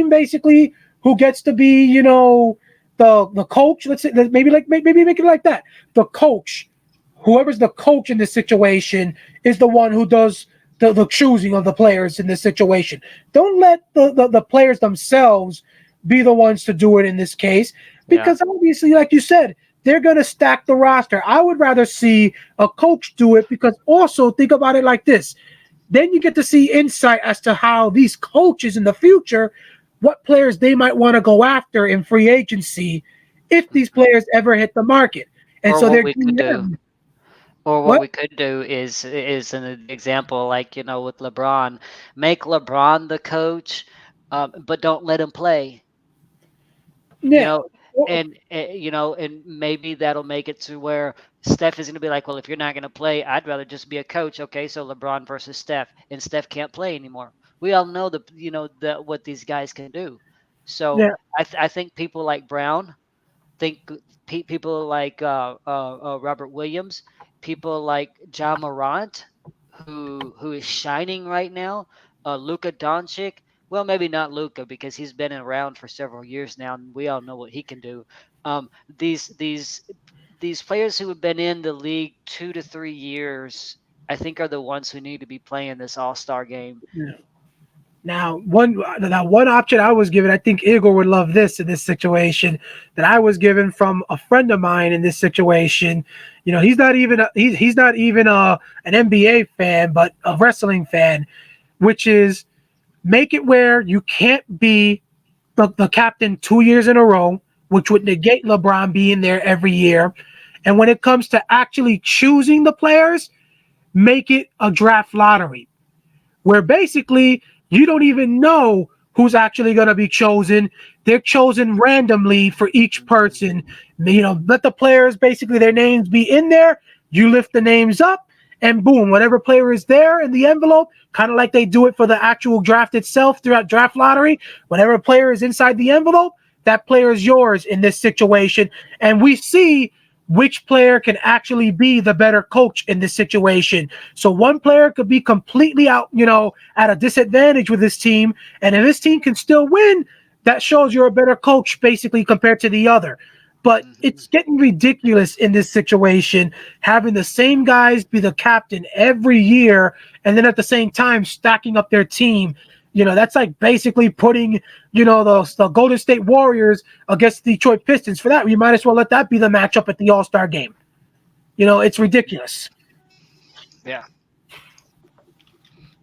basically who gets to be, the coach, let's say, maybe make it like that. The coach, whoever's the coach in this situation is the one who does the choosing of the players in this situation. Don't let the players themselves be the ones to do it in this case, Yeah. because obviously, like you said, they're going to stack the roster. I would rather see a coach do it because also think about it like this. Then you get to see insight as to how these coaches in the future, what players they might want to go after in free agency if these players ever hit the market. And Or so what their we could do, GM, or what what? we could do is an example like with LeBron, make LeBron the coach, but don't let him play. you Yeah. know and maybe that'll make it to where Steph is going to be like, well, if you're not going to play, I'd rather just be a coach. Okay, so LeBron versus Steph, and Steph can't play anymore. We all know the what these guys can do. So Yeah. I think people like Brown, think people like Robert Williams, people like John Morant, who is shining right now. Luka Doncic. Well, maybe not Luka because he's been around for several years now, and we all know what he can do. Um, these these these players who have been in the league 2 to 3 years, I think, are the ones who need to be playing this All Star game. Yeah. Now one option I was given, I think Igor would love this in this situation, that I was given from a friend of mine in this situation. He's not even an NBA fan, but a wrestling fan, which is make it where you can't be the captain 2 years in a row, which would negate LeBron being there every year. And when it comes to actually choosing the players, make it a draft lottery where basically you don't even know who's actually going to be chosen. They're chosen randomly for each person. Let the players basically their names be in there. You lift the names up, and boom, whatever player is there in the envelope, kind of like they do it for the actual draft itself throughout draft lottery. Whatever player is inside the envelope, that player is yours in this situation. And we see which player can actually be the better coach in this situation. So one player could be completely out, at a disadvantage with his team. And if his team can still win, that shows you're a better coach, basically, compared to the other. But Hmm. it's getting ridiculous in this situation, having the same guys be the captain every year, and then at the same time stacking up their team. That's like basically putting, the Golden State Warriors against the Detroit Pistons. For that, we might as well let that be the matchup at the All-Star game. It's ridiculous. Yeah,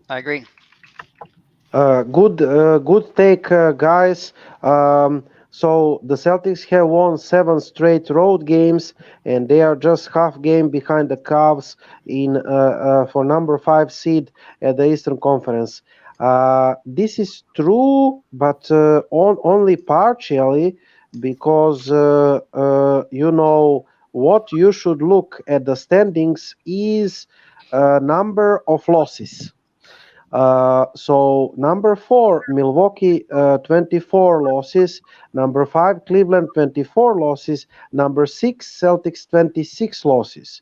I agree. Good take, guys. So the Celtics have won 7 straight road games, and they are just half game behind the Cavs in for number 5 seed at the Eastern Conference. This is true, but only partially, because what you should look at the standings is number of losses. So number 4, Milwaukee, 24 losses. Number 5, Cleveland, 24 losses. Number 6, Celtics, 26 losses.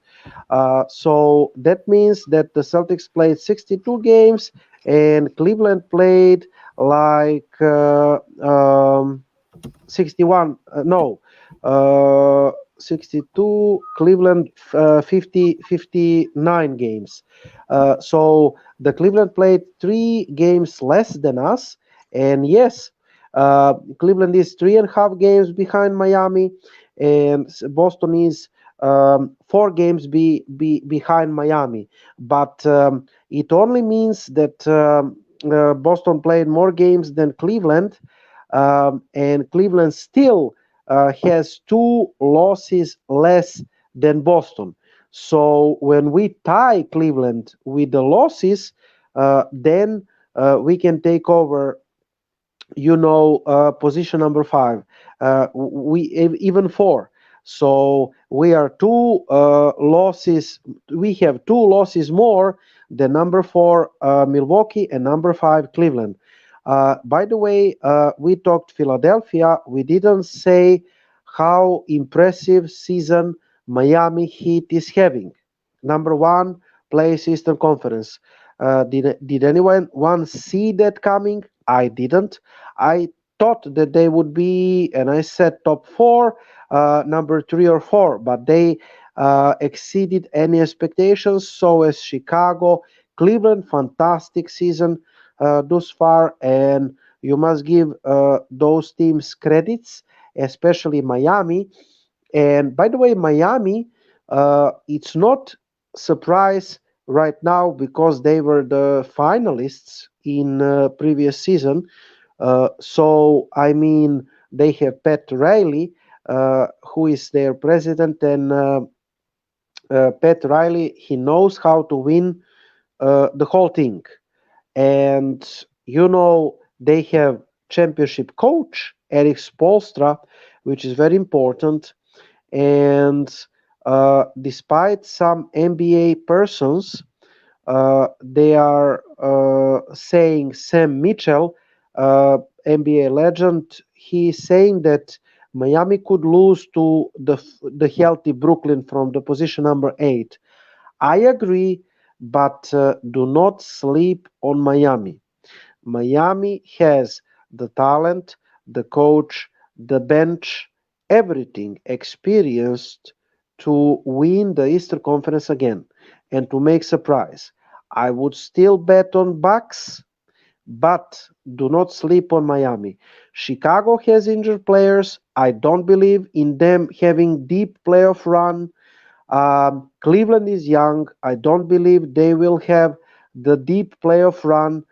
So that means that the Celtics played 62 games and Cleveland played like 61. No, uh, 62. Cleveland 59 games. So the Cleveland played 3 games less than us, and yes, Cleveland is 3.5 games behind Miami, and Boston is 4 games behind Miami. But it only means that Boston played more games than Cleveland, and Cleveland still has 2 losses less than Boston. So when we tie Cleveland with the losses, then we can take over, position number 5. We even 4. So we are 2 losses. We have 2 losses more than number 4 Milwaukee and number 5 Cleveland. By the way, we talked Philadelphia. We didn't say how impressive season Miami Heat is having. Number one, plays Eastern Conference. Did anyone see that coming? I didn't. I thought that they would be, and I said top four, number three or four, but they exceeded any expectations. So as Chicago, Cleveland, fantastic season thus far, and you must give those teams credits, especially Miami. And by the way, Miami, it's not surprise right now because they were the finalists in previous season. So I mean, they have Pat Riley, who is their president, and Pat Riley, he knows how to win the whole thing. And they have championship coach Eric Spoelstra, which is very important. And despite some NBA persons, they are saying Sam Mitchell, NBA legend, he is saying that Miami could lose to the healthy Brooklyn from the position number 8. I agree, but do not sleep on Miami. Miami has the talent, the coach, the bench, everything experienced to win the Eastern Conference again and to make surprise. I would still bet on Bucks, but do not sleep on Miami. Chicago has injured players. I don't believe in them having deep playoff run. Cleveland is young. I don't believe they will have the deep playoff run.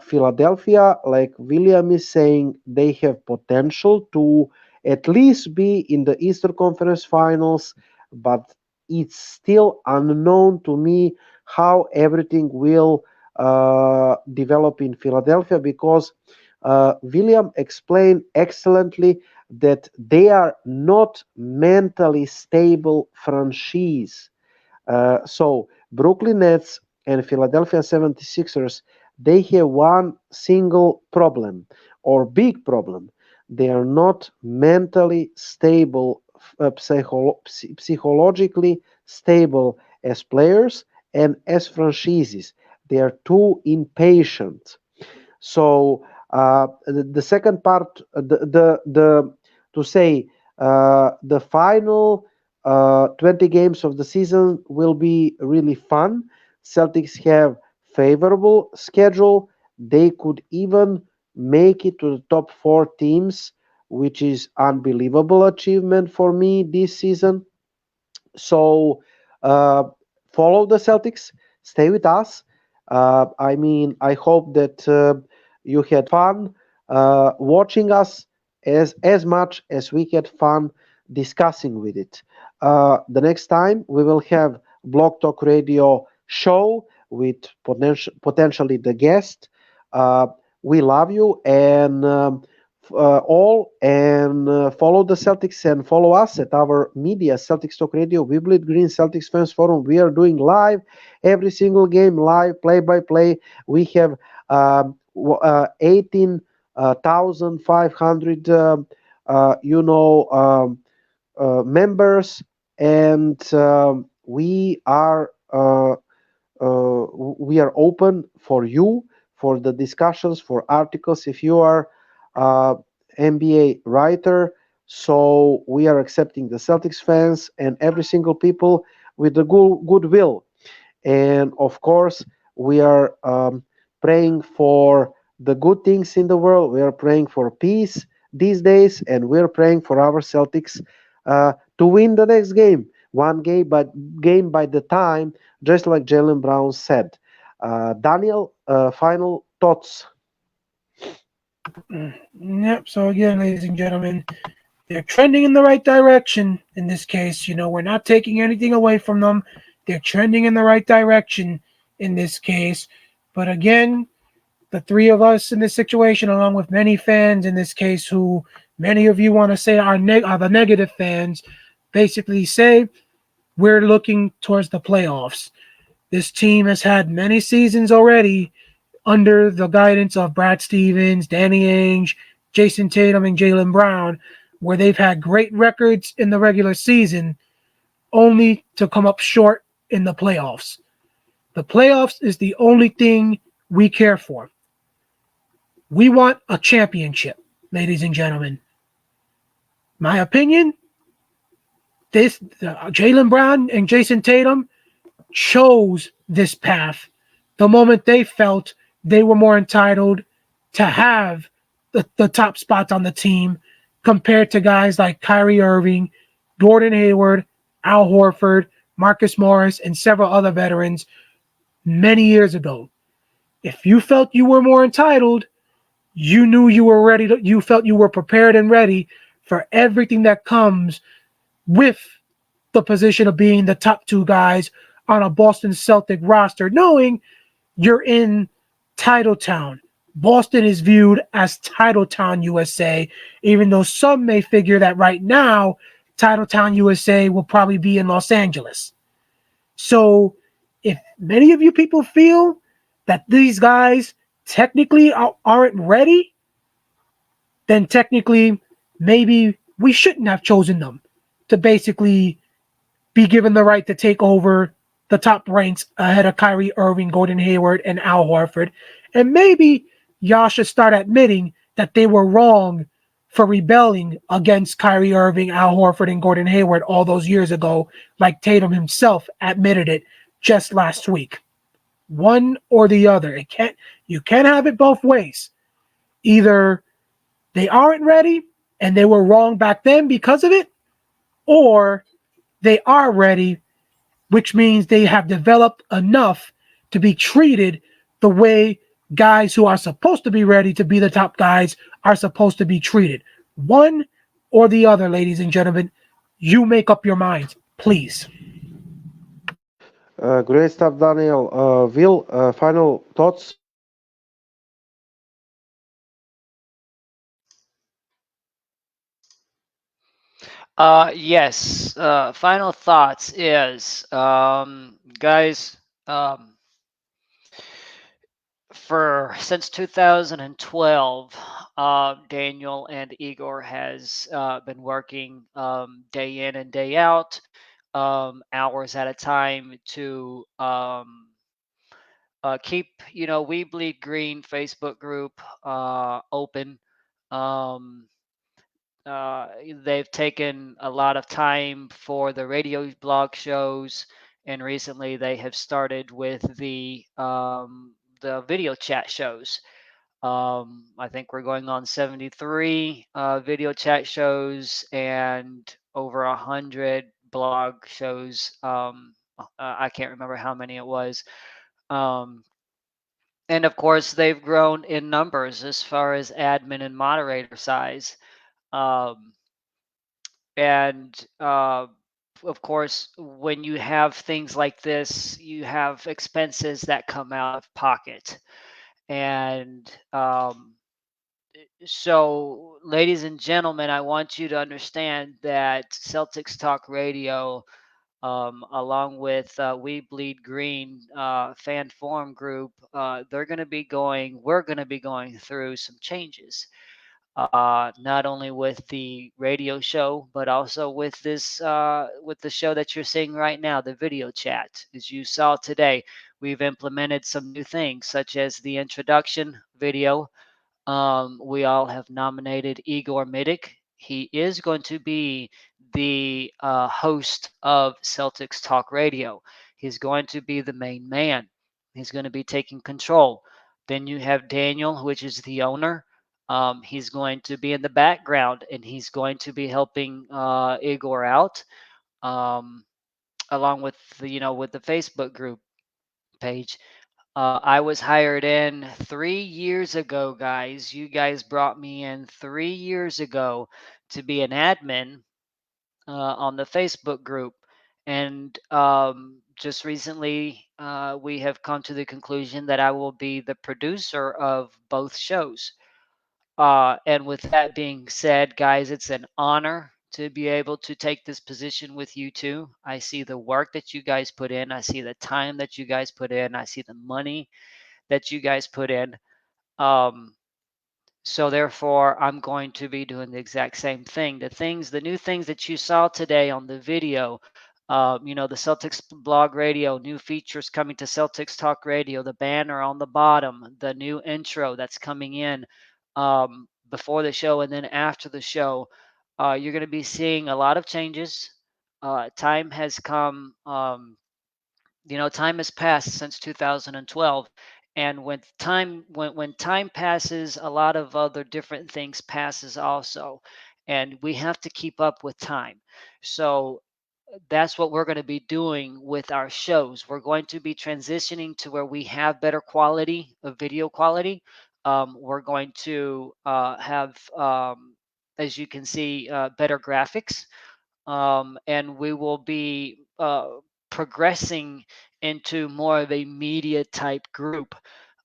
Philadelphia, like William is saying, they have potential to at least be in the Eastern Conference Finals, but it's still unknown to me how everything will develop in Philadelphia because William explained excellently that they are not mentally stable franchise. So Brooklyn Nets and Philadelphia 76ers, they have one single problem or big problem. They are not mentally stable, psychologically stable as players and as franchises. They are too impatient. So the second part, the to say the final 20 games of the season will be really fun. Celtics have favorable schedule. They could even make it to the top four teams, which is unbelievable achievement for me this season. So uh, follow the Celtics, stay with us. I mean, I hope that you had fun watching us as much as we had fun discussing with it. The next time we will have Blog Talk Radio show with potentially the guest. Uh, we love you and all and follow the Celtics and follow us at our media Celtics Talk Radio, Wiblet Green Celtics Fans Forum. We are doing live every single game, live play by play. We have 18,500 members, and we are open for you for the discussions, for articles. If you are uh, NBA writer, so we are accepting the Celtics fans and every single people with the goodwill. And of course, we are praying for the good things in the world. We are praying for peace these days, and we're praying for our Celtics to win the next game, one game by the time, just like Jalen Brown said. Daniel, final thoughts. Yep. So again, ladies and gentlemen, they're trending in the right direction. In this case, we're not taking anything away from them. They're trending in the right direction in this case. But again, the three of us in this situation, along with many fans in this case, who many of you want to say are the negative fans, basically say we're looking towards the playoffs. This team has had many seasons already under the guidance of Brad Stevens, Danny Ainge, Jason Tatum, and Jaylen Brown, where they've had great records in the regular season, only to come up short in the playoffs. The playoffs is the only thing we care for. We want a championship, ladies and gentlemen. My opinion, this Jaylen Brown and Jason Tatum chose this path the moment they felt they were more entitled to have the top spots on the team compared to guys like Kyrie Irving, Gordon Hayward, Al Horford, Marcus Morris, and several other veterans many years ago. If you felt you were more entitled, you knew you were ready to, you felt you were prepared and ready for everything that comes with the position of being the top two guys on a Boston Celtic roster, knowing you're in Titletown. Boston is viewed as Titletown USA, even though some may figure that right now, Titletown USA will probably be in Los Angeles. So if many of you people feel that these guys technically aren't ready, then technically maybe we shouldn't have chosen them to basically be given the right to take over the top ranks ahead of Kyrie Irving, Gordon Hayward, and Al Horford. And maybe y'all should start admitting that they were wrong for rebelling against Kyrie Irving, Al Horford, and Gordon Hayward all those years ago, like Tatum himself admitted it just last week. One or the other. You can't have it both ways. Either they aren't ready and they were wrong back then because of it, or they are ready, which means they have developed enough to be treated the way guys who are supposed to be ready to be the top guys are supposed to be treated. One or the other, ladies and gentlemen. You make up your minds, please. Great stuff, Daniel. Will, final thoughts? Yes. Final thoughts is, guys, um, for since 2012, Daniel and Igor has been working day in and day out, hours at a time to keep We Bleed Green Facebook group open. Um, uh, they've taken a lot of time for the radio blog shows, and recently they have started with the video chat shows. I think we're going on 73 video chat shows and over 100 blog shows. I can't remember how many it was. Um, and of course, they've grown in numbers as far as admin and moderator size. Um, and of course, when you have things like this, you have expenses that come out of pocket. And so, ladies and gentlemen, I want you to understand that Celtics Talk Radio, along with We Bleed Green fan forum group, we're going to be going through some changes, not only with the radio show, but also with the show that you're seeing right now, the video chat. As you saw today, we've implemented some new things, such as the introduction video. We all have nominated Igor Midik. He is going to be the host of Celtics Talk Radio. He's going to be the main man. He's going to be taking control. Then you have Daniel, which is the owner. He's going to be in the background and he's going to be helping Igor out, um, along with with the Facebook group page. I was hired in 3 years ago, guys. You guys brought me in 3 years ago to be an admin on the Facebook group. And just recently, we have come to the conclusion that I will be the producer of both shows. And with that being said, guys, it's an honor to be able to take this position with you too. I see the work that you guys put in, I see the time that you guys put in, I see the money that you guys put in. Um, so therefore, I'm going to be doing the exact same thing. The new things that you saw today on the video, the Celtics blog radio, new features coming to Celtics Talk Radio, the banner on the bottom, the new intro that's coming in before the show and then after the show. You're going to be seeing a lot of changes. Time has come. Time has passed since 2012, and when time passes, a lot of other different things passes also, and we have to keep up with time. So that's what we're going to be doing with our shows. We're going to be transitioning to where we have better quality of video quality. We're going to have, as you can see, better graphics, and we will be progressing into more of a media type group.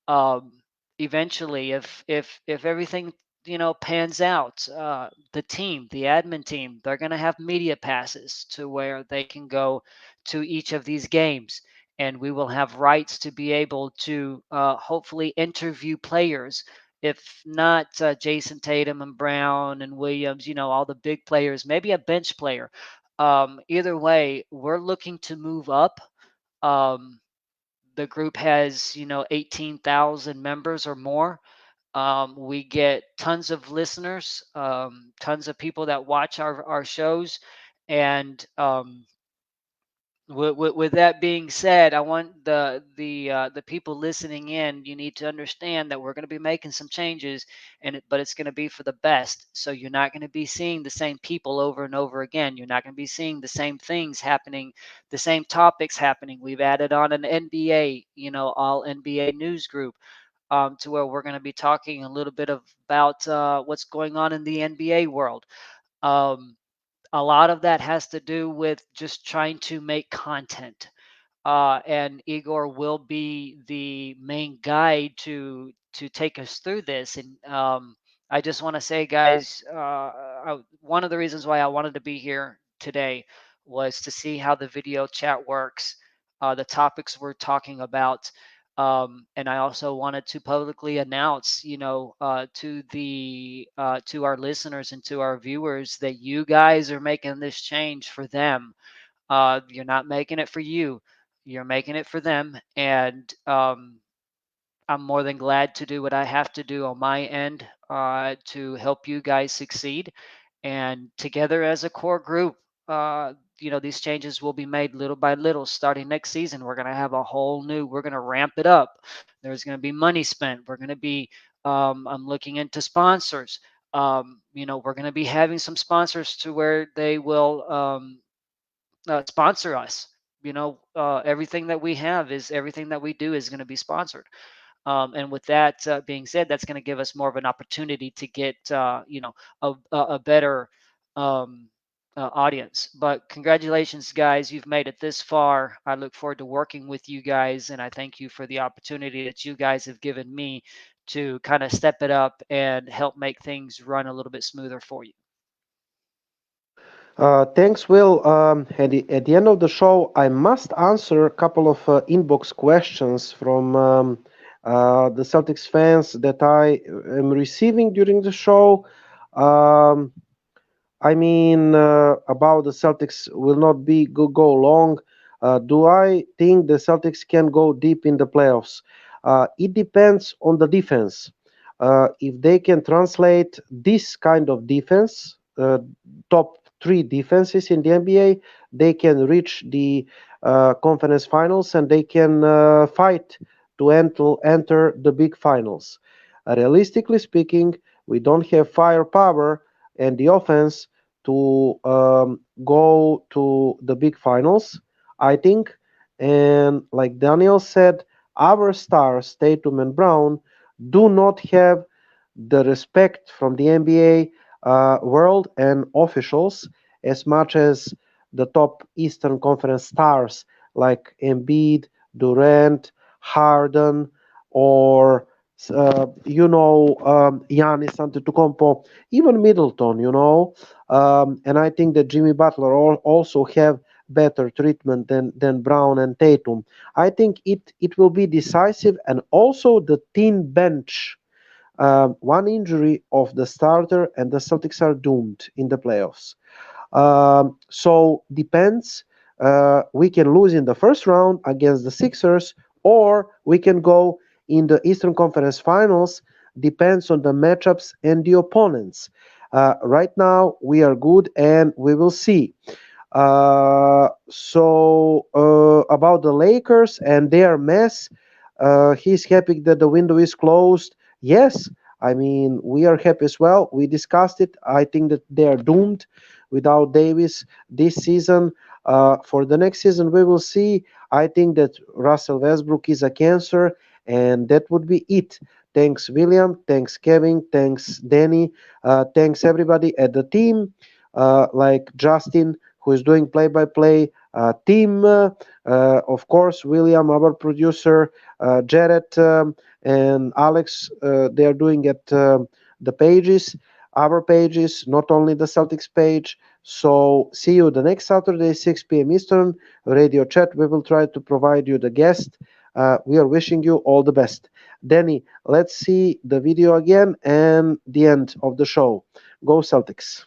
um, Eventually, if everything pans out, the admin team, they're going to have media passes to where they can go to each of these games, and we will have rights to be able to hopefully interview players. If not Jason Tatum and Brown and Williams, all the big players, maybe a bench player. Either way, we're looking to move up. um, the group has 18,000 members or more. We get tons of listeners, tons of people that watch our shows, and with that being said, I want the people listening in. You need to understand that we're going to be making some changes, but it's going to be for the best. So you're not going to be seeing the same people over and over again. You're not going to be seeing the same things happening, the same topics happening. We've added on an NBA, all NBA news group, to where we're going to be talking a little bit about what's going on in the NBA world. Um, a lot of that has to do with just trying to make content. And Igor will be the main guide to take us through this. And I just want to say, guys, one of the reasons why I wanted to be here today was to see how the video chat works, the topics we're talking about. And I also wanted to publicly announce, to our listeners and to our viewers that you guys are making this change for them. You're not making it for you, you're making it for them. And I'm more than glad to do what I have to do on my end to help you guys succeed. And together as a core group, these changes will be made little by little. Starting next season, we're going to have a whole new, we're going to ramp it up. There's going to be money spent. We're going to be, I'm looking into sponsors. We're going to be having some sponsors to where they will sponsor us. Everything that we have is everything that we do is going to be sponsored. And with that being said, that's going to give us more of an opportunity to get, a better um, audience. But congratulations, guys. You've made it this far. I look forward to working with you guys. And I thank you for the opportunity that you guys have given me to kind of step it up and help make things run a little bit smoother for you. Thanks, Will. At the end of the show, I must answer a couple of inbox questions from the Celtics fans that I am receiving during the show. Um, about the Celtics will not be go long. Do I think the Celtics can go deep in the playoffs? It depends on the defense. If they can translate this kind of defense, top three defenses in the NBA, they can reach the conference finals and they can fight to enter the big finals. Realistically speaking, we don't have firepower and the offense to go to the big finals, I think. And like Daniel said, our stars, Tatum and Brown, do not have the respect from the NBA world and officials as much as the top Eastern Conference stars like Embiid, Durant, Harden, or Giannis Antetokounmpo, even Middleton, and I think that Jimmy Butler also have better treatment than Brown and Tatum. I think it will be decisive, and also the team bench. One injury of the starter, and the Celtics are doomed in the playoffs. So depends. We can lose in the first round against the Sixers, or we can go in the Eastern Conference Finals. Depends on the matchups and the opponents. Right now, we are good, and we will see. About the Lakers and their mess, he's happy that the window is closed. Yes, I mean we are happy as well. We discussed it. I think that they are doomed without Davis this season. For the next season, we will see. I think that Russell Westbrook is a cancer, and that would be it. Thanks, William. Thanks, Kevin. Thanks, Danny. Thanks, everybody at the team, like Justin, who is doing play by play, Tim, of course, William, our producer, Jared, and Alex. They are doing it, the pages, our pages, not only the Celtics page. So see you the next Saturday, 6 p.m. Eastern, radio chat. We will try to provide you the guest. We are wishing you all the best. Danny, let's see the video again and the end of the show. Go Celtics.